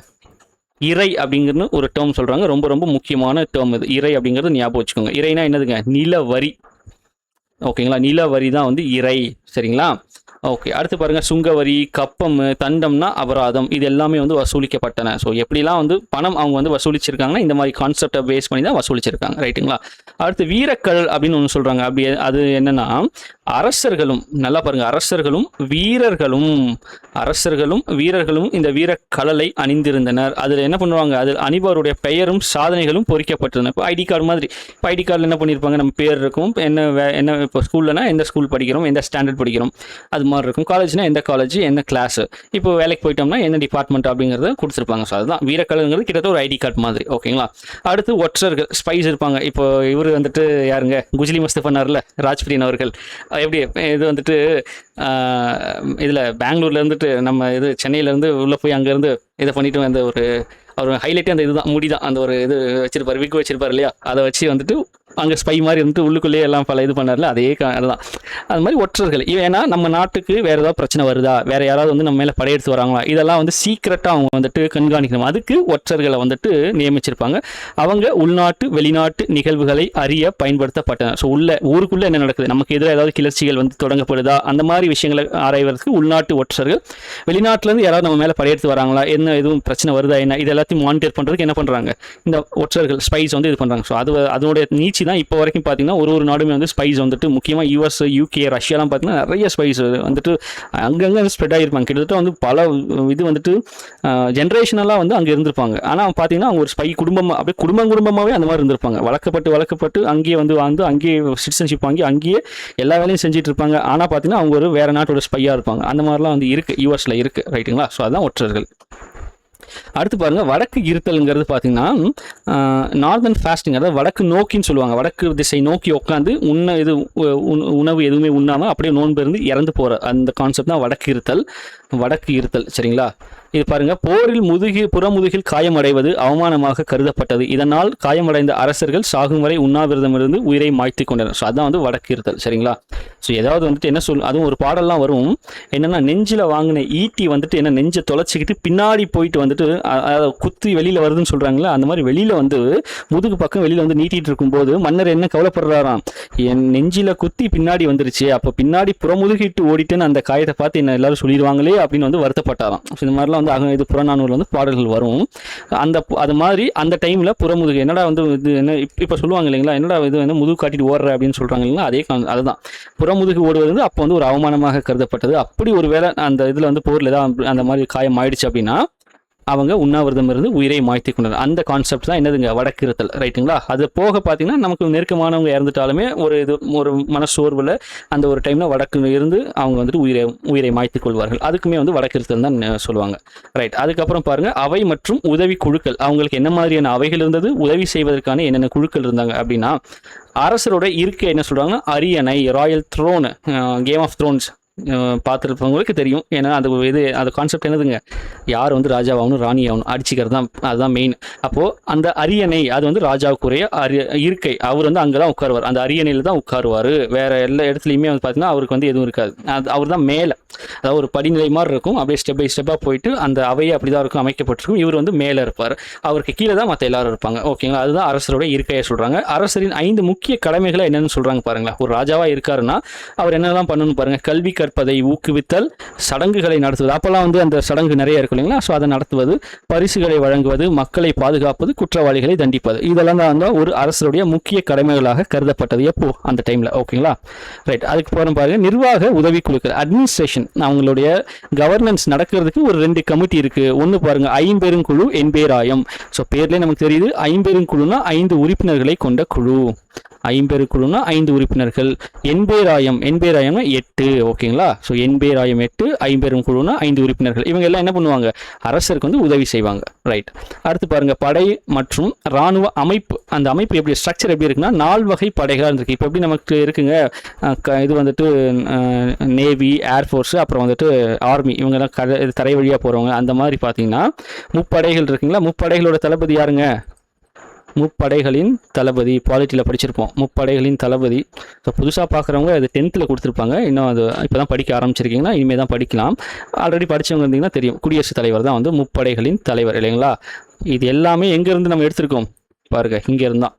இறை அப்படிங்கிறது ஒரு டேர்ம் சொல்கிறாங்க. ரொம்ப ரொம்ப முக்கியமான டேர்ம் இது, இறை அப்படிங்கிறது ஞாபகம் வச்சுக்கோங்க. இறைனா என்னதுங்க, நிலவரி. ஓகேங்களா, நிலவரி தான் வந்து இறை. சரிங்களா? ஓகே, அடுத்து பாருங்கள், சுங்கவரி, கப்பம், தண்டம்னா அபராதம், இது எல்லாமே வந்து வசூலிக்கப்பட்டன. ஸோ எப்படிலாம் வந்து பணம் அவங்க வந்து வசூலிச்சிருக்காங்கன்னா இந்த மாதிரி கான்செப்டை பேஸ் பண்ணி தான் வசூலிச்சிருக்காங்க. ரைட்டுங்களா? அடுத்து வீரக்கல் அப்படின்னு ஒன்று சொல்கிறாங்க. அப்படி அது என்னன்னா, அரசர்களும், நல்லா பாருங்க, அரசர்களும் வீரர்களும் இந்த வீரக்கலலை அணிந்திருந்தனர். அதில் என்ன பண்ணுவாங்க, அதில் அணிபவருடைய பெயரும் சாதனைகளும் பொறிக்கப்பட்டிருந்தன. இப்போ ஐடி கார்டு மாதிரி, இப்போ ஐடி கார்டில் என்ன பண்ணியிருப்பாங்க, நம்ம பேர் இருக்கும், என்ன இப்போ ஸ்கூல்லனா எந்த ஸ்கூல் படிக்கிறோம், எந்த ஸ்டாண்டர்ட் படிக்கிறோம், அது மாதிரி இருக்கும். காலேஜ்னா எந்த காலேஜ், என்ன கிளாஸ், இப்போ வேலைக்கு போயிட்டோம்னா என்ன டிபார்ட்மெண்ட் அப்படிங்கிறத கொடுத்துருப்பாங்க. ஸோ அதுதான் வீரக்கலங்கிறது கிட்டத்தட்ட ஒரு ஐடி கார்டு மாதிரி. ஓகேங்களா? அடுத்து ஒற்றர்கள், ஸ்பைஸ் இருப்பாங்க. இப்போ இவர் வந்துட்டு யாருங்க, குஜிலி மஸ்து பண்ணார்ல ராஜ்பிரியன் அவர்கள், எப்படி இது வந்துட்டு இதில் பெங்களூர்ல இருந்துட்டு நம்ம இது சென்னையிலேருந்து உள்ளே போய் அங்கேருந்து இதை பண்ணிட்டு அந்த ஒரு அவர் ஹைலைட்டே அந்த இதுதான், முடிதான், அந்த ஒரு இது வச்சிருப்பார், விக் வச்சிருப்பார் இல்லையா, அதை வச்சு வந்துட்டு அங்கே ஸ்பை மாதிரி வந்துட்டு உள்ளுக்குள்ளேயே எல்லாம் பல இது பண்ணார்ல, அதே அதுதான். அது மாதிரி ஒற்றர்கள், ஏன்னா நம்ம நாட்டுக்கு வேறு ஏதாவது பிரச்சனை வருதா, வேறு யாராவது வந்து நம்ம மேலே படையெடுத்து வராங்களா, இதெல்லாம் வந்து சீக்கிரட்டாக அவங்க வந்துட்டு கண்காணிக்கணும். அதுக்கு ஒற்றர்களை வந்துட்டு நியமிச்சிருப்பாங்க. அவங்க உள்நாட்டு வெளிநாட்டு நிகழ்வுகளை அறிய பயன்படுத்தப்பட்டன. ஸோ ஊருக்குள்ளே என்ன நடக்குது, நமக்கு எதிராக ஏதாவது கிளர்ச்சிகள் வந்து தொடங்கப்படுதா, அந்த மாதிரி விஷயங்களை ஆராய்வதற்கு உள்நாட்டு ஒற்றர்கள், வெளிநாட்டிலேருந்து யாராவது நம்ம மேலே படையெடுத்து வராங்களா, என்ன எதுவும் பிரச்சனை வருதா, என்ன இது எல்லாத்தையும் மானிட்டர் பண்ணுறதுக்கு என்ன பண்ணுறாங்க, இந்த ஒற்றர்கள் ஸ்பைஸ் வந்து இது பண்ணுறாங்க. ஸோ அதனுடைய நீச்சி தான் இப்போ வரைக்கும் பார்த்தீங்கன்னா ஒரு நாடுமே வந்து ஸ்பைஸ் வந்துட்டு, முக்கியமாக யூஎஸ், யூகே, ரஷ்யாலாம் பார்த்தீங்கன்னா நிறைய ஸ்பைஸ் வந்துட்டு அங்கங்கே ஸ்ப்ரெட் ஆகிருப்பாங்க. கிட்டத்தட்ட வந்து பல இது வந்துட்டு ஜென்ரேஷனெல்லாம் வந்து அங்கே இருந்திருப்பாங்க. ஆனால் பார்த்தீங்கன்னா அவங்க ஒரு ஸ்பை குடும்பமாக, அப்படியே குடும்பமாகவே அந்த மாதிரி இருந்திருப்பாங்க. வளர்க்கப்பட்டு அங்கேயே வந்து அங்கேயே சிட்டிசன்ஷிப் வாங்கி அங்கேயே எல்லா வேலையும் செஞ்சுட்டு இருப்பாங்க. ஆனால் பார்த்தீங்கன்னா அவங்க ஒரு வேறு நாட்டோட ஸ்பையாக இருப்பாங்க. அந்த மாதிரிலாம் வந்து இருக்குது, யூஎஸில் இருக்குது. ரைட்டுங்களா? ஸோ அதுதான் ஒற்றர்கள். அடுத்து பாருங்க, வடக்கு இருத்தல்ங்கிறது பார்த்தீங்கன்னா நார்தர்ன் ஃபாஸ்டிங், அதாவது வடக்கு நோக்கின்னு சொல்லுவாங்க. வடக்கு திசை நோக்கி உட்காந்து உணவு எதுவுமே உண்ணாமல் அப்படியே நோன்பு இருந்து இறந்து போகிற அந்த கான்செப்ட் தான் வடக்கு இருத்தல். சரிங்களா? இது பாருங்க, போரில் புறமுதுகில் காயமடைவது அவமானமாக கருதப்பட்டது. இதனால் காயமடைந்த அரசர்கள் சாகும் வரை உண்ணாவிரதமிருந்து உயிரை மாய்த்து கொண்டனர். ஸோ அதான் வந்து வடக்கு இருத்தல். சரிங்களா? ஸோ ஏதாவது வந்துட்டு என்ன அதுவும் ஒரு பாடல்லாம் வரும், என்னன்னா நெஞ்சில் வாங்கின ஈட்டி வந்துட்டு என்ன நெஞ்சை தொலைச்சிக்கிட்டு பின்னாடி போயிட்டு வந்துட்டு குத்தி வெளியில் வருதுன்னு சொல்கிறாங்களே, அந்த மாதிரி வெளியில் வந்து முதுகு பக்கம் வெளியில் வந்து நீட்டிகிட்டு இருக்கும்போது மன்னர் என்ன கவலைப்படுறாராம், என் நெஞ்சில் குத்தி பின்னாடி வந்துருச்சு, அப்போ பின்னாடி புறமுதுகிட்டு ஓடிட்டுன்னு அந்த காயத்தை பார்த்து என்ன எல்லாரும் சொல்லிடுவாங்களே அப்படின்னு வந்து வருத்தப்பட்டாராம். இந்த மாதிரிலாம் வந்து இது புறநானூறுல வந்து பாடல்கள் வரும். அது மாதிரி அந்த டைமில் புறமுதுகு என்னடா வந்து இது என்ன இப்போ சொல்லுவாங்க இல்லைங்களா, என்னடா இது வந்து முதுகு காட்டிட்டு ஓடுற அப்படின்னு சொல்கிறாங்க இல்லைங்களா, அதுதான் புறமுதுகு ஓடுவது வந்து அப்போ வந்து ஒரு அவமானமாக கருதப்பட்டது. அப்படி ஒரு வேளை அந்த இதில் வந்து போரில் தான் அந்த மாதிரி காயம் ஆயிடுச்சு அப்படின்னா அவங்க உண்ணாவிரதம் இருந்து உயிரை மாய்த்து கொண்டனர். அந்த கான்செப்ட் தான் என்னதுங்க, வடக்கிருத்தல். ரைட்டுங்களா? அது போக பார்த்தீங்கன்னா நமக்கு நெருக்கமானவங்க இறந்துட்டாலுமே ஒரு மனசோர்வில் அந்த ஒரு டைமில் வடக்கு இருந்து அவங்க வந்துட்டு உயிரை மாய்த்து கொள்வார்கள். அதுக்குமே வந்து வடக்கிருத்தல் தான் சொல்லுவாங்க. ரைட். அதுக்கப்புறம் பாருங்கள், அவை மற்றும் உதவி குழுக்கள். அவங்களுக்கு என்ன மாதிரியான அவைகள் இருந்தது, உதவி செய்வதற்கான என்னென்ன குழுக்கள் இருந்தாங்க அப்படின்னா, அரசரோட இருக்கை என்ன சொல்கிறாங்கன்னா அரியணை, royal throne. Game of thrones பார்த்துருப்பவங்களுக்கு தெரியும். ஏன்னா அது கான்செப்ட் என்னதுங்க, யார் வந்து ராஜாவாகணும் ராணி ஆகணும் அடிச்சுக்கிறது தான், அதுதான் மெயின். அப்போது அந்த அரியணை அது வந்து ராஜாவுக்குரிய இருக்கை. அவர் வந்து அங்கே தான் உட்காருவார், அந்த அரியணையில் தான் உட்காருவார். வேறு எல்லா இடத்துலையுமே வந்து பார்த்தீங்கன்னா அவருக்கு வந்து எதுவும் இருக்காது. அவர் தான் மேலே, அதாவது ஒரு படிநிலை மாதிரி இருக்கும். அப்படியே ஸ்டெப் பை ஸ்டெப்பாக போயிட்டு அந்த அவையை அப்படி தான் இருக்கும் அமைக்கப்பட்டிருக்கும். இவர் வந்து மேலே இருப்பார், அவருக்கு கீழே தான் மற்ற எல்லாரும் இருப்பாங்க. ஓகேங்களா? அதுதான் அரசரோட இருக்கையை சொல்கிறாங்க. அரசரின் 5 முக்கிய கடமைகளை என்னென்னு சொல்கிறாங்க பாருங்களேன். ஒரு ராஜாவாக இருக்காருன்னா அவர் என்னெல்லாம் பண்ணணும்னு பாருங்கள். கல்வி கற்பதை ஊக்குவித்தல், சடங்குகளை நடத்துவது. அப்போல்லாம் வந்து அந்த சடங்கு நிறைய இருக்கும் இல்லைங்களா? ஸோ அதை நடத்துவது, பரிசுகளை வழங்குவது, மக்களை பாதுகாப்பது, குற்றவாளிகளை தண்டிப்பது. இதெல்லாம் தான் ஒரு அரசருடைய முக்கிய கடமைகளாக கருதப்பட்டது. எப்போ? அந்த டைமில். ஓகேங்களா? ரைட். அதுக்கு போகிற பாருங்க, நிர்வாக உதவிக்குழுக்கள், அட்மினிஸ்ட்ரேஷன். அவங்களுடைய கவர்னன்ஸ் நடக்கிறதுக்கு ஒரு 2 கமிட்டி இருக்குது. ஒன்று பாருங்க, ஐம்பெருங்குழு, எண்பேராயம். ஸோ பேர்லேயே நமக்கு தெரியுது, ஐம்பெருங்குழுனா 5 உறுப்பினர்களை கொண்ட குழு. ஐம்பெருங்குழுனா 5 உறுப்பினர்கள். எண்பேராயம்னா 8. ஓகேங்களா? ஸோ எண்பேராயம் 8, ஐம்பெருங்குழுனா 5 உறுப்பினர்கள். இவங்க எல்லாம் என்ன பண்ணுவாங்க, அரசருக்கு வந்து உதவி செய்வாங்க. ரைட். அடுத்து பாருங்க, படை மற்றும் இராணுவ அமைப்பு. அந்த அமைப்பு எப்படி, ஸ்ட்ரக்சர் எப்படி இருக்குன்னா 4 வகை படைகளாக இருக்கு. இப்போ எப்படி நமக்கு இருக்குங்க, இது வந்துட்டு நேவி, ஏர்ஃபோர்ஸ், அப்புறம் வந்துட்டு ஆர்மி, இவங்கெல்லாம் தரை வழியாக போகிறவங்க. அந்த மாதிரி பார்த்தீங்கன்னா முப்படைகள் இருக்குங்களா? முப்படைகளோட தளபதி யாருங்க, முப்படைகளின் தளபதி. பாலிட்டியில் படிச்சிருப்போம், முப்படைகளின் தளபதி. ஸோ புதுசாக பார்க்குறவங்க அது 10th கொடுத்துருப்பாங்க. இன்னும் அது இப்போ தான் படிக்க ஆரம்பிச்சிருக்கீங்கன்னா இனிமேல் தான் படிக்கலாம். ஆல்ரெடி படித்தவங்க இருந்தீங்கன்னா தெரியும், குடியரசுத் தலைவர் தான் வந்து முப்படைகளின் தலைவர் இல்லைங்களா? இது எல்லாமே எங்கேருந்து நம்ம எடுத்திருக்கோம் பாருங்க, இங்கேருந்து தான்.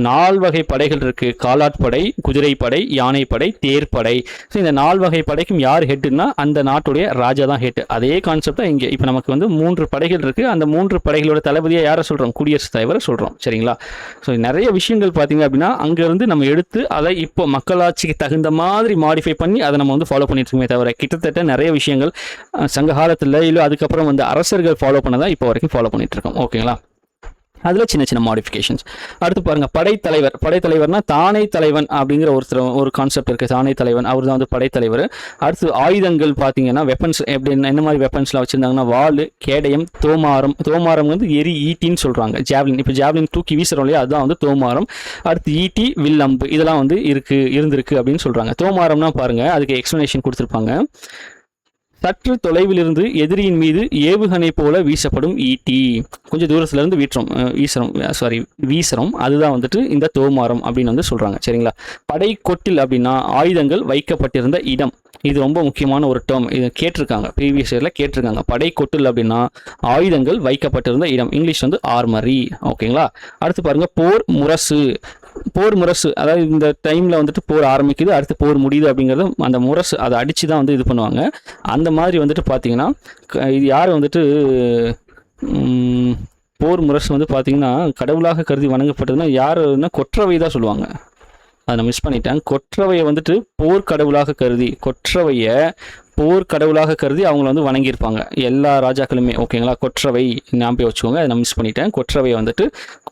4 வகை படைகள் இருக்குது. காலாட்படை, குதிரைப்படை, யானைப்படை, தேர்ப்படை. ஸோ இந்த 4 வகை படைக்கும் யார் ஹெட்டுன்னா அந்த நாட்டுடைய ராஜா தான் ஹெட்டு. அதே கான்செப்ட் தான் இங்கே. இப்போ நமக்கு வந்து 3 படைகள் இருக்குது. அந்த 3 படைகளோட தளபதியை யாரை சொல்கிறோம், குடியரசுத் தலைவரை சொல்கிறோம். சரிங்களா? ஸோ நிறைய விஷயங்கள் பார்த்தீங்க அப்படின்னா அங்கேருந்து நம்ம எடுத்து அதை இப்போ மக்களாட்சிக்கு தகுந்த மாதிரி மாடிஃபை பண்ணி அதை நம்ம வந்து ஃபாலோ பண்ணிட்டு இருக்கோமே தவிர, கிட்டத்தட்ட நிறைய விஷயங்கள் சங்க காலத்தில் இல்லை அதுக்கப்புறம் வந்து அரசர்கள் ஃபாலோ பண்ணதான் இப்போ வரைக்கும் ஃபாலோ பண்ணிட்டு இருக்கோம். ஓகேங்களா? அதில் சின்ன சின்ன மாடிஃபிகேஷன்ஸ். அடுத்து பாருங்கள், படைத்தலைவர். படைத்தலைவர்னா தானே தலைவன் அப்படிங்கிற ஒரு கான்செப்ட் இருக்குது. தானே தலைவன், அவர் தான் வந்து படைத்தலைவர். அடுத்து ஆயுதங்கள் பார்த்தீங்கன்னா வெப்பன்ஸ் எப்படி, என்ன மாதிரி வெப்பன்ஸ்லாம் வச்சுருந்தாங்கன்னா வாள், கேடயம், தோமாரம். தோமாரம் வந்து எரி, ஈட்டின்னு சொல்கிறாங்க. ஜாவ்லின், இப்போ ஜாவ்லின் தூக்கி வீசுகிறோம் இல்லையா, அதுதான் வந்து தோமாரம். அடுத்து ஈட்டி, வில், அம்பு, இதெல்லாம் வந்து இருந்திருக்கு அப்படின்னு சொல்கிறாங்க. தோமாரம்னா பாருங்கள், அதுக்கு எக்ஸ்ப்ளனேஷன் கொடுத்துருப்பாங்க. சற்று தொலைவிலிருந்து எதிரியின் மீது ஏவுகணை போல வீசப்படும் ஈட்டி. கொஞ்சம் தூரத்துலேருந்து வீசுகிறோம், அதுதான் வந்துட்டு இந்த தோமாரம் அப்படின்னு வந்து சொல்கிறாங்க. சரிங்களா? படை கொட்டில் அப்படின்னா ஆயுதங்கள் வைக்கப்பட்டிருந்த இடம். இது ரொம்ப முக்கியமான ஒரு டேர்ம், இது கேட்டிருக்காங்க, ப்ரீவியஸ் இயரில் கேட்டிருக்காங்க. படை கொட்டில் அப்படின்னா ஆயுதங்கள் வைக்கப்பட்டிருந்த இடம். இங்கிலீஷ் வந்து ஆர்மரி. ஓகேங்களா? அடுத்து பாருங்கள், போர் முரசு. போர் முரசு, அதாவது இந்த டைமில் வந்துட்டு போர் ஆரம்பிக்குது, அடுத்து போர் முடியுது அப்படிங்கிறது அந்த முரசு அதை அடித்து தான் வந்து இது பண்ணுவாங்க. அந்த மாதிரி வந்துட்டு பார்த்தீங்கன்னா இது யார் வந்துட்டு போர் முரசு வந்து பார்த்தீங்கன்னா கடவுளாக கருதி வணங்கப்பட்டதுன்னா யாருன்னா கொற்றவை தான் சொல்லுவாங்க. அதை நான் மிஸ் பண்ணிட்டேன். கொற்றவையை வந்துட்டு போர்க்கடவுளாக கருதி அவங்கள வந்து வணங்கியிருப்பாங்க எல்லா ராஜாக்களுமே. ஓகேங்களா? கொற்றவை ஞாபகம் வச்சுக்கோங்க, அதை நான் மிஸ் பண்ணிட்டேன். கொற்றவையை வந்துட்டு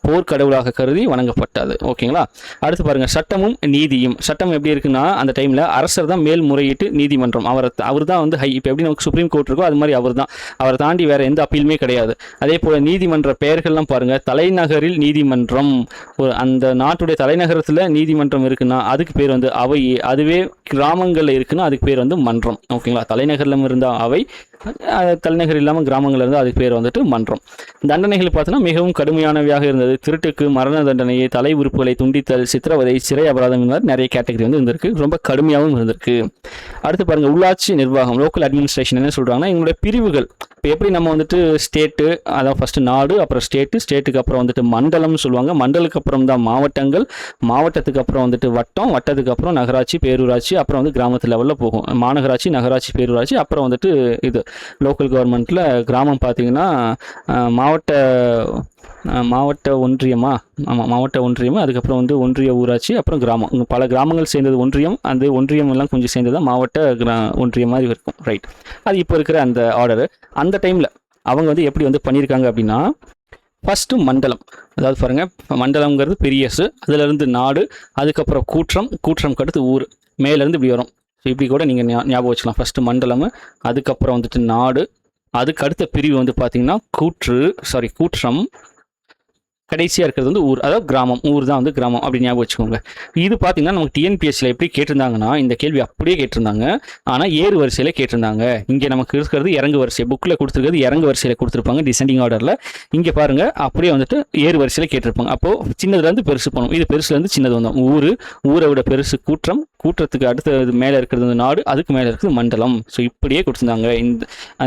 போர்க்கடவுளாக கருதி வணங்கப்பட்டது. ஓகேங்களா? அடுத்து பாருங்கள், சட்டமும் நீதியும். சட்டம் எப்படி இருக்குன்னா அந்த டைமில் அரசர் தான் மேல்முறையீட்டு நீதிமன்றம். அவர் தான் வந்து இப்போ எப்படி நமக்கு சுப்ரீம் கோர்ட் இருக்கோ அது மாதிரி அவர் தான். அவரை தாண்டி வேறு எந்த அப்பீலுமே கிடையாது. அதே போல் நீதிமன்ற பெயர்கள்லாம் பாருங்கள், தலைநகரில் நீதிமன்றம். அந்த நாட்டுடைய தலைநகரத்தில் நீதிமன்றம் இருக்குன்னா அதுக்கு பேர் வந்து அவை. அதுவே கிராமங்களில் இருக்குன்னா அதுக்கு பேர் வந்து மன்றம். ஓகேங்களா? தலைநகரில் இருந்தால் அவை, தலைநகர் இல்லாமல் கிராமங்கள் இருந்தால் அதுக்கு பேர் வந்துட்டு மன்றம். தண்டனைகள் பார்த்தோன்னா மிகவும் கடுமையானவையாக இருந்தது. திருட்டுக்கு மரண தண்டனையை, தலை உறுப்புகளை துண்டித்தல், சித்திரவதை, சிறை அபராதம், இந்த மாதிரி நிறைய கேட்டகரி வந்து இருந்திருக்கு. ரொம்ப கடுமையாகவும் இருந்திருக்கு. அடுத்து பாருங்கள், உள்ளாட்சி நிர்வாகம், லோக்கல் அட்மினிஸ்ட்ரேஷன். என்ன சொல்கிறாங்கன்னா எங்களுடைய பிரிவுகள். இப்போ எப்படி நம்ம வந்துட்டு ஸ்டேட்டு, அதான் ஃபஸ்ட்டு நாடு, அப்புறம் ஸ்டேட்டுக்கு அப்புறம் வந்துட்டு மண்டலம்னு சொல்லுவாங்க. மண்டலுக்கு அப்புறம் தான் மாவட்டங்கள், மாவட்டத்துக்கு அப்புறம் வந்துட்டு வட்டம், வட்டத்துக்கு அப்புறம் நகராட்சி, பேரூராட்சி, அப்புறம் வந்து கிராமத்து லெவலில் போகும். மாநகராட்சி, நகராட்சி, பேரூராட்சி, அப்புறம் வந்துட்டு இது லோக்கல் கவர்மெண்ட்டில் கிராமம் பார்த்தீங்கன்னா மாவட்ட ஒன்றியமா, ஆமாம் மாவட்ட ஒன்றியமா, அதுக்கப்புறம் வந்து ஒன்றிய ஊராட்சி, அப்புறம் கிராமம். பல கிராமங்கள் சேர்ந்தது ஒன்றியம். அந்த ஒன்றியம் எல்லாம் கொஞ்சம் சேர்ந்தது தான் மாவட்ட ஒன்றியம் மாதிரி இருக்கும். ரைட். அது இப்போ இருக்கிற அந்த ஆர்டரு. அந்த டைமில் அவங்க வந்து எப்படி வந்து பண்ணியிருக்காங்க அப்படின்னா, ஃபஸ்ட்டு மண்டலம், அதாவது பாருங்கள் மண்டலம்ங்கிறது பெரிய எஸ், அதிலிருந்து நாடு, அதுக்கப்புறம் கூற்றம், கூற்றம் அடுத்து ஊர், மேலேருந்து இப்படி வரும். ஸோ இப்படி கூட நீங்கள் ஞாபகம் வச்சுக்கலாம். ஃபஸ்ட்டு மண்டலம், அதுக்கப்புறம் வந்துட்டு நாடு, அதுக்கு அடுத்த பிரிவு வந்து பார்த்தீங்கன்னா கூற்றம், கடைசியாக இருக்கிறது வந்து ஊர், அதாவது கிராமம். ஊர் தான் வந்து கிராமம் அப்படி ஞாபகம் வச்சுக்கோங்க. இது பார்த்தீங்கன்னா நமக்கு டிஎன்பிஎஸ்சியில் எப்படி கேட்டிருந்தாங்கன்னா, இந்த கேள்வி அப்படியே கேட்டிருந்தாங்க, ஆனால் ஏறு வரிசையில் கேட்டிருந்தாங்க. இங்கே நமக்கு இருக்கிறது இறங்கு வரிசை, புக்கில் கொடுத்துருக்கிறது இறங்கு வரிசையில் கொடுத்துருப்பாங்க டிசெண்டிங் ஆர்டரில். இங்கே பாருங்கள் அப்படியே வந்துட்டு ஏறு வரிசையில் கேட்டிருப்பாங்க. அப்போது சின்னதுலேருந்து பெருசு போகணும். இது பெருசுலேருந்து சின்னது வந்தோம். ஊரை விட பெருசு கூற்றம், கூற்றத்துக்கு அடுத்தது மேலே இருக்கிறது வந்து நாடு, அதுக்கு மேலே இருக்கிறது மண்டலம். ஸோ இப்படியே கொடுத்துருந்தாங்க.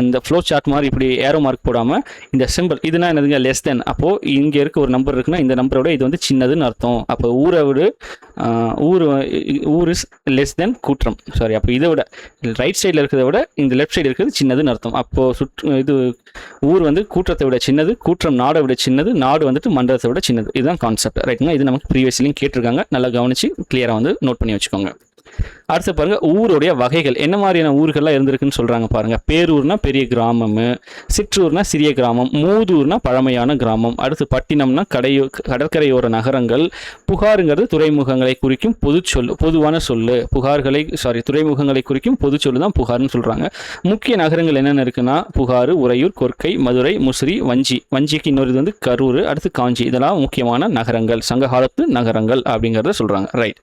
அந்த ஃப்ளோ சார்ட் மாதிரி இப்படி ஏரோ மார்க் போடாமல் இந்த சிம்பிள் இதுனா என்னதுங்க, லெஸ் தென். அப்போது இங்கே இருக்க ஒரு நம்பர் இருக்குன்னா இந்த நம்பரோட இது வந்து சின்னதுன்னு அர்த்தம். அப்போ ஊரை விட ஊர் இஸ் லெஸ் தென் கூற்றம். அப்போ இதை விட ரைட் சைடில் இருக்கிறத விட இந்த லெஃப்ட் சைடு இருக்கிறது சின்னதுன்னு அர்த்தம். அப்போது இது ஊர் வந்து கூற்றத்தை விட சின்னது, கூற்றம் நாடை விட சின்னது, நாடு வந்துட்டு மண்டலத்தை விட சின்னது. இதுதான் கான்செப்ட், ரைட்டுங்களா? இது நமக்கு ப்ரீவியஸ்லையும் கேட்டிருக்காங்க. நல்லா கவனித்து கிளியராக வந்து நோட் பண்ணி வச்சுக்கோங்க. அடுத்து பாருங்க, ஊருடைய வகைகள் என்ன மாதிரியான ஊர்கள்லாம் இருந்திருக்குன்னு சொல்றாங்க பாருங்க. பேரூர்னா பெரிய கிராமம், சிற்றூர்னா சிறிய கிராமம், மூதூர்னா பழமையான கிராமம், அடுத்து பட்டினம்னா கடற்கரையோர நகரங்கள், புகாருங்கிறது துறைமுகங்களை குறிக்கும் பொதுவான சொல்லு. துறைமுகங்களை குறிக்கும் பொது சொல்லு தான் புகார்னு சொல்றாங்க. முக்கிய நகரங்கள் என்னென்ன இருக்குன்னா புகாரு, உறையூர், கொர்க்கை, மதுரை, முசிறி, வஞ்சிக்கு இன்னொரு இது வந்து கரூர், அடுத்து காஞ்சி. இதெல்லாம் முக்கியமான நகரங்கள், சங்ககாலத்து நகரங்கள் அப்படிங்கிறத சொல்றாங்க. ரைட்.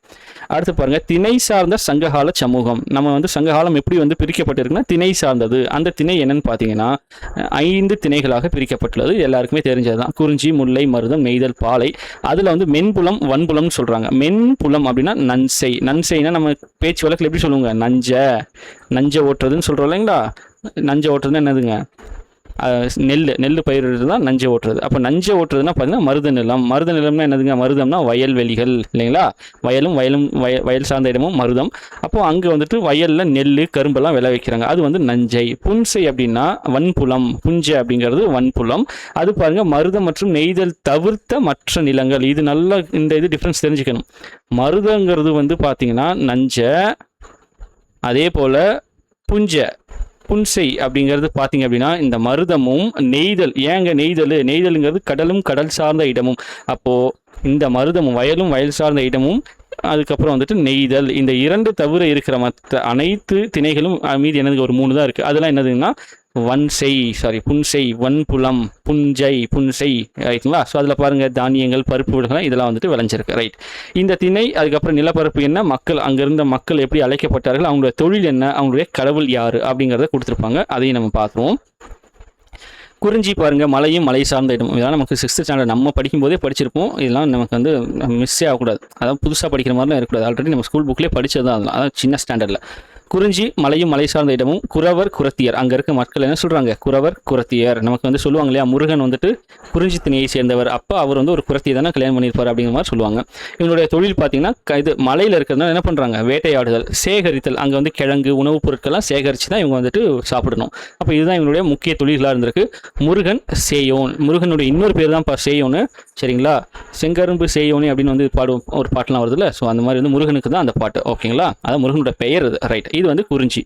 அடுத்து பாருங்க, திணை சார்ந்த சங்ககால சமூகம். நம்ம வந்து சங்ககாலம் எப்படி வந்து பிரிக்கப்பட்டிருக்குன்னா திணை சார்ந்தது. அந்த திணை என்னன்னு பார்த்தீங்கன்னா 5 திணைகளாக பிரிக்கப்பட்டுள்ளது. எல்லாருக்குமே தெரிஞ்சதுதான். குறிஞ்சி, முல்லை, மருதம், நெய்தல், பாலை. அதில் வந்து மென்புலம், வன்புலம்னு சொல்றாங்க. மென்புலம் அப்படின்னா நன்செய்னா நம்ம பேச்சு வழக்கில் எப்படி சொல்லுவாங்க, நஞ்சை ஓட்டுறதுன்னு சொல்றோம் இல்லைங்களா? நஞ்சை ஓட்டுறதுன்னு என்னதுங்க, நெல் பயிரிடுறது தான் நஞ்சை ஓட்டுறது. அப்போ நஞ்சை ஓட்டுறதுன்னா பார்த்தீங்கன்னா மருத நிலம்னா என்னதுங்க, மருதம்னா வயல்வெளிகள் இல்லைங்களா? வயல் சார்ந்த இடமும் மருதம். அப்போது அங்கே வந்துட்டு வயலில் நெல், கரும்பெல்லாம் விளை வைக்கிறாங்க. அது வந்து நஞ்சை. புன்சை அப்படின்னா வன்புலம், புஞ்சை அப்படிங்கிறது வன்புலம். அது பாருங்கள் மருதம் மற்றும் நெய்தல் தவிர்த்த மற்ற நிலங்கள். இது நல்லா இந்த இது டிஃப்ரென்ஸ் தெரிஞ்சுக்கணும். மருதங்கிறது வந்து பார்த்தீங்கன்னா நஞ்சை, அதே போல் புன்சை அப்படிங்கிறது பார்த்தீங்க அப்படின்னா இந்த மருதமும் நெய்தல். ஏங்க நெய்தலுங்கிறது கடலும் கடல் சார்ந்த இடமும். அப்போது இந்த மருதமும் வயல் சார்ந்த இடமும், அதுக்கப்புறம் வந்துட்டு நெய்தல், இந்த 2 தவிர இருக்கிற மற்ற அனைத்து திணைகளும் மீதி என்னது ஒரு 3 தான் இருக்குது. அதெல்லாம் என்னதுன்னா புன்சை, வன்புலம், புன்சை, ரைட்டுங்களா? ஸோ அதில் பாருங்கள் தானியங்கள், பருப்பு விடுகள் இதெல்லாம் வந்துட்டு விளைஞ்சிருக்கு. ரைட். இந்த திணை, அதுக்கப்புறம் நிலப்பரப்பு என்ன, மக்கள், அங்கிருந்த மக்கள் எப்படி அழைக்கப்பட்டார்கள், அவங்களுடைய தொழில் என்ன, அவங்களுடைய கடவுள் யார் அப்படிங்கிறத கொடுத்துருப்பாங்க. அதையும் நம்ம பார்த்துருவோம். குறிஞ்சி பாருங்கள், மலை சார்ந்த இடம். இதெல்லாம் நமக்கு 6th ஸ்டாண்டர்ட் நம்ம படிக்கும்போதே படிச்சிருப்போம். இதெல்லாம் நமக்கு வந்து மிஸ்ஸே ஆகக்கூடாது. அதாவது புதுசாக படிக்கிற மாதிரிலாம் இருக்கக்கூடாது. ஆல்ரெடி நம்ம ஸ்கூல் புக்லேயே படித்தது தான். அதெல்லாம் அதாவது சின்ன ஸ்டாண்டர்டில். குறிஞ்சி மலை சார்ந்த இடமும், குறவர் குறத்தியர். அங்கே இருக்க மக்கள் என்ன சொல்கிறாங்க, குறவர் குறத்தியர். நமக்கு வந்து சொல்லுவாங்க இல்லையா, முருகன் வந்துட்டு குறிஞ்சி திணையை சேர்ந்தவர், அப்போ அவர் வந்து ஒரு குறத்தியை தானே கல்யாணம் பண்ணியிருப்பார் அப்படிங்கிற மாதிரி சொல்லுவாங்க. இவங்களுடைய தொழில் பார்த்தீங்கன்னா இது மலையில் இருக்கிறதுனால என்ன பண்ணுறாங்க, வேட்டையாடுதல், சேகரித்தல். அங்கே வந்து கிழங்கு, உணவுப் பொருட்கள்லாம் சேகரித்து தான் இவங்க வந்துட்டு சாப்பிடணும். அப்போ இதுதான் இவங்களுடைய முக்கிய தொழில்களாக இருந்திருக்கு. முருகன் சேயோன், முருகனுடைய இன்னொரு பேர் தான் சேயோனு, சரிங்களா? செங்கரும்பு சேயோனி அப்படின்னு வந்து ஒரு பாட்டெலாம் வருதுல்ல. ஸோ அந்த மாதிரி வந்து முருகனுக்கு தான் அந்த பாட்டு, ஓகேங்களா? அதான் முருகனோட பெயர் அது. ரைட். இது வந்து குறிஞ்சி.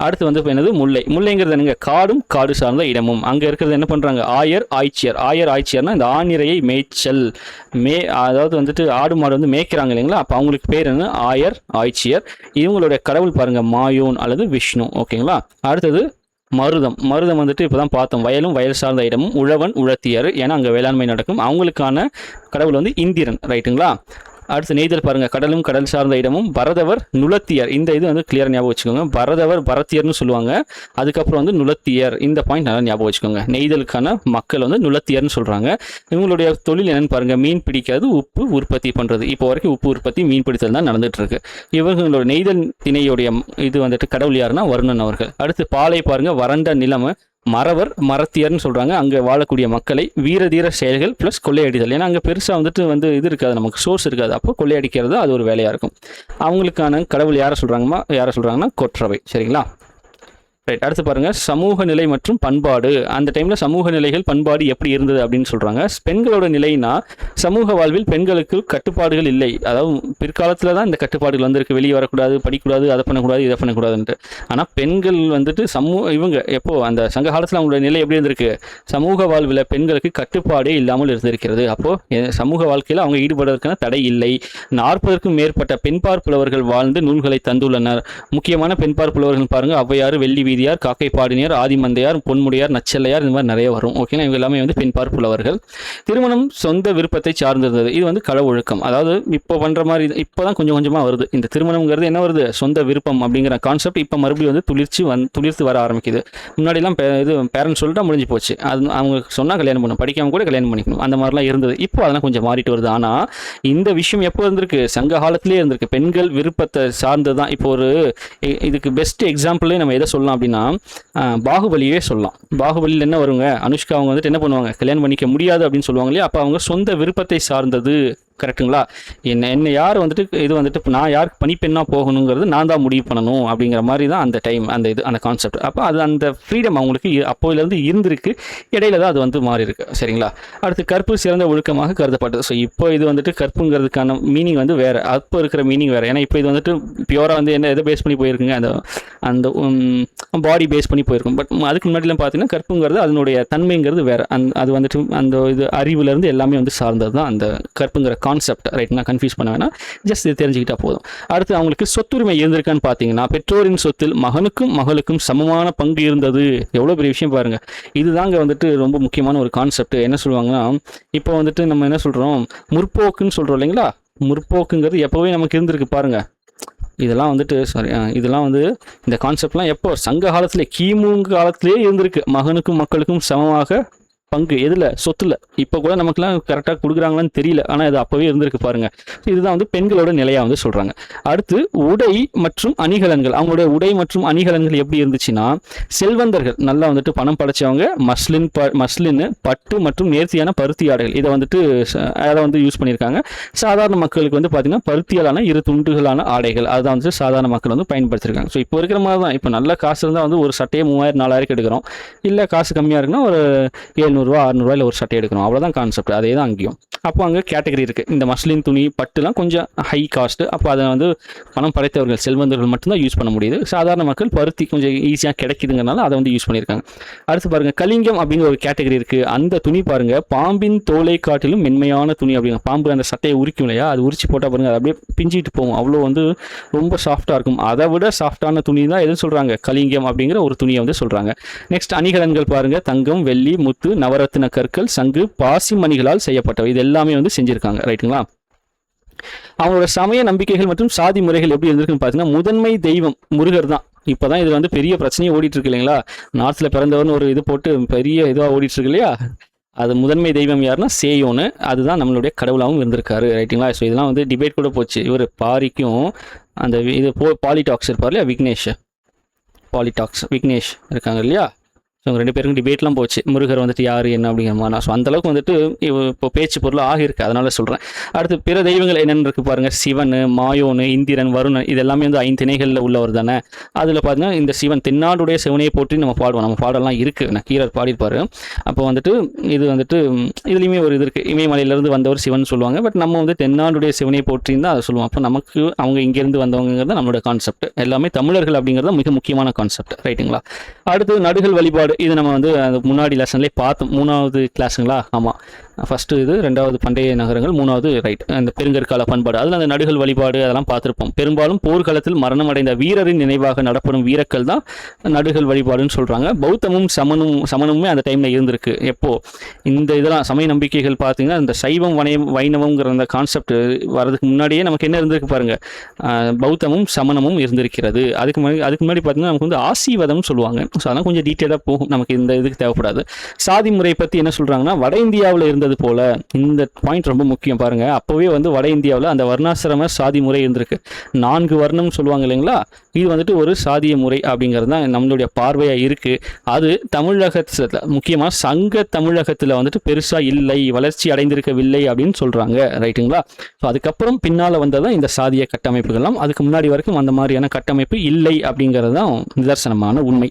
அடுத்து வந்து என்னது முல்லைங்கிறது என்னங்க, காடு சார்ந்த இடமும். அங்கே இருக்கிறது என்ன பண்ணுறாங்க, ஆயர் ஆய்ச்சியர்னா இந்த ஆணிரையை மேய்ச்சல், அதாவது வந்துட்டு ஆடு மாடு வந்து மேய்க்கிறாங்க இல்லைங்களா? அப்போ அவங்களுக்கு பேர் என்ன, ஆயர் ஆய்ச்சியர். இவங்களுடைய கடவுள் பாருங்கள் மாயோன் அல்லது விஷ்ணு, ஓகேங்களா? அடுத்தது மருதம் வந்துட்டு இப்போ தான் பார்த்தோம். வயல் சார்ந்த இடமும், உழவன் உழத்தியர், ஏன்னா அங்கே வேளாண்மை நடக்கும். அவங்களுக்கான கடவுள் வந்து இந்திரன், ரைட்டுங்களா? அடுத்து நெய்தல் பாருங்கள், கடலும் கடல் சார்ந்த இடமும், பரதவர் நுளத்தியர். இந்த இது வந்து கிளியராக ஞாபகம் வச்சுக்கோங்க. பரதவர் பரத்தியர்னு சொல்லுவாங்க. அதுக்கப்புறம் வந்து நுளத்தியர், இந்த பாயிண்ட் நல்லா ஞாபகம் வச்சுக்கோங்க. நெய்தலுக்கான மக்கள் வந்து நுளத்தியர்னு சொல்கிறாங்க. இவங்களுடைய தொழில் என்னென்னு பாருங்கள், மீன் பிடிக்காது, உப்பு உற்பத்தி பண்ணுறது. இப்போ வரைக்கும் உப்பு உற்பத்தி, மீன் பிடித்தல் தான் நடந்துட்டு இருக்கு. இவங்களோட நெய்தல் திணையுடைய இது வந்துட்டு கடவுள் யாருன்னா வருணன் அவர்கள். அடுத்து பாலை பாருங்கள், வறண்ட நிலம், மரத்தியர்னு சொல்கிறாங்க. அங்கே வாழக்கூடிய மக்களை வீரதீர செயல்கள் ப்ளஸ் கொள்ளையடித்தல். ஏன்னா அங்கே பெருசாக வந்துட்டு இது இருக்காது, நமக்கு சோர்ஸ் இருக்காது. அப்போ கொள்ளையடிக்கிறது அது ஒரு வேலையாக இருக்கும். அவங்களுக்கான கடவுள் யாரை சொல்கிறாங்கன்னா கொற்றவை, சரிங்களா? ரைட். அடுத்து பாருங்க, சமூக நிலை மற்றும் பண்பாடு. அந்த டைம்ல சமூக நிலைகள் பண்பாடு எப்படி இருந்தது அப்படின்னு சொல்றாங்க. பெண்களோட நிலைனா சமூக வாழ்வில் பெண்களுக்கு கட்டுப்பாடுகள் இல்லை. அதாவது பிற்காலத்துல தான் இந்த கட்டுப்பாடுகள் வந்திருக்கு. வெளியே வரக்கூடாது, படிக்கக்கூடாது, அதை பண்ணக்கூடாது, இதை பண்ணக்கூடாதுன்ட்டு. ஆனால் பெண்கள் வந்துட்டு இவங்க எப்போ அந்த சங்க காலத்தில் அவங்களோட நிலை எப்படி இருந்திருக்கு, சமூக வாழ்வில் பெண்களுக்கு கட்டுப்பாடே இல்லாமல் இருந்திருக்கிறது. அப்போ சமூக வாழ்க்கையில் அவங்க ஈடுபடுவதற்கான தடை இல்லை. 40க்கும் மேற்பட்ட பெண்பார் புலவர்கள் வாழ்ந்து நூல்களை தந்துள்ளனர். முக்கியமான பெண்பார் புலவர்கள் பாருங்க, ஔவையார், வெள்ளி வீதியார், காக்கை பாடினியார், ஆதிமந்தையார், பொன்முடியார், நச்செல்லையார், இந்த மாதிரி நிறைய வரும். ஓகேனா, இவங்க எல்லாமே வந்து பெண்பார் புலவர்கள். திருமணம் சொந்த விருப்பத்தை சார்ந்திருந்தது. இது வந்து கள ஒழுக்கம். அதாவது இப்போ பண்ற மாதிரி இப்போதான் கொஞ்சம் கொஞ்சமா வருது. இந்த திருமணம்ங்கிறது என்ன வருது, சொந்த விருப்பம் அப்படிங்கிற கான்செப்ட் இப்போ மறுபடியும் வந்து துளிர்த்து வர ஆரம்பிக்குது. முன்னாடிலாம் இது பேரண்ட்ஸ் சொல்லிட்டா முடிஞ்சு போச்சு. அது அவங்க சொன்னா கல்யாணம் பண்ணணும், படிக்காம கூட கல்யாணம் பண்ணிக்கணும், அந்த மாதிரிலாம் இருந்தது. இப்போ அதெல்லாம் கொஞ்சம் மாறிட்டு வருது. ஆனா இந்த விஷயம் எப்போ இருந்திருக்கு, சங்க காலத்திலேயே இருந்திருக்கு. பெண்கள் விருப்பத்தை சார்ந்து தான். இப்போ இதுக்கு பெஸ்ட் எக்ஸாம்பிளே நம்ம எதை சொல்லலாம் அப்படின்னா, பாகுபலியே சொல்லலாம். பாகுபலியில் என்ன வருங்க, அனுஷ்கா அவங்க வந்துட்டு என்ன பண்ணுவாங்க, கல்யாணம் பண்ணிக்க முடியாது அப்படின்னு சொல்லுவாங்க இல்லையா. அப்போ அவங்க சொந்த விருப்பத்தை சார்ந்தது. கரெக்டுங்களா? என்ன யார் வந்துட்டு இது வந்துட்டு நான் யாருக்கு பணிப்பெண்ணாக போகணுங்கிறது நான் தான் முடிவு பண்ணணும் அப்படிங்கிற மாதிரி தான் அந்த டைம், அந்த கான்செப்ட். அப்போ அது அந்த ஃப்ரீடம் அவங்களுக்கு அப்போலேருந்து இருந்திருக்கு. இடையில தான் அது வந்து மாறி இருக்கு. சரிங்களா? அடுத்து கற்பு சிறந்த ஒழுக்கமாக கருதப்பட்டது. ஸோ இப்போ இது வந்துட்டு கற்புங்கிறதுக்கான மீனிங் வந்து வேறு, அப்போ இருக்கிற மீனிங் வேறு. ஏன்னா இப்போ இது வந்துட்டு பியூராக வந்து எதை பேஸ் பண்ணி போயிருக்குங்க, அந்த பாடி பேஸ் பண்ணி போயிருக்கும். பட் அதுக்கு முன்னாடிலாம் பார்த்தீங்கன்னா கற்புங்கிறது அதனுடைய தன்மைங்கிறது வேறு. அது வந்துட்டு அந்த இது அறிவுலேருந்து எல்லாமே வந்து சார்ந்தது தான் அந்த கற்புங்கிற கான்செப்ட். ரைட், நான் கன்ஃபியூஸ் பண்ண வேணாம், ஜஸ்ட் இது தெரிஞ்சுக்கிட்டா போதும். அடுத்து அவங்களுக்கு சொத்துரிமை இருந்திருக்கான்னு பார்த்தீங்கன்னா, பெற்றோரின் சொத்தில் மகனுக்கும் மகளுக்கும் சமமான பங்கு இருந்தது. எவ்வளோ பெரிய விஷயம் பாருங்க. இதுதாங்க வந்துட்டு ரொம்ப முக்கியமான ஒரு கான்செப்ட். என்ன சொல்லுவாங்கன்னா, இப்போ வந்துட்டு நம்ம என்ன சொல்கிறோம், முற்போக்குன்னு சொல்கிறோம் இல்லைங்களா. முற்போக்குங்கிறது எப்போவே நமக்கு இருந்திருக்கு பாருங்க. இதெல்லாம் வந்துட்டு இதெல்லாம் வந்து இந்த கான்செப்ட்லாம் எப்போ சங்க காலத்திலே, கிமு காலத்திலே இருந்திருக்கு. மகனுக்கும் மக்களுக்கும் சமமாக பங்கு எதில், சொத்துல. இப்போ கூட நமக்குலாம் கரெக்டாக கொடுக்குறாங்களான்னு தெரியல, ஆனால் இது அப்போவே இருந்திருக்கு பாருங்க. இதுதான் வந்து பெண்களோட நிலையாக வந்து சொல்கிறாங்க. அடுத்து உடை மற்றும் அணிகலன்கள். அவங்களுடைய உடை மற்றும் அணிகலன்கள் எப்படி இருந்துச்சுன்னா, செல்வந்தர்கள் நல்லா வந்துட்டு பணம் படைச்சவங்க மஸ்லின் பட்டு மற்றும் நேர்த்தியான பருத்தி ஆடைகள் இதை வந்துட்டு அதை வந்து யூஸ் பண்ணியிருக்காங்க. சாதாரண மக்களுக்கு வந்து பார்த்தீங்கன்னா பருத்தியாலான 2 துண்டுகளான ஆடைகள் அதுதான் வந்து சாதாரண மக்கள் வந்து பயன்படுத்திருக்காங்க. ஸோ இப்போ இருக்கிற மாதிரி தான். இப்போ நல்ல காசு இருந்தால் வந்து ஒரு சட்டையை 3000-4000 எடுக்கிறோம். இல்லை காசு கம்மியாக இருக்குன்னா ஒரு 700-600 ஒரு சட்டை எடுக்கணும். அவ்வளோதான் கான்செப்ட். அதே தான் அங்கேயும். அப்போ அங்கே கேட்டகரி இருக்குது. இந்த மஸ்லின் துணி பட்டுலாம் கொஞ்சம் ஹை காஸ்ட்டு. அப்போ அதை வந்து பணம் படைத்தவர்கள் செல்வந்தர்கள் மட்டும்தான் யூஸ் பண்ண முடியுது. சாதாரண மக்கள் பருத்தி கொஞ்சம் ஈஸியாக கிடைக்குதுங்கிறனால அதை வந்து யூஸ் பண்ணியிருக்காங்க. அடுத்து பாருங்கள், கலிங்கம் அப்படிங்கிற ஒரு கேட்டகரி இருக்குது. அந்த துணி பாருங்கள், பாம்பின் தோலை காட்டிலும் மென்மையான துணி அப்படிங்க. பாம்பு அந்த சட்டையை உரிக்கும் இல்லையா, அது உரிச்சு போட்டால் பாருங்கள், அது அப்படியே பிஞ்சிட்டு போகும். அவ்வளோ வந்து ரொம்ப சாஃப்டாக இருக்கும். அதை விட சாஃப்டான துணி தான் எதுன்னு சொல்கிறாங்க, கலிங்கம் அப்படிங்கிற ஒரு துணியை வந்து சொல்கிறாங்க. நெக்ஸ்ட் அணிகலன்கள் பாருங்கள், தங்கம், வெள்ளி, முத்து, நவரத்தின கற்கள், சங்கு, பாசி மணிகளால் செய்யப்பட்டவை. இது எல்லாமே வந்து செஞ்சிருக்காங்க. ரைட்டுங்களா? அவங்களோட சமய நம்பிக்கைகள் மற்றும் சாதி முறைகள் எப்படி இருந்திருக்குன்னு பார்த்தீங்கன்னா, முதன்மை தெய்வம் முருகர் தான். இப்போதான் இது வந்து பெரிய பிரச்சனையே ஓடிட்டு இருக்கு இல்லைங்களா. நார்த்தில் பிறந்தவர்னு ஒரு இது போட்டு பெரிய இதுவாக ஓடிட்டு இருக்கு இல்லையா. அது முதன்மை தெய்வம் யாருன்னா சேயோன்னு, அதுதான் நம்மளுடைய கடவுளாகவும் இருந்திருக்காரு. ரைட்டுங்களா? ஸோ இதெல்லாம் வந்து டிபேட் கூட போச்சு. இவர் பாரிக்கும் அந்த இது பாலிடாக்ஸ் இருப்பார் இல்லையா, விக்னேஷ் இருக்காங்க இல்லையா. ஸோ 2 பேருக்கும் டிபேட்லாம் போச்சு, முருகர் வந்துட்டு யார் என்ன அப்படிங்கிற மாதிரி. ஸோ அந்தளவுக்கு வந்துட்டு இப்போ பேச்சு பொருள் ஆகியிருக்கு, அதனால சொல்கிறேன். அடுத்து பிற தெய்வங்கள் என்னென்னு இருக்குது பாருங்கள், சிவன், மாயோனு, இந்திரன், வருணன், இது எல்லாமே வந்து 5 திணைகளில் உள்ளவர் தானே. அதில் பார்த்தீங்கன்னா இந்த சிவன் தென்னாடுடைய சிவனையை போற்றி நம்ம பாடுவோம். நம்ம பாடலாம் இருக்குது, நான் கீரர் பாடிப்பார். அப்போ வந்துட்டு இது வந்துட்டு இதுலேயுமே ஒரு இது இருக்குது, இமயமலையிலேருந்து வந்தவர் சிவன் சொல்லுவாங்க. பட் நம்ம வந்து தென்னாடுடைய சிவனையை போற்றின்னு தான் அதை சொல்லுவோம். அப்போ நமக்கு அவங்க இங்கேருந்து வந்தவங்கிறது நம்மளோட கான்செப்ட். எல்லாமே தமிழர்கள் அப்படிங்கிறது மிக முக்கியமான கான்செப்ட். ரைட்டுங்களா? அடுத்து நடுகள் வழிபாடு. இது நம்ம வந்து முன்னாடி லெசன்லேயே பார்த்தோம். 3வது கிளாஸுங்களா? ஆமாம், ஃபஸ்ட்டு இது, 2வது பண்டைய நகரங்கள், 3வது ரைட் அந்த பெருங்கற்கால பண்பாடு. அதில் அந்த நடுகள் வழிபாடு அதெல்லாம் பார்த்துருப்போம். பெரும்பாலும் போர்க்களத்தில் மரணம் அடைந்த வீரரின் நினைவாக நடப்படும் வீரக்கள் தான் நடுகள் வழிபாடுன்னு சொல்கிறாங்க. பௌத்தமும் சமணமுமே அந்த டைமில் இருந்திருக்கு. எப்போ இந்த இதெல்லாம் சமய நம்பிக்கைகள் பார்த்தீங்கன்னா, இந்த சைவம் வைணவங்கிற அந்த கான்செப்ட் வரதுக்கு முன்னாடியே நமக்கு என்ன இருந்திருக்கு பாருங்கள், பௌத்தமும் சமணமும் இருந்திருக்கிறது. அதுக்கு முன்னாடி பார்த்தீங்கன்னா நமக்கு வந்து ஆசீர்வாதம்னு சொல்லுவாங்க. ஸோ அதெல்லாம் கொஞ்சம் டீட்டெயிலாக போகும், நமக்கு இந்த இதுக்கு தேவைப்படாது. சாதி முறை பற்றி என்ன சொல்கிறாங்கன்னா, வட இந்தியாவில் இருந்து இருந்தது போல. இந்த பாயிண்ட் ரொம்ப முக்கியம் பாருங்க. அப்போவே வந்து வட இந்தியாவில் அந்த வர்ணாசிரம சாதி முறை இருந்திருக்கு. 4 வர்ணம் சொல்லுவாங்க இல்லைங்களா, இது வந்துட்டு ஒரு சாதிய முறை அப்படிங்கிறது தான் நம்மளுடைய பார்வையாக இருக்குது. அது தமிழகத்தில் முக்கியமாக சங்க தமிழகத்தில் வந்துட்டு பெருசாக இல்லை, வளர்ச்சி அடைந்திருக்கவில்லை அப்படின்னு சொல்கிறாங்க. ரைட்டுங்களா? ஸோ அதுக்கப்புறம் பின்னால் வந்ததான் இந்த சாதிய கட்டமைப்புகள்லாம். அதுக்கு முன்னாடி வரைக்கும் அந்த மாதிரியான கட்டமைப்பு இல்லை அப்படிங்கிறது தான் நிதர்சனமான உண்மை.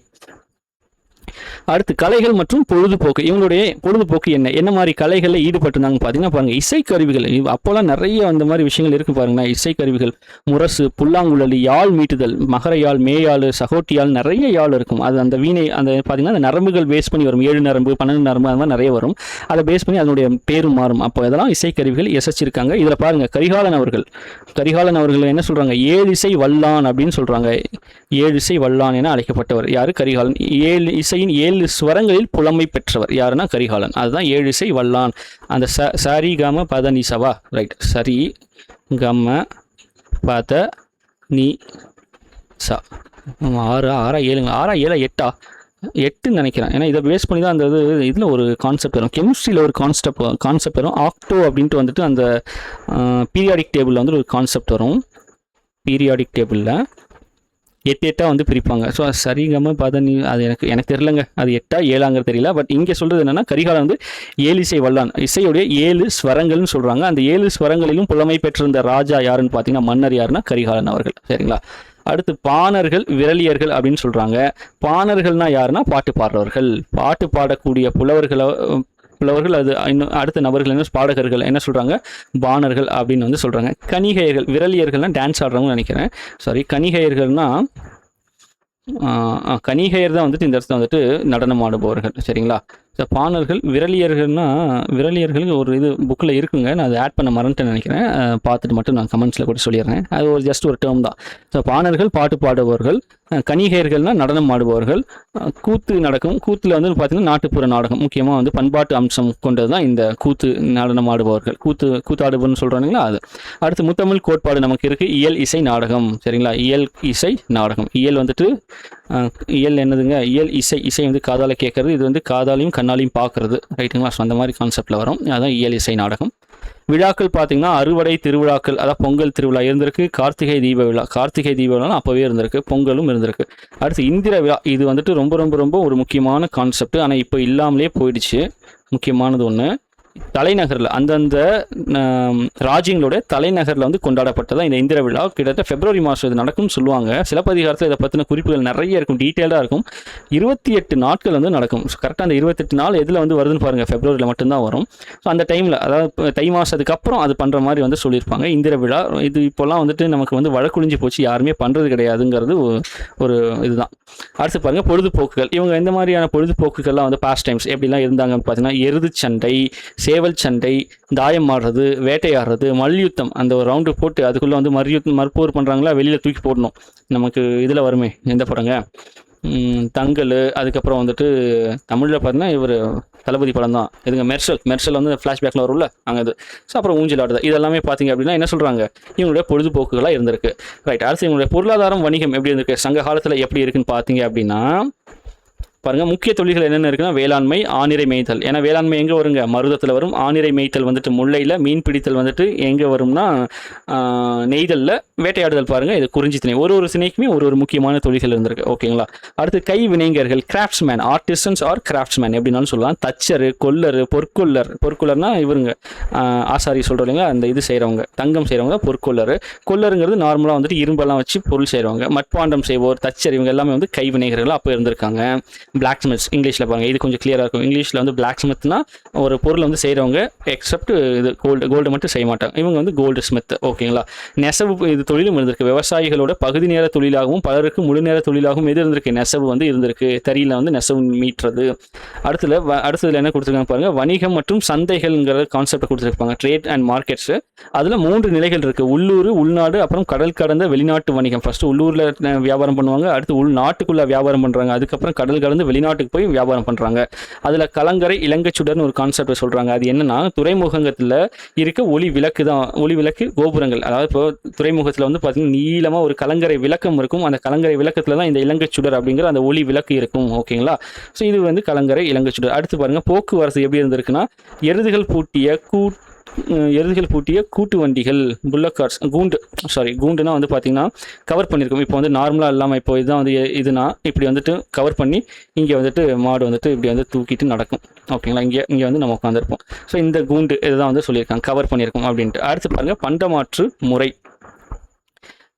அடுத்து கலைகள் மற்றும் பொழுதுபோக்கு. இவங்களுடைய பொழுதுபோக்கு என்ன மாதிரி கலைகளில் ஈடுபட்டிருந்தாங்க பார்த்தீங்கன்னா பாருங்கள், இசைக்கருவிகள். அப்போல்லாம் நிறைய அந்த மாதிரி விஷயங்கள் இருக்குது பாருங்களேன். இசைக்கருவிகள், முரசு, புல்லாங்குழலி, யாழ் மீட்டுதல், மகர யாழ், மேயாழ், சகோட்டி யாழ், நிறைய யாழ் இருக்கும். அது அந்த வீணை அந்த பார்த்தீங்கன்னா அந்த நரம்புகள் பேஸ் பண்ணி வரும். 7 நரம்பு 12 நரம்பு அந்த மாதிரி நிறைய வரும். அதை பேஸ் பண்ணி அதனுடைய பேரும் மாறும். அப்போ இதெல்லாம் இசைக்கருவிகள் இசைச்சிருக்காங்க. இதில் பாருங்கள் கரிகாலன் அவர்கள் என்ன சொல்கிறாங்க, 7 இசை வல்லான் அப்படின்னு சொல்கிறாங்க. 7 இசை வல்லான் என அழைக்கப்பட்டவர் யார்? கரிகாலன். 7 இசையின் 7 ஸ்வரங்களில் புலமை பெற்றவர் யாருன்னா கரிகாலன். அதுதான் 7 இசை வல்லான். அந்த சரி கம பத நீ சவா, ரைட், சரி கம பத நீ சா. 6 7 8ன்னு நினைக்கிறேன். ஏன்னா இதை பேஸ் பண்ணி தான் அந்த இதில் ஒரு கான்செப்ட் வரும், கெமிஸ்ட்ரியில் ஒரு கான்செப்ட் வரும். ஆக்டோ அப்படின்ட்டு வந்துட்டு அந்த பீரியாடிக் டேபிளில் வந்து ஒரு கான்செப்ட் வரும். பீரியாடிக் டேபிளில் 8 வந்து பிரிப்பாங்க. ஸோ சரிகம பதனி அது எனக்கு தெரியலங்க, அது 8 7 தெரியல. பட் இங்கே சொல்கிறது என்னென்னா கரிகாலன் வந்து 7 இசை வல்லான், இசையுடைய 7 ஸ்வரங்கள்னு சொல்கிறாங்க. அந்த 7 ஸ்வரங்களிலும் புலமை பெற்றிருந்த ராஜா யாருன்னு பார்த்தீங்கன்னா மன்னர் யாருன்னா கரிகாலன் அவர்கள். சரிங்களா? அடுத்து பாணர்கள், விரலியர்கள் அப்படின்னு சொல்கிறாங்க. பாணர்கள்னா யாருன்னா பாட்டு பாடுறவர்கள், பாட்டு பாடக்கூடிய புலவர்கள். அது இன்னும் அடுத்த நபர்கள் என்ன பாடகர்கள் என்ன சொல்கிறாங்க, பாணர்கள் அப்படின்னு வந்து சொல்கிறாங்க. கணிகையர்கள், விரலியர்கள்னால் டான்ஸ் ஆடுறவங்க நினைக்கிறேன். சாரி, கணிகையர்கள்னா கணிகையர் தான் வந்துட்டு இந்த இடத்துல வந்துட்டு நடனம் ஆடுபவர்கள். சரிங்களா? ஸோ பாணர்கள், விரலியர்களுக்கு ஒரு இது புக்கில் இருக்குங்க, நான் அதை ஆட் பண்ண மறந்துட்டேன்னு நினைக்கிறேன். பார்த்துட்டு மட்டும் நான் கமெண்ட்ஸில் கூட சொல்லிடுறேன். அது ஒரு ஜஸ்ட் ஒரு டேர்ம் தான். ஸோ பாணர்கள் பாட்டு பாடுபவர்கள், கணிகையர்கள்னால் நடனம் ஆடுபவர்கள். கூத்து நடக்கும். கூத்தில் வந்து பார்த்திங்கன்னா நாட்டுப்புற நாடகம், முக்கியமாக வந்து பண்பாட்டு அம்சம் கொண்டது தான் இந்த கூத்து, நடனம் ஆடுபவர்கள், கூத்தாடுபவர்னு சொல்கிறாங்களா அது. அடுத்து முத்தமிழ் கோட்பாடு நமக்கு இருக்குது, இயல் இசை நாடகம். சரிங்களா? இயல் இசை நாடகம். இயல் வந்துட்டு இயல் என்னதுங்க, இயல் இசை வந்து காதால் கேட்கறது, இது வந்து காதாலையும் கண்ணாலையும் பார்க்குறது. ரைட்டுங்களா? ஸோ அந்த மாதிரி கான்செப்டில் வரும். அதுதான் இயல் இசை நாடகம். விழாக்கள் பார்த்தீங்கன்னா அறுவடை திருவிழாக்கள், அதாவது பொங்கல் திருவிழா இருந்திருக்கு, கார்த்திகை தீப விழா அப்போவே இருந்திருக்கு, பொங்கலும் இருந்திருக்கு. அடுத்து இந்திர விழா, இது வந்துட்டு ரொம்ப ரொம்ப ரொம்ப ஒரு முக்கியமான கான்செப்ட். ஆனால் இப்போ இல்லாமலே போயிடுச்சு. முக்கியமானது ஒன்று, தலைநகரில் அந்தந்த ராஜ்யங்களோட தலைநகரில் வந்து கொண்டாடப்பட்டதான் இந்த இந்திர விழா. கிட்டத்தட்ட பிப்ரவரி மாதம் இது நடக்கும்னு சொல்லுவாங்க. சிலப்பதிகாரத்தில் இதை பற்றின குறிப்புகள் நிறைய இருக்கும், டீட்டெயிலாக இருக்கும். 28 நாட்கள் வந்து நடக்கும். கரெக்டாக அந்த 28 நாள் எதில் வந்து வருதுன்னு பாருங்கள், பிப்ரவரியில் மட்டும்தான் வரும். ஸோ அந்த டைமில், அதாவது தை மாதத்துக்கு அப்புறம் அது பண்ணுற மாதிரி வந்து சொல்லியிருப்பாங்க இந்திர விழா. இது இப்போல்லாம் வந்துட்டு நமக்கு வந்து வழக்குழிஞ்சு போச்சு, யாருமே பண்ணுறது கிடையாதுங்கிறது ஒரு இதுதான். அடுத்து பாருங்கள் பொழுதுபோக்குகள். இவங்க எந்த மாதிரியான பொழுதுபோக்குகள்லாம் வந்து பாஸ்ட் டைம்ஸ் எப்படிலாம் இருந்தாங்கன்னு பார்த்தீங்கன்னா, எருது சண்டை, சேவல் சண்டை, தாயம் ஆடுறது, வேட்டையாடுறது, மல்யுத்தம். அந்த ஒரு ரவுண்டு போட்டு அதுக்குள்ளே வந்து மறுப்போர் பண்ணுறாங்களா, வெளியில் தூக்கி போடணும். நமக்கு இதில் வருமே, எந்த படங்க, தங்கல். அதுக்கப்புறம் வந்துட்டு தமிழில் பார்த்தீங்கன்னா இவர் தளபதி படம் தான் இதுங்க, மெர்சல் வந்து ஃப்ளாஷ்பேக்கில் வரும்ல அங்கே இது. ஸோ அப்புறம் ஊஞ்சல் ஆடுது. இதெல்லாமே பார்த்தீங்க அப்படின்னா என்ன சொல்கிறாங்க, இவங்களுடைய பொழுதுபோக்குகளாக இருந்திருக்கு. ரைட். அடுத்து இவங்களுடைய பொருளாதாரம், வணிகம் எப்படி இருந்திருக்கு, சங்க காலத்தில் எப்படி இருக்குன்னு பார்த்தீங்க அப்படின்னா பாருங்கள், முக்கிய தொழில்கள் என்னென்ன இருக்குன்னா வேளாண்மை, ஆணிரை மேய்த்தல். ஏன்னா வேளாண்மை எங்கே வருங்க, மருதத்தில் வரும். ஆணிரை மேய்த்தல் வந்துட்டு முல்லையில், மீன் பிடித்தல் வந்துட்டு எங்கே வரும்னா நெய்தலில், வேட்டையாடுதல் பாருங்கள் இது குறிஞ்சி திணை. ஒரு திணைக்குமே ஒரு முக்கியமான தொழில்கள் இருந்திருக்கு. ஓகேங்களா? அடுத்து கை வினைஞர்கள், கிராஃப்ட்ஸ்மேன், ஆர்டிசன்ஸ் ஆர் கிராஃப்ட்ஸ்மேன் எப்படின்னாலும் சொல்லலாம். தச்சர், கொல்லர், பொற்கொல்லர்னா இவருங்க ஆசாரி சொல்கிறோம் இல்லைங்களா, அந்த இது செய்கிறவங்க, தங்கம் செய்கிறவங்க தான் பொற்கொல்லர். கொல்லருங்கிறது நார்மலாக வந்துட்டு இரும்பெல்லாம் வச்சு பொருள் செய்கிறவங்க. மட்பாண்டம் செய்வோர், தச்சர், இவங்க எல்லாமே வந்து கை வினைஞர்கள் அப்போ இருந்திருக்காங்க. பிளாக் ஸ்மித்ஸ் இங்கிலீஷில் பாருங்கள், இது கொஞ்சம் கிளியராக இருக்கும். இங்கிலீஷில் வந்து பிளாக் ஸ்மித்னா ஒரு பொருள் வந்து செய்கிறவங்க, எக்ஸப்ட் இது கோல்டு மட்டும் செய்ய மாட்டாங்க, இவங்க வந்து கோல்டு ஸ்மித். ஓகேங்களா? நெசவு இது தொழிலும் இருந்திருக்கு. விவசாயிகளோட பகுதி நேர தொழிலாகவும் பலருக்கு முழு நேர தொழிலாகவும் எது இருந்திருக்கு, நெசவு வந்து இருந்திருக்கு. தறியில் வந்து நெசவு மீட்டுறது. அடுத்ததுல என்ன கொடுத்துருக்காங்க பாருங்கள், வணிகம் மற்றும் சந்தைகள்ங்கிற கான்செப்டை கொடுத்துருப்பாங்க, ட்ரேட் அண்ட் மார்க்கெட்ஸு. அதில் 3 நிலைகள் இருக்குது, உள்ளூர், உள்நாடு, அப்புறம் கடல் கடந்த வெளிநாட்டு வணிகம். ஃபஸ்ட்டு உள்ளூரில் வியாபாரம் பண்ணுவாங்க, அடுத்து உள்நாட்டுக்குள்ளே வியாபாரம் பண்ணுறாங்க, அதுக்கப்புறம் கடல் கடந்து இருந்து வெளிநாட்டுக்கு போய் வியாபாரம் பண்ணுறாங்க. அதில் கலங்கரை இலங்கைச்சுடர்னு ஒரு கான்செப்ட் சொல்கிறாங்க. அது என்னன்னா, துறைமுகத்தில் இருக்க ஒளி விளக்கு தான், ஒளி விளக்கு கோபுரங்கள். அதாவது இப்போ துறைமுகத்தில் வந்து பார்த்தீங்கன்னா நீளமாக ஒரு கலங்கரை விளக்கம் இருக்கும். அந்த கலங்கரை விளக்கத்தில் தான் இந்த இலங்கைச்சுடர் அப்படிங்கிற அந்த ஒளி விளக்கு இருக்கும். ஓகேங்களா? ஸோ இது வந்து கலங்கரை இலங்கைச்சுடர். அடுத்து பாருங்கள், போக்குவரத்து எப்படி இருந்திருக்குன்னா, எருதுகள் பூட்டிய கூட்டு வண்டிகள், புல்லக் கார்ஸ், கூண்டுனா வந்து பார்த்தீங்கன்னா கவர் பண்ணியிருக்கும். இப்போ வந்து நார்மலாக இல்லாமல் இப்போ இதுதான் வந்து இதுனா இப்படி வந்துட்டு கவர் பண்ணி இங்கே வந்துட்டு மாடு வந்துட்டு இப்படி வந்து தூக்கிட்டு நடக்கும். ஓகேங்களா? இங்கே வந்து நம்ம உட்காந்துருப்போம். ஸோ இந்த கூண்டு இதுதான் வந்து சொல்லியிருக்காங்க, கவர் பண்ணியிருக்கோம் அப்படின்ட்டு. அடுத்து பாருங்கள், பண்டமாற்று முறை.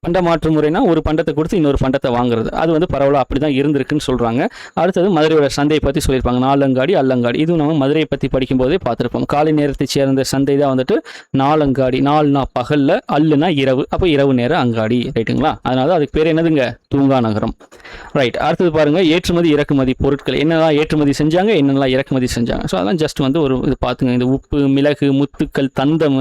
பண்டமாற்று முறைனா ஒரு பண்டத்தை கொடுத்து இன்னொரு பண்டத்தை வாங்குறது. அது வந்து பரவலாக அப்படி தான் இருந்திருக்குன்னு சொல்கிறாங்க. அடுத்தது மதுரையோட சந்தையை பற்றி சொல்லியிருப்பாங்க. நாலங்காடி, அல்லங்காடி. இதுவும் நம்ம மதுரையை பற்றி படிக்கும்போதே பார்த்துருப்போம். காலை நேரத்தை சேர்ந்த சந்தை தான் வந்துட்டு நாலங்காடி. நாலுனா பகலில், அல்லுனா இரவு, அப்போ இரவு நேர அங்காடி. ரைட்டுங்களா? அதனால அதுக்கு பேர் என்னதுங்க? தூங்கா நகரம். ரைட். அடுத்தது பாருங்கள், ஏற்றுமதி இறக்குமதி பொருட்கள். என்னெல்லாம் ஏற்றுமதி செஞ்சாங்க, என்னெல்லாம் இறக்குமதி செஞ்சாங்க. ஸோ அதெல்லாம் ஜஸ்ட் வந்து ஒரு இது பார்த்துங்க. இந்த உப்பு, மிளகு, முத்துக்கள், தந்தம்,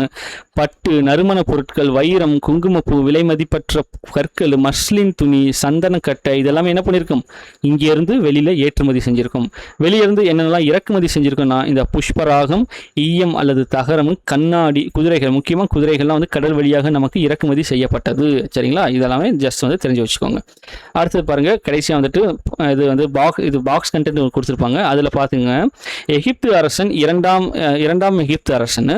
பட்டு, நறுமண பொருட்கள், வைரம், குங்குமப்பூ, விலை மதிப்பற்ற கற்கள், மஸ்லின் துணி, சந்தனக்கட்டை, இதெல்லாமே என்ன பண்ணியிருக்கும், இங்கேருந்து வெளியில் ஏற்றுமதி செஞ்சுருக்கும். வெளியிருந்து என்னென்னலாம் இறக்குமதி செஞ்சுருக்கோம்னா, இந்த புஷ்பராகம், ஈயம் அல்லது தகரம், கண்ணாடி, குதிரைகள். முக்கியமாக குதிரைகள்லாம் வந்து கடல் வழியாக நமக்கு இறக்குமதி செய்யப்பட்டது. சரிங்களா? இதெல்லாமே ஜஸ்ட் வந்து தெரிஞ்சு வச்சுக்கோங்க. அடுத்தது பாருங்கள், கடைசியாக வந்துட்டு இது வந்து பாக்ஸ் கண்டென்ட் கொடுத்துருப்பாங்க. அதில் பார்த்துங்க, எகிப்து அரசன் இரண்டாம் எகிப்து அரசன்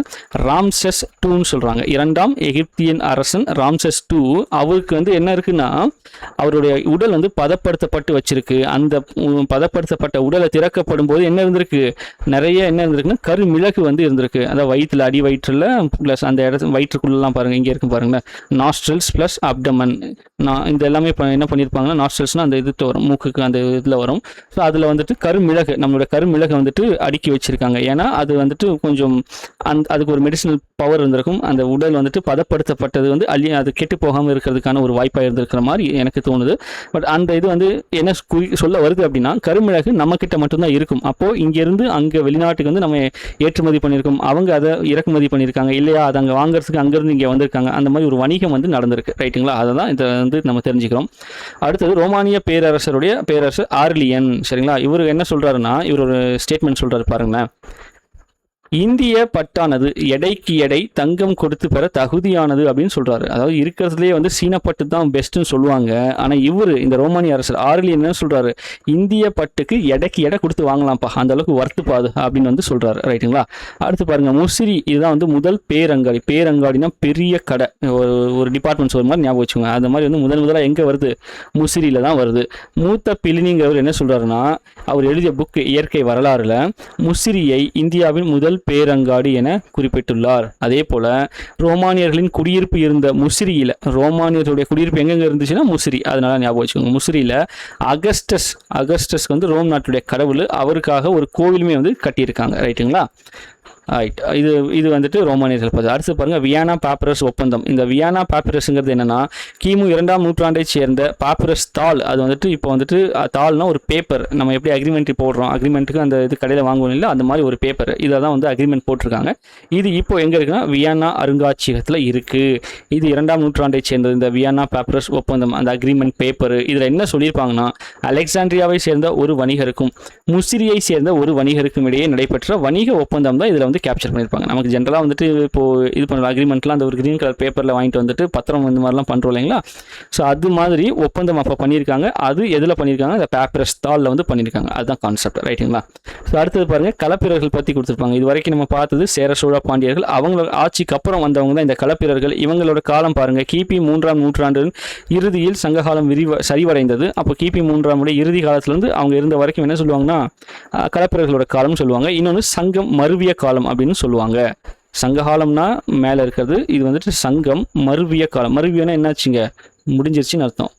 ராம்செஸ் II சொல்கிறாங்க. இரண்டாம் எகிப்தியன் அரசன் ராம்செஸ் II, அவருக்கு வந்து என்ன இருக்குன்னா, அவருடைய உடல் வந்து பதப்படுத்தப்பட்டு வச்சிருக்கு. அந்த பதப்படுத்தப்பட்ட உடலை திறக்கப்படும் போது என்ன இருந்திருக்கு, நிறைய என்ன இருந்திருக்குன்னா கருமிளகு வந்து இருந்திருக்கு. அதாவது வயிற்றுல, அடி வயிற்றுல ப்ளஸ் அந்த இடத்துல வயிற்றுக்குள்ளெல்லாம் பாருங்கள், இங்கே இருக்கும் பாருங்களேன், நாஸ்ட்ரல்ஸ் ப்ளஸ் அப்டமன். இந்த எல்லாமே என்ன பண்ணியிருப்பாங்கன்னா, நாஸ்ட்ரல்ஸ்னால் அந்த இது வரும், மூக்குக்கு அந்த இதில் வரும். ஸோ அதில் வந்துட்டு கருமிளகு, நம்மளோட கருமிளகை வந்துட்டு அடுக்கி வச்சிருக்காங்க. ஏன்னா அது வந்துட்டு கொஞ்சம் அதுக்கு ஒரு மெடிசினல் பவர் இருந்திருக்கும். அந்த உடல் வந்துட்டு பதப்படுத்தப்பட்டது வந்து அது கெட்டு போகாமல் இருக்கிறதுக்கான ஒரு வாய்ப்பாக இருந்திருக்கிற மாதிரி எனக்கு தோணுது. பட் அந்த இது வந்து என்ன சொல்ல வருது அப்படின்னா, கருமிளகு நம்மக்கிட்ட மட்டும்தான் இருக்கும். அப்போது இங்கேருந்து அங்கே வெளிநாட்டுக்கு வந்து நம்ம ஏற்றுமதி பண்ணியிருக்கோம், அவங்க அதை இறக்குமதி பண்ணியிருக்காங்க இல்லையா, அதை அங்கே வாங்குறதுக்கு அங்கேருந்து இங்கே வந்திருக்காங்க. அந்த மாதிரி ஒரு வணிகம் வந்து நடந்திருக்கு. ரைட்டுங்களா? அதை தான் இதை வந்து நம்ம தெரிஞ்சுக்கிறோம். அடுத்தது ரோமானிய பேரரசர் ஆர்லியன். சரிங்களா? இவர் என்ன சொல்கிறாருன்னா, இவர் ஒரு ஸ்டேட்மெண்ட் சொல்கிறாரு பாருங்களேன். இந்திய பட்டானது எடைக்கு எடை தங்கம் கொடுத்து பெற தகுதியானது அப்படின்னு சொல்றாரு. அதாவது இருக்கிறதுலே வந்து சீனப்பட்டு தான் பெஸ்ட்னு சொல்லுவாங்க. ஆனால் இந்த ரோமானிய அரசர் ஆர்லியன் என்ன சொல்றாரு, இந்திய பட்டுக்கு எடைக்கு எடை கொடுத்து வாங்கலாம்ப்பா, அந்த அளவுக்கு வர்த்துப்பாது அப்படின்னு வந்து சொல்றாரு. ரைட்டுங்களா? அடுத்து பாருங்க, முசிறி. இதுதான் வந்து முதல் பேரங்காடி. பேரங்காடினா பெரிய கடை, ஒரு டிபார்ட்மெண்ட்ஸ் ஒரு மாதிரி ஞாபகம் வச்சுக்கோங்க. அந்த மாதிரி வந்து முதலாக எங்கே வருது, முசிறியில் தான் வருது. மூத்த பிளினிங்கிறவர் என்ன சொல்றாருன்னா, அவர் எழுதிய புக் இயற்கை வரலாறுல முசிறியை இந்தியாவின் முதல் பேரங்காடி என குறிப்பிட்டுள்ளார். அதே போல ரோமானியர்களின் குடியிருப்பு இருந்த முசிறியில், ரோமானியர்களுடைய குடியிருப்பு எங்கெங்க இருந்துச்சுன்னா முசிறி, அதனால ஞாபகம் வச்சுக்கோங்க. முசிறியில் அகஸ்டஸ் வந்து ரோம் நாட்டுடைய கடவுள், அவருக்காக ஒரு கோவிலுமே வந்து கட்டியிருக்காங்க. ரைட்டுங்களா? ரைட். இது வந்துட்டு ரோமானியர்கள் பற்றி. அடுத்து பாருங்கள், வியன்னா பாப்பிரஸ் ஒப்பந்தம். இந்த வியன்னா பாப்பிரஸ்ங்கிறது என்னென்னா, கிமு 2ஆம் நூற்றாண்டை சேர்ந்த பாப்பிரஸ் தாள். அது வந்துட்டு இப்போ வந்துட்டு தாள்னா ஒரு பேப்பர், நம்ம எப்படி அக்ரிமெண்ட் போடுறோம், அக்ரிமெண்ட்டுக்கு அந்த இது கடையில் வாங்குவோம் இல்லை, அந்த மாதிரி ஒரு பேப்பர். இதை தான் வந்து அக்ரிமெண்ட் போட்டிருக்காங்க. இது இப்போ எங்கே இருக்குன்னா, வியன்னா அருங்காட்சியகத்தில் இருக்குது. இது 2ஆம் நூற்றாண்டை சேர்ந்தது, இந்த வியன்னா பாப்பிரஸ் ஒப்பந்தம், அந்த அக்ரிமெண்ட் பேப்பர். இதில் என்ன சொல்லியிருப்பாங்கன்னா, அலெக்சாண்ட்ரியாவை சேர்ந்த ஒரு வணிகருக்கும் முசிறியை சேர்ந்த ஒரு வணிகருக்கும் இடையே நடைபெற்ற வணிக ஒப்பந்தம் தான் இதில் வந்து கேப்சர் பண்ணியிருப்பாங்க. நமக்கு ஜென்ரலாக வந்துட்டு இப்போது இது பண்ணுற அக்ரிமெண்ட்லாம் அந்த ஒரு க்ரீன் கலர் பேப்பரில் வாங்கிட்டு வந்துட்டு பத்திரம் இந்த மாதிரிலாம் பண்ணுறோம் இல்லைங்களா. ஸோ அது மாதிரி ஒப்பந்தம் அப்போ பண்ணியிருக்காங்க. அது எதில் பண்ணியிருக்காங்க, அந்த பேப்பரஸ் தாளில் வந்து பண்ணியிருக்காங்க. அதுதான் கான்செப்ட். ரைட்டுங்களா? ஸோ அடுத்தது பாருங்கள், களப்பிரர்கள் பற்றி கொடுத்துருப்பாங்க. இது வரைக்கும் நம்ம பார்த்தது சேர சோழ பாண்டியர்கள், அவங்களோட ஆட்சிக்கு அப்புறம் வந்தவங்க தான் இந்த களப்பிரர்கள். இவங்களோட காலம் பாருங்கள், கிபி 3ஆம் நூற்றாண்டு இறுதியில் சங்ககாலம் சரிவடைந்தது. அப்போ கிபி 3ஆம் இறுதி காலத்துலேருந்து அவங்க இருந்த வரைக்கும் என்ன சொல்லுவாங்கன்னா, களப்பிரர்களோட காலம்னு சொல்லுவாங்க. இன்னொன்று சங்கம் மருவிய காலம் அப்படின்னு சொல்லுவாங்க. சங்ககாலம்னா மேலே இருக்கிறது, இது வந்துட்டு சங்கம் மருவிய காலம். மருவியனா என்னாச்சுங்க, முடிஞ்சிருச்சுன்னு அர்த்தம்.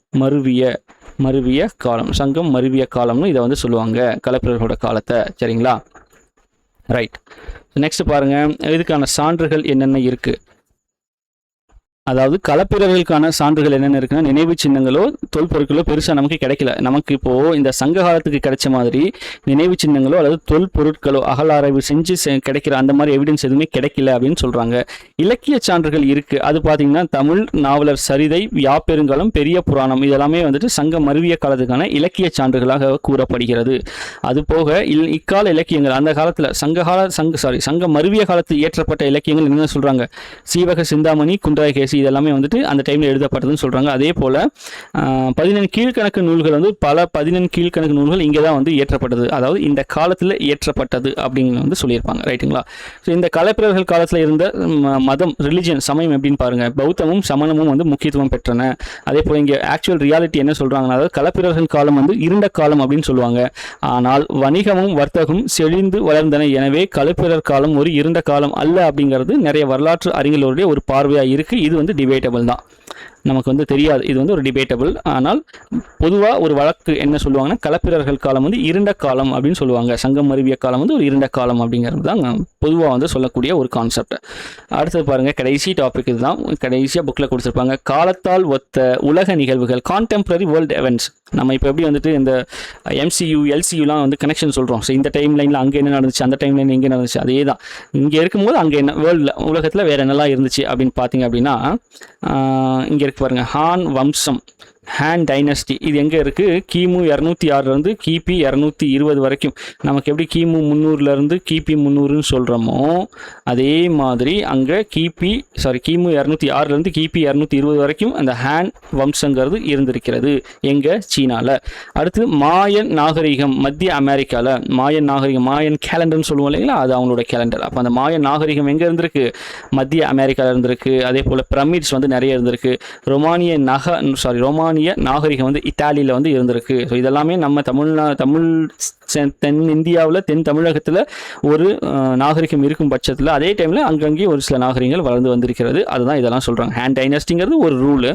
மருவிய காலம், சங்கம் மருவிய காலம்னு இதை வந்து சொல்லுவாங்க, களப்பிரர்களோட காலத்தை. சரிங்களா? ரைட். நெக்ஸ்ட் பாருங்க, இதுக்கான சான்றுகள் என்னென்ன இருக்கு. அதாவது களப்பிரர்களுக்கான சான்றுகள் என்னென்ன இருக்குன்னா, நினைவு சின்னங்களோ தொல்பொருட்களோ பெருசாக நமக்கு கிடைக்கல. நமக்கு இப்போது இந்த சங்க காலத்துக்கு கிடைச்ச மாதிரி நினைவு சின்னங்களோ அல்லது தொல்பொருட்களோ அகலாராய்வு செஞ்சு கிடைக்கிற அந்த மாதிரி எவிடன்ஸ் எதுவுமே கிடைக்கல அப்படின்னு சொல்கிறாங்க. இலக்கிய சான்றுகள் இருக்குது. அது பார்த்தீங்கன்னா தமிழ் நாவலர் சரிதை, யாப்பெருங்காலம், பெரிய புராணம் இதெல்லாமே வந்துட்டு சங்க மருவிய காலத்துக்கான இலக்கிய சான்றுகளாக கூறப்படுகிறது. அதுபோக இக்கால இலக்கியங்கள் அந்த காலத்தில் சங்க மருவிய காலத்தில் இயற்றப்பட்ட இலக்கியங்கள் என்ன சொல்கிறாங்க, சீவக சிந்தாமணி, குண்டரகேசி இதெல்லாமே வந்துட்டு அந்த டைமில் எழுதப்பட்டதுன்னு சொல்கிறாங்க. அதே போல் 17 கீழ்கணக்கு நூல்கள் வந்து பல 17 கீழ்கணக்கு நூல்கள் இங்கே தான் வந்து இயற்றப்பட்டது, அதாவது இந்த காலத்தில் இயற்றப்பட்டது அப்படின்னு வந்து சொல்லியிருப்பாங்க. ரைட்டுங்களா? ஸோ இந்த களப்பிரர்கள் காலத்தில் இருந்த மதம், ரிலிஜன், சமயம் எப்படின்னு பாருங்கள். பௌத்தமும் சமணமும் வந்து முக்கியத்துவம் பெற்றன. அதே போல் இங்கே ஆக்சுவல் ரியாலிட்டி என்ன சொல்கிறாங்கன்னா, அதாவது களப்பிரர்கள் காலம் வந்து இருண்ட காலம் அப்படின்னு சொல்லுவாங்க. ஆனால் வணிகமும் வர்த்தகமும் செழிந்து வளர்ந்தன. எனவே களப்பிரர் காலம் ஒரு இருண்ட காலம் அல்ல அப்படிங்கிறது நிறைய வரலாற்று அறிஞர்களுடைய ஒரு பார்வையாக இருக்குது. இது வந்து டிபேட்டபிள் தான், நமக்கு வந்து தெரியாது, இது வந்து ஒரு டிபேட்டபிள். ஆனால் பொதுவாக ஒரு வழக்கு என்ன சொல்லுவாங்கன்னா, களப்பிரர்கள் காலம் வந்து இருண்ட காலம் அப்படின்னு சொல்லுவாங்க. சங்கம் மருவிய காலம் வந்து ஒரு இருண்ட காலம் அப்படிங்கிறது தான் பொதுவாக வந்து சொல்லக்கூடிய ஒரு கான்செப்ட். அடுத்தது பாருங்கள், கடைசி டாபிக் இதுதான், கடைசியாக புக்கில் கொடுத்துருப்பாங்க. காலத்தால் ஒத்த உலக நிகழ்வுகள், கான்டெம்பரரி வேர்ல்டு எவெண்ட்ஸ். நம்ம இப்போ எப்படி வந்துட்டு இந்த MCU LCUலாம் வந்து கனெக்ஷன் சொல்கிறோம். ஸோ இந்த டைம் லைனில் அங்கே என்ன நடந்துச்சு, அந்த டைம் லைன் எங்கே நடந்துச்சு, அதே தான் இங்கே இருக்கும்போது அங்கே என்ன வேர்ல்டில் உலகத்தில் வேறு என்னெல்லாம் இருந்துச்சு அப்படின்னு பார்த்தீங்க அப்படின்னா, இங்கே இருக்கு பாருங்கள், ஹான் வம்சம், ஹான் டைனஸ்டி. இது எங்கே இருக்குது, கிமு 206 கிபி 220 வரைக்கும். நமக்கு எப்படி கிமு 300 கிபி 300ன்னு சொல்கிறோமோ அதே மாதிரி அங்கே கிமு 206 கிபி 220 வரைக்கும் அந்த ஹான் வம்சங்கிறது இருந்திருக்கிறது. எங்கே, சீனாவில். அடுத்து மாயன் நாகரிகம், மத்திய அமெரிக்காவில். மாயன் நாகரிகம், மாயன் கேலண்டர்னு சொல்லுவோம் இல்லைங்களா, அது அவங்களோட கேலண்டர். அப்போ அந்த மாயன் நாகரிகம் எங்கே இருந்திருக்கு, மத்திய அமெரிக்காவில் இருந்திருக்கு. அதே போல் பிரமிட்ஸ் வந்து நிறைய இருந்திருக்கு. ரோமானிய நாகரிகம் வந்து இத்தாலியில் வந்து இருந்திருக்கு. ஸோ இதெல்லாமே நம்ம தென் இந்தியாவில், தென் தமிழகத்தில் ஒரு நாகரிகம் இருக்கும் பட்சத்தில் அதே டைமில் அங்கங்கேயும் ஒரு சில நாகரிகங்கள் வளர்ந்து வந்திருக்கிறது. அதுதான் இதெல்லாம் சொல்கிறாங்க. ஹேண்ட் டைனஸ்டிங்கிறது ஒரு ரூலு.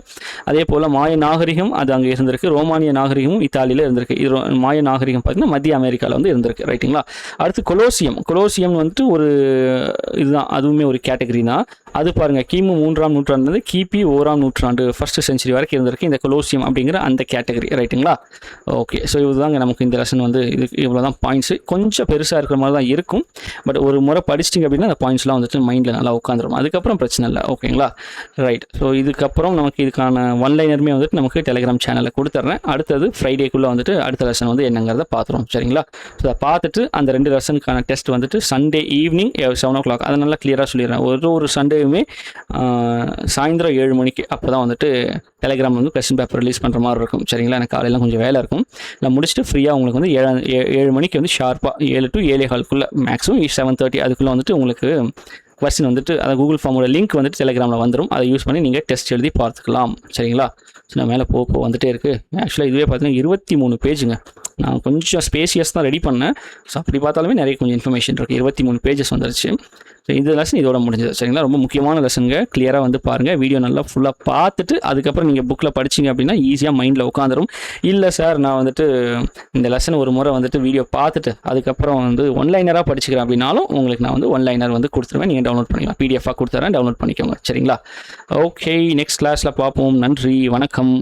அதே போல் மாய நாகரிகம் அது அங்கே இருந்திருக்கு. ரோமானிய நாகரிகமும் இத்தாலியில் இருந்திருக்கு. இது மாய நாகரிகம் பார்த்தீங்கன்னா மத்திய அமெரிக்காவில் வந்து இருந்திருக்கு. ரைட்டுங்களா? அடுத்து கொலோசியம் வந்துட்டு ஒரு இதுதான், அதுவுமே ஒரு கேட்டகரி தான். அது பாருங்கள், கிமு 3ஆம் நூற்றாண்டு கிபி 1ஆம் நூற்றாண்டு ஃபர்ஸ்ட் செஞ்சுரி வரைக்கும் இருந்திருக்கு இந்த கொலோசியம் அப்படிங்கிற அந்த கேட்டகரி. ரைட்டுங்களா? ஓகே. ஸோ இதுதாங்க நமக்கு இந்த லெசன் வந்து இவ்வளோ தான் பாயிண்ட்ஸு. கொஞ்சம் பெருசாக இருக்கிற மாதிரி தான் இருக்கும். பட் ஒரு முறை படிச்சிட்டிங்க அப்படின்னா அந்த பாயிண்ட்ஸ்லாம் வந்துட்டு மைண்டில் நல்லா உட்காந்துரும். அதுக்கப்புறம் பிரச்சனை இல்லை. ஓகேங்களா? ரைட். ஸோ இதுக்கப்புறம் நமக்கு இதுக்கான ஒன்லைனருமே வந்துட்டு நமக்கு டெலிகிராம் சேனலில் கொடுத்துட்றேன். அடுத்தது ஃப்ரைடேக்குள்ளே வந்துட்டு அடுத்த லெசன் வந்து என்னங்கிறத பார்த்துருவோம். சரிங்களா? ஸோ அதை பார்த்துட்டு அந்த 2 லெசனுக்கான டெஸ்ட் வந்துட்டு சண்டே ஈவினிங் 7 o'clock அதை நல்லா கிளியராக சொல்லிடுறேன். ஒரு சண்டேவுமே சாயந்தரம் 7 மணிக்கு அப்போ தான் வந்துட்டு டெலிகிராம் வந்து கொஸ்டின் பேப்பர் ரிலீஸ் பண்ணுற மாதிரி இருக்கும். சரிங்களா? எனக்கு காலையில் கொஞ்சம் வேலை இருக்கும். இல்லை முடிச்சுட்டு ஃப்ரீயாக உங்களுக்கு வந்து 7 மணிக்கு வந்து ஷார்ப்பாக 7 to 7:15 மேக்ஸிமம் 7:30 அதுக்குள்ளே வந்துட்டு உங்களுக்கு கொஸ்டின் வந்துட்டு அதை கூகுள் ஃபார்மோட லிங்க் வந்துட்டு டெலிகிராமில் வந்துடும். அதை யூஸ் பண்ணி நீங்கள் டெஸ்ட் எழுதி பார்த்துக்கலாம். சரிங்களா? ஸோ நான் மேலே வந்துட்டே இருக்குது. ஆக்சுவலாக இதுவே பார்த்தீங்கன்னா 23 பேஜுங்க. நான் கொஞ்சம் ஸ்பேசியஸ் தான் ரெடி பண்ணேன். ஸோ அப்படி பார்த்தாலுமே நிறைய கொஞ்சம் இன்ஃபர்மேஷன் இருக்குது. 23 பேஜஸ் வந்துருச்சு. ஸோ இந்த லெசன் இதோட முடிஞ்சது. சரிங்களா? ரொம்ப முக்கியமான லெசனுங்க. கிளியராக வந்து பாருங்கள். வீடியோ நல்லா ஃபுல்லாக பார்த்துட்டு அதுக்கப்புறம் நீங்கள் புக்கில் படிச்சிங்க அப்படின்னா ஈஸியாக மைண்டில் உட்காந்துரும். இல்லை சார், நான் வந்துட்டு இந்த லெசன் ஒரு முறை வந்துட்டு வீடியோ பார்த்துட்டு அதுக்கப்புறம் வந்து ஒன்லைனராக படிச்சுக்கிறேன் அப்படின்னாலும் உங்களுக்கு நான் வந்து ஒன்லைனர் வந்து கொடுத்துருவேன். நீங்கள் டவுன்லோட் பண்ணிக்கலாம். PDF கொடுத்துறேன், டவுன்லோட் பண்ணிக்கோங்க. சரிங்களா? ஓகே, நெக்ஸ்ட் கிளாஸில் பார்ப்போம். நன்றி, வணக்கம்.